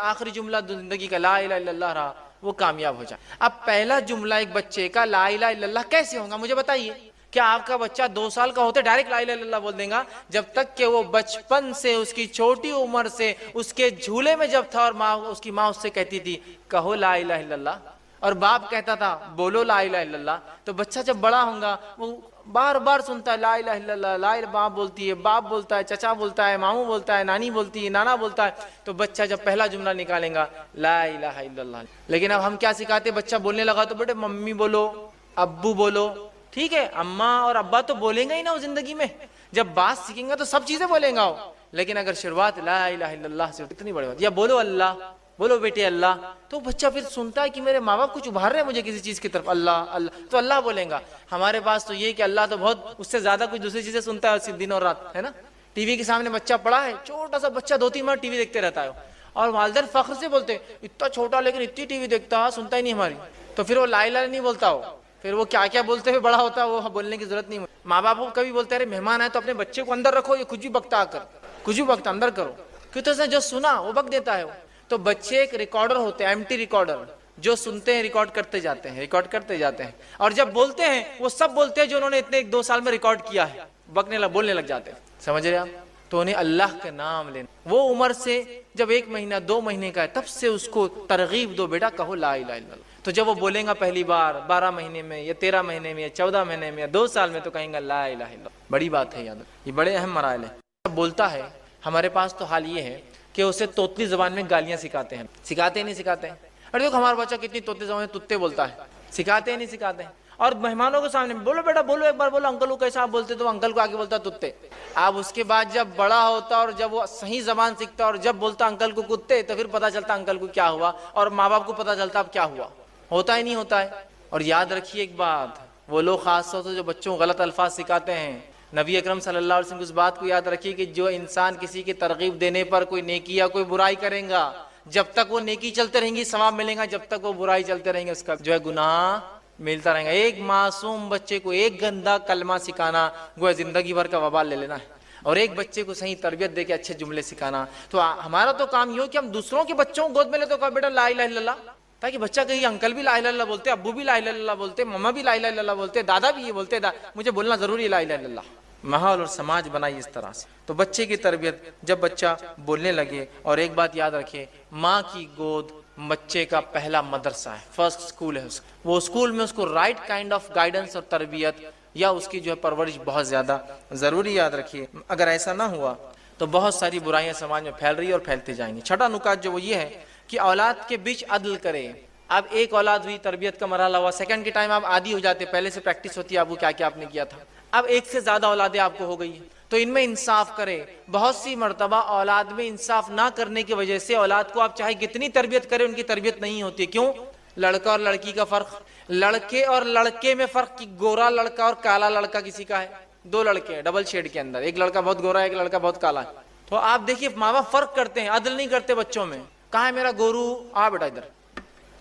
آخری جملہ زندگی کا لا الہ الا اللہ رہا وہ کامیاب ہو جائے۔ اب پہلا جملہ ایک بچے کا لا الہ الا اللہ کیسے ہوگا مجھے بتائیے؟ کیا آپ کا بچہ 2 سال کا ہوتے ڈائریکٹ لا الہ الا اللہ بول دے گا؟ جب تک کہ وہ بچپن سے، اس کی چھوٹی عمر سے، اس کے جھولے میں جب تھا اور اس کی ماں اس سے کہتی تھی کہو لا الہ الا اللہ، اور باپ کہتا تھا بولو لا الہ الا اللہ، تو بچہ جب بڑا ہوگا وہ بار بار سنتا ہے لا الہ الا اللہ، لا الہ، ماں بولتی ہے، باپ بولتا ہے، چچا بولتا ہے، ماموں بولتا ہے، نانی بولتی ہے، نانا بولتا ہے، تو بچہ جب پہلا جملہ نکالے گا لا الہ الا اللہ۔ لیکن اب ہم کیا سکھاتے؟ بچہ بولنے لگا تو بیٹے ممی بولو، ابو بولو، ٹھیک ہے، اماں اور ابا تو بولیں گا ہی نا وہ زندگی میں، جب بات سیکھیں گا تو سب چیزیں بولیں گا وہ، لیکن اگر شروعات لا الہ الا اللہ سے اتنی بڑی بات، یا بولو اللہ، بولو بیٹے اللہ، تو بچہ پھر سنتا ہے کہ میرے ماں باپ کچھ ابھار رہے ہیں مجھے کسی چیز کی طرف، اللہ اللہ، تو اللہ بولیں گا۔ ہمارے پاس تو یہ کہ اللہ تو بہت اس سے زیادہ کچھ دوسری چیزیں سنتا ہے دن اور رات، ہے نا۔ ٹی وی کے سامنے بچہ پڑا ہے، چھوٹا سا بچہ 2-3 منٹ ٹی وی دیکھتے رہتا ہے، اور والدین فخر سے بولتے ہیں اتنا چھوٹا لیکن اتنی ٹی وی دیکھتا ہے، سنتا ہی نہیں ہماری، تو پھر وہ لا الہ نہیں بولتا ہو، پھر وہ کیا کیا بولتے ہوئے بڑا ہوتا ہے وہ بولنے کی ضرورت نہیں۔ ماں باپ کو کبھی بولتے ہیں مہمان آئے تو اپنے بچے کو اندر رکھو، یہ کچھ بھی بکتا آ کر، کچھ بھی بکتا اندر کرو، کیوں تو اس نے جو سنا وہ بک دیتا ہے وہ۔ تو بچے ایک ریکارڈر ہوتے ہیں، ایمٹی ریکارڈر، جو سنتے ہیں ریکارڈ کرتے جاتے ہیں، ریکارڈ کرتے جاتے ہیں، اور جب بولتے ہیں وہ سب بولتے ہیں جو انہوں نے اتنے 1-2 سال میں ریکارڈ کیا ہے، بولنے لگ جاتے ہیں، سمجھ رہے آپ؟ تو انہیں اللہ کا نام لینا، وہ عمر سے جب 1 مہینہ 2 مہینے کا ہے تب سے اس کو ترغیب دو، بیٹا کہو لا الہ الا اللہ۔ تو جب وہ بولیں گا پہلی بار 12 مہینے میں یا 13 مہینے میں یا 14 مہینے میں یا 2 سال میں، تو کہیں گا لا الہ الا اللہ۔ بڑی بات ہے، یاد، یہ بڑے اہم مراحل ہیں۔ جب بولتا ہے ہمارے پاس تو حال یہ ہے کہ اسے توتلی زبان میں گالیاں سکھاتے ہیں، سکھاتے ہیں نہیں سکھاتے ہیں؟ اور دیکھو ہمارا بچہ کتنی توتلی زبان میں تتے بولتا ہے، سکھاتے ہیں نہیں سکھاتے ہیں؟ اور مہمانوں کے سامنے بولو بیٹا بولو ایک بار بولو انکل کو کیسا آپ بولتے تو انکل کو آگے بولتا کتے. اب اس کے بعد جب بڑا ہوتا اور جب وہ صحیح زبان سیکھتا اور جب بولتا انکل کو کتے تو پھر پتا چلتا انکل کو کیا ہوا اور ماں باپ کو پتا چلتا اب کیا ہوا. ہوتا ہی نہیں ہوتا ہے. اور یاد رکھیے ایک بات, وہ لوگ خاص طور سے جو بچوں کو غلط الفاظ سکھاتے ہیں, نبی اکرم صلی اللہ علیہ وسلم اس بات کو یاد رکھیے کہ جو انسان کسی کی ترغیب دینے پر کوئی نیکی یا کوئی برائی کرے گا, جب تک وہ نیکی چلتے رہیں گی ثواب ملے گا, جب تک وہ برائی چلتے رہیں گے اس کا جو ہے گناہ ملتا رہے گا. ایک معصوم بچے کو ایک گندا کلمہ سکھانا گویا زندگی بھر کا وبال لے لینا ہے, اور ایک بچے کو صحیح تربیت دے کے اچھے جملے سکھانا. تو ہمارا تو کام یہ ہو کہ ہم دوسروں کے بچوں کو گود میں لے تو کہا بیٹا لا الہ الا اللہ, تاکہ بچہ کہیں انکل بھی لا الہ الا اللہ بولتے, ابو بھی لا الہ الا اللہ بولتے, مما بھی لا الہ الا اللہ بولتے, دادا بھی یہ بولتے, مجھے بولنا ضروری ہے لا الہ الا اللہ. ماحول اور سماج بنائی اس طرح سے. تو بچے کی تربیت جب بچہ بولنے لگے, اور ایک بات یاد رکھے, ماں کی گود بچے کا پہلا مدرسہ ہے, فرسٹ اسکول ہے اس کا. وہ اسکول میں اس کو رائٹ کائنڈ آف گائیڈنس اور تربیت یا اس کی جو ہے پرورش بہت زیادہ ضروری. یاد رکھیے اگر ایسا نہ ہوا تو بہت ساری برائیاں سماج میں پھیل رہی ہیں اور پھیلتے جائیں گی. چھٹا نکات جو وہ یہ ہے کہ اولاد کے بیچ عدل کرے. اب ایک اولاد ہوئی, تربیت کا مرحلہ ہوا, سیکنڈ کے ٹائم آپ عادی ہو جاتے, پہلے سے پریکٹس ہوتی ہے آپ کو کیا کیا آپ نے کیا تھا. اب ایک سے زیادہ اولادیں آپ کو ہو گئی تو ان میں انصاف کرے. بہت سی مرتبہ اولاد میں انصاف نہ کرنے کی وجہ سے اولاد کو آپ چاہے کتنی تربیت کریں ان کی تربیت نہیں ہوتی. کیوں؟ لڑکا اور لڑکی کا فرق, لڑکے اور لڑکے میں فرق کہ گورا لڑکا اور کالا لڑکا کسی کا ہے. دو لڑکے ہیں ڈبل شیڈ کے اندر, ایک لڑکا بہت گورا ہے, ایک لڑکا بہت کالا ہے. تو آپ دیکھیے ماں باپ فرق کرتے ہیں, عدل نہیں کرتے بچوں میں. کہاں ہے میرا گورو, آ بیٹا ادھر.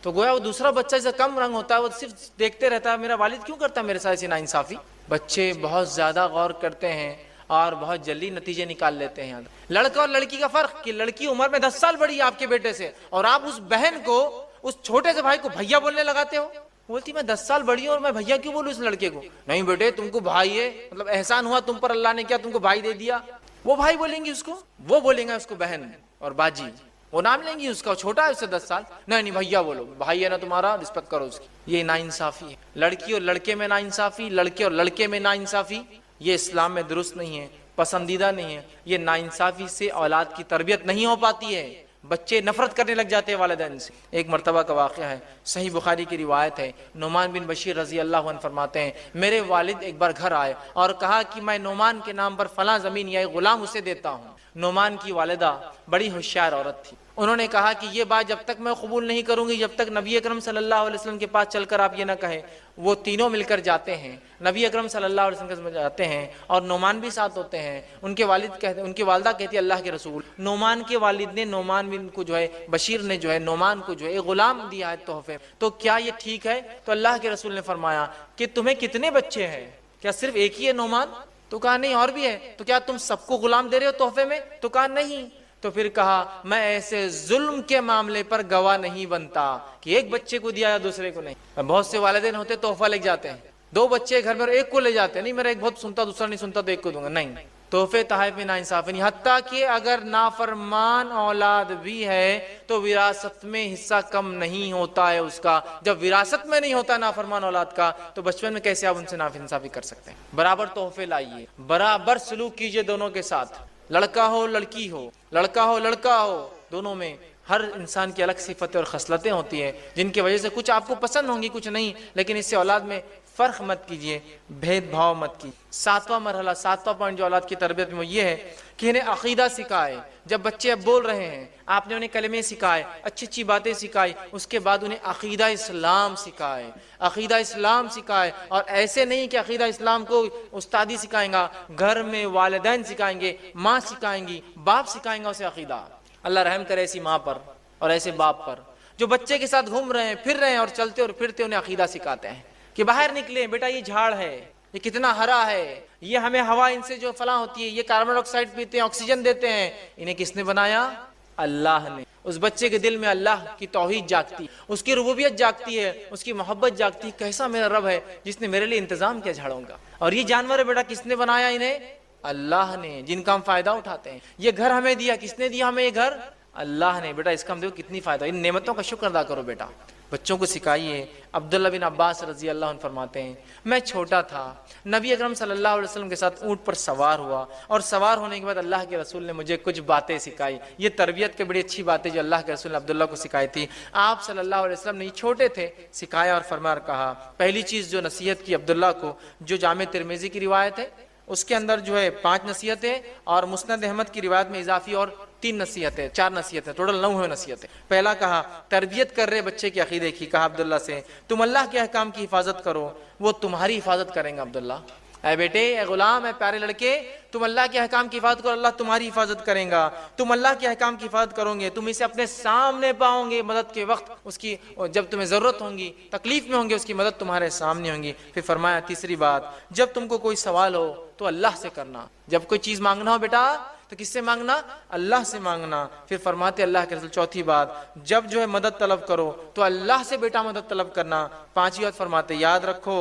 تو گویا وہ دوسرا بچہ جیسے کم رنگ ہوتا ہے وہ صرف دیکھتے رہتا ہے, میرا والد کیوں کرتا ہے میرے ساتھ ایسی ناانصافی. بچے بہت زیادہ غور کرتے ہیں اور بہت جلدی نتیجے نکال لیتے ہیں. لڑکا اور لڑکی کا فرق کہ لڑکی عمر میں 10 سال بڑی ہے آپ کے بیٹے سے, اور آپ اس بہن کو, اس چھوٹے سے بھائی کو بھیا بولنے لگاتے ہو. بولتی میں 10 سال بڑی ہوں اور میں بھیا کیوں بولوں اس لڑکے کو. نہیں بیٹے تم کو بھائی ہے, مطلب احسان ہوا تم پر, اللہ نے کیا تم کو بھائی دے دیا. وہ بھائی بولیں گی اس کو, وہ بولیں گے اس کو بہن اور باجی, وہ نام لیں گی اس کا, چھوٹا ہے اس سے 10 سال. نہیں بھیا بولو, بھائی ہے نا تمہارا, رسپیکٹ کرو اس کی. یہ ناانصافی ہے. لڑکی اور لڑکے میں ناانصافی, لڑکے اور لڑکے میں ناانصافی, یہ اسلام میں درست نہیں ہے, پسندیدہ نہیں ہے. یہ ناانصافی سے اولاد کی تربیت نہیں ہو پاتی ہے, بچے نفرت کرنے لگ جاتے ہیں والدین سے. ایک مرتبہ کا واقعہ ہے, صحیح بخاری کی روایت ہے. نعمان بن بشیر رضی اللہ عنہ فرماتے ہیں میرے والد ایک بار گھر آئے اور کہا کہ میں نعمان کے نام پر فلاں زمین یا ایک غلام اسے دیتا ہوں. نعمان کی والدہ بڑی ہوشیار عورت تھی. انہوں نے کہا کہ یہ بات جب تک میں قبول نہیں کروں گی جب تک نبی اکرم صلی اللہ علیہ وسلم کے پاس چل کر آپ یہ نہ کہیں. وہ تینوں مل کر جاتے ہیں, نبی اکرم صلی اللہ علیہ وسلم کے ساتھ جاتے ہیں, اور نعمان بھی ساتھ ہوتے ہیں. ان کے والد کہتے, ان کی والدہ کہتی ہے اللہ کے رسول, نعمان کے والد نے نعمان بن کو جو ہے, بشیر نے جو ہے نعمان کو جو ہے ایک غلام دیا ہے تحفے, تو کیا یہ ٹھیک ہے؟ تو اللہ کے رسول نے فرمایا کہ تمہیں کتنے بچے ہیں, کیا صرف ایک ہی ہے نعمان؟ تو کہا نہیں اور بھی ہے. تو کیا تم سب کو غلام دے رہے ہو تحفے میں؟ تو کہا نہیں. تو پھر کہا میں ایسے ظلم کے معاملے پر گواہ نہیں بنتا کہ ایک بچے کو دیا یا دوسرے کو نہیں. بہت سے والدین ہوتے تحفہ لے جاتے ہیں, 2 بچے گھر میں, ایک کو لے جاتے ہیں, نہیں میرا ایک بہت سنتا دوسرا نہیں سنتا تو ایک کو دوں گا. نہیں, تحفے تحائف میں ناانصافی نہیں. حتیٰ کہ اگر نافرمان اولاد بھی ہے تو وراثت میں حصہ کم نہیں ہوتا ہے اس کا. جب وراثت میں نہیں ہوتا نافرمان اولاد کا تو بچپن میں کیسے آپ ان سے ناانصافی کر سکتے ہیں؟ برابر تحفے لائیے, برابر سلوک کیجئے دونوں کے ساتھ, لڑکا ہو لڑکی ہو, لڑکا ہو لڑکا ہو, دونوں میں ہر انسان کی الگ صفتیں اور خصلتیں ہوتی ہیں جن کی وجہ سے کچھ آپ کو پسند ہوں گی کچھ نہیں, لیکن اس سے اولاد میں فرق مت کیجئے, بھید بھاؤ مت کیجئے. 7واں مرحلہ, 7واں پوائنٹ جو اولاد کی تربیت میں وہ یہ ہے کہ انہیں عقیدہ سکھائے. جب بچے اب بول رہے ہیں آپ نے انہیں کلمے سکھائے, اچھی اچھی باتیں سکھائی, اس کے بعد انہیں عقیدہ اسلام سکھائے, عقیدہ اسلام سکھائے. اور ایسے نہیں کہ عقیدہ اسلام کو استادی سکھائیں گا, گھر میں والدین سکھائیں گے, ماں سکھائیں گی, باپ سکھائیں گا اسے عقیدہ. اللہ رحم کرے ایسی ماں پر اور ایسے باپ پر جو بچے کے ساتھ گھوم رہے ہیں, پھر رہے ہیں, اور چلتے اور پھرتے انہیں عقیدہ سکھاتے ہیں کہ باہر نکلے بیٹا, یہ جھاڑ ہے, یہ کتنا ہرا ہے, یہ ہمیں ہوا ان سے جو فلاں ہوتی ہے, یہ کاربن ڈائی آکسائڈ پیتے ہیں, آکسیجن دیتے ہیں, انہیں کس نے بنایا؟ اللہ نے. اس بچے کے دل میں اللہ کی توحید جاگتی, اس کی ربوبیت جاگتی ہے, اس کی محبت جاگتی ہے, کیسا میرا رب ہے جس نے میرے لیے انتظام کیا جھاڑوں کا. اور یہ جانور ہے بیٹا, کس نے بنایا انہیں؟ اللہ نے, جن کا ہم فائدہ اٹھاتے ہیں. یہ گھر ہمیں دیا, کس نے دیا ہمیں یہ گھر؟ اللہ نے. بیٹا اس کا ہم دیکھو کتنی فائدہ, ان نعمتوں کا شکر ادا کرو بیٹا. بچوں کو سکھائیے. عبداللہ بن عباس رضی اللہ عنہ فرماتے ہیں میں چھوٹا تھا, نبی اکرم صلی اللہ علیہ وسلم کے ساتھ اونٹ پر سوار ہوا, اور سوار ہونے کے بعد اللہ کے رسول نے مجھے کچھ باتیں سکھائی. یہ تربیت کی بڑی اچھی باتیں جو اللہ کے رسول نے عبداللہ کو سکھائی تھی. آپ صلی اللہ علیہ وسلم نے یہ چھوٹے تھے سکھایا اور فرمایا اور کہا. پہلی چیز جو نصیحت کی عبداللہ کو, جو جامع ترمذی کی روایت ہے اس کے اندر جو ہے 5 نصیحتیں, اور مسند احمد کی روایت میں اضافی اور 3 نصیحتیں, 4 نصیحتیں, ٹوٹل 9 نصیحتیں. پہلا کہا تربیت کر رہے بچے کے عقیدے کی, کہا عبداللہ سے تم اللہ کے احکام کی حفاظت کرو, وہ تمہاری حفاظت کریں گا. عبداللہ اے بیٹے, اے غلام, اے پیارے لڑکے, تم اللہ کے احکام کی حفاظت کرو, اللہ تمہاری حفاظت کرے گا. تم اللہ کے احکام کی حفاظت کرو گے, تم اسے اپنے سامنے پاؤ گے مدد کے وقت, اس کی جب تمہیں ضرورت ہوگی, تکلیف میں ہوں گے, اس کی مدد تمہارے سامنے ہوں گی. پھر فرمایا تیسری بات, جب تم کو کوئی سوال ہو تو اللہ سے کرنا. جب کوئی چیز مانگنا ہو بیٹا تو کس سے مانگنا؟ اللہ سے مانگنا. پھر فرماتے اللہ کے رسول چوتھی بات, جب جو ہے مدد طلب کرو تو اللہ سے بیٹا مدد طلب کرنا. پانچویں بات فرماتے یاد رکھو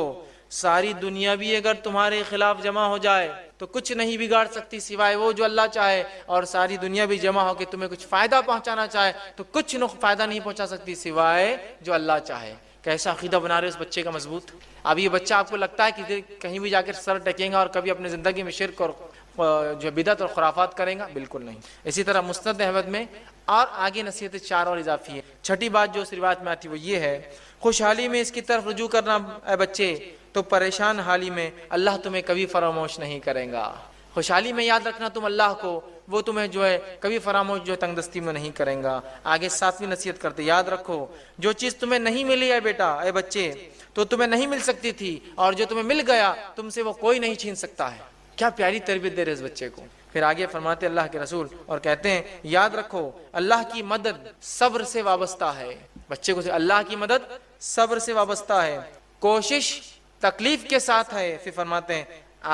ساری دنیا بھی اگر تمہارے خلاف جمع ہو جائے تو کچھ نہیں بگاڑ سکتی سوائے وہ جو اللہ چاہے, اور ساری دنیا بھی جمع ہو کے تمہیں کچھ فائدہ پہنچانا چاہے تو کچھ فائدہ نہیں پہنچا سکتی سوائے جو اللہ چاہے. کیسا عقیدہ بنا رہے اس بچے کا مضبوط. اب یہ بچہ آپ کو لگتا ہے کہ کہیں بھی جا کر سر ٹکیں گا اور کبھی اپنے زندگی میں شرک اور جو بدعت اور خرافات کریں گا؟ بالکل نہیں. اسی طرح مسند احمد میں اور آگے نصیحت 4 اور اضافی ہے. چھٹی بات جو اس روایت میں آتی وہ یہ ہے, خوشحالی میں اس کی طرف رجوع کرنا اے بچے, تو پریشان حالی میں اللہ تمہیں کبھی فراموش نہیں کرے گا. خوشحالی میں یاد رکھنا تم اللہ کو, وہ تمہیں جو ہے کبھی فراموش جو ہے تنگ دستی میں نہیں کریں گا. آگے 7ویں نصیحت کرتے یاد رکھو جو چیز تمہیں نہیں ملی ہے بیٹا, اے بچے, تو تمہیں نہیں مل سکتی تھی, اور جو تمہیں مل گیا تم سے وہ کوئی نہیں چھین سکتا ہے. کیا پیاری تربیت دے رہے اس بچے کو. پھر آگے فرماتے اللہ کے رسول اور کہتے ہیں یاد رکھو اللہ کی مدد صبر سے وابستہ ہے. بچے کو اللہ کی مدد صبر سے وابستہ ہے, کوشش تکلیف کے ساتھ ہے. پھر فرماتے ہیں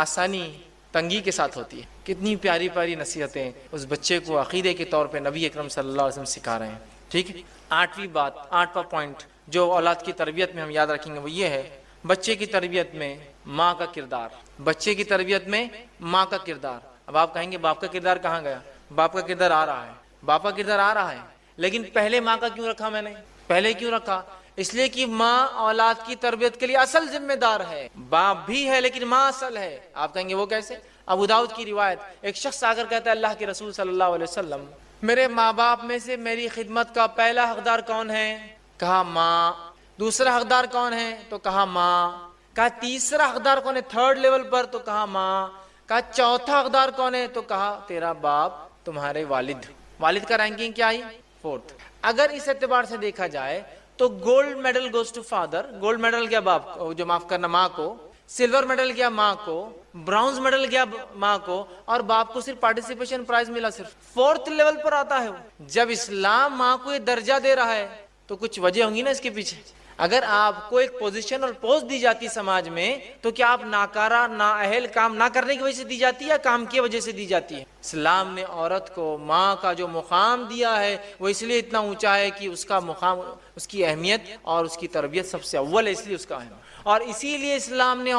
آسانی تنگی کے ساتھ ہوتی ہے. کتنی پیاری پیاری نصیحتیں اس بچے کو عقیدے کے طور پہ نبی اکرم صلی اللہ علیہ وسلم سکھا رہے ہیں. ٹھیک ہے, 8ویں بات, 8واں پوائنٹ جو اولاد کی تربیت میں ہم یاد رکھیں گے وہ یہ ہے, بچے کی تربیت میں ماں کا کردار. بچے کی تربیت میں ماں کا کردار. اب آپ کہیں گے باپ کا کردار کہاں گیا؟ باپ کا کردار آ رہا ہے, باپ کا کردار آ رہا ہے, لیکن پہلے ماں کا کیوں رکھا میں نے؟ پہلے کیوں رکھا؟ اس لیے کہ ماں اولاد کی تربیت کے لیے اصل ذمہ دار ہے. باپ بھی ہے لیکن ماں اصل ہے. آپ کہیں گے وہ کیسے؟ ابو داؤد کی روایت, ایک شخص آ کر کہتا ہے اللہ کے رسول صلی اللہ علیہ وسلم میرے ماں باپ میں سے میری خدمت کا پہلا حقدار کون ہے؟ کہا ماں. دوسرا حقدار کون ہے؟ تو کہا ماں. کہا تیسرا حقدار کون ہے 3rd لیول پر؟ تو کہا ماں. کہا چوتھا حقدار کون ہے؟ تو کہا تیرا باپ, تمہارے والد. والد کا رینکنگ کیا آئی؟ 4th. اگر اس اعتبار سے دیکھا جائے تو gold medal goes to father. Gold medal گیا باپ کو, جو معاف کرنا ماں کو, سلور میڈل گیا ماں کو, برونز میڈل گیا ماں کو, اور باپ کو صرف پارٹیسپیشن پرائز ملا صرف 4th لیول پر آتا ہے. جب اسلام ماں کو یہ درجہ دے رہا ہے تو کچھ وجہ ہوں گی نا اس کے پیچھے. اگر آپ کو ایک پوزیشن اور پوسٹ دی جاتی سماج میں تو کیا آپ ناکارہ نااہل کام نہ کرنے کی وجہ سے دی جاتی ہے یا کام کی وجہ سے دی جاتی ہے؟ اسلام نے عورت کو ماں کا جو مقام دیا ہے وہ اس لیے اتنا اونچا ہے کہ اس کا مقام, اس کی اہمیت اور اس کی تربیت سب سے اول ہے, اس لیے اس کا اہم. اور اسی لیے اسلام نے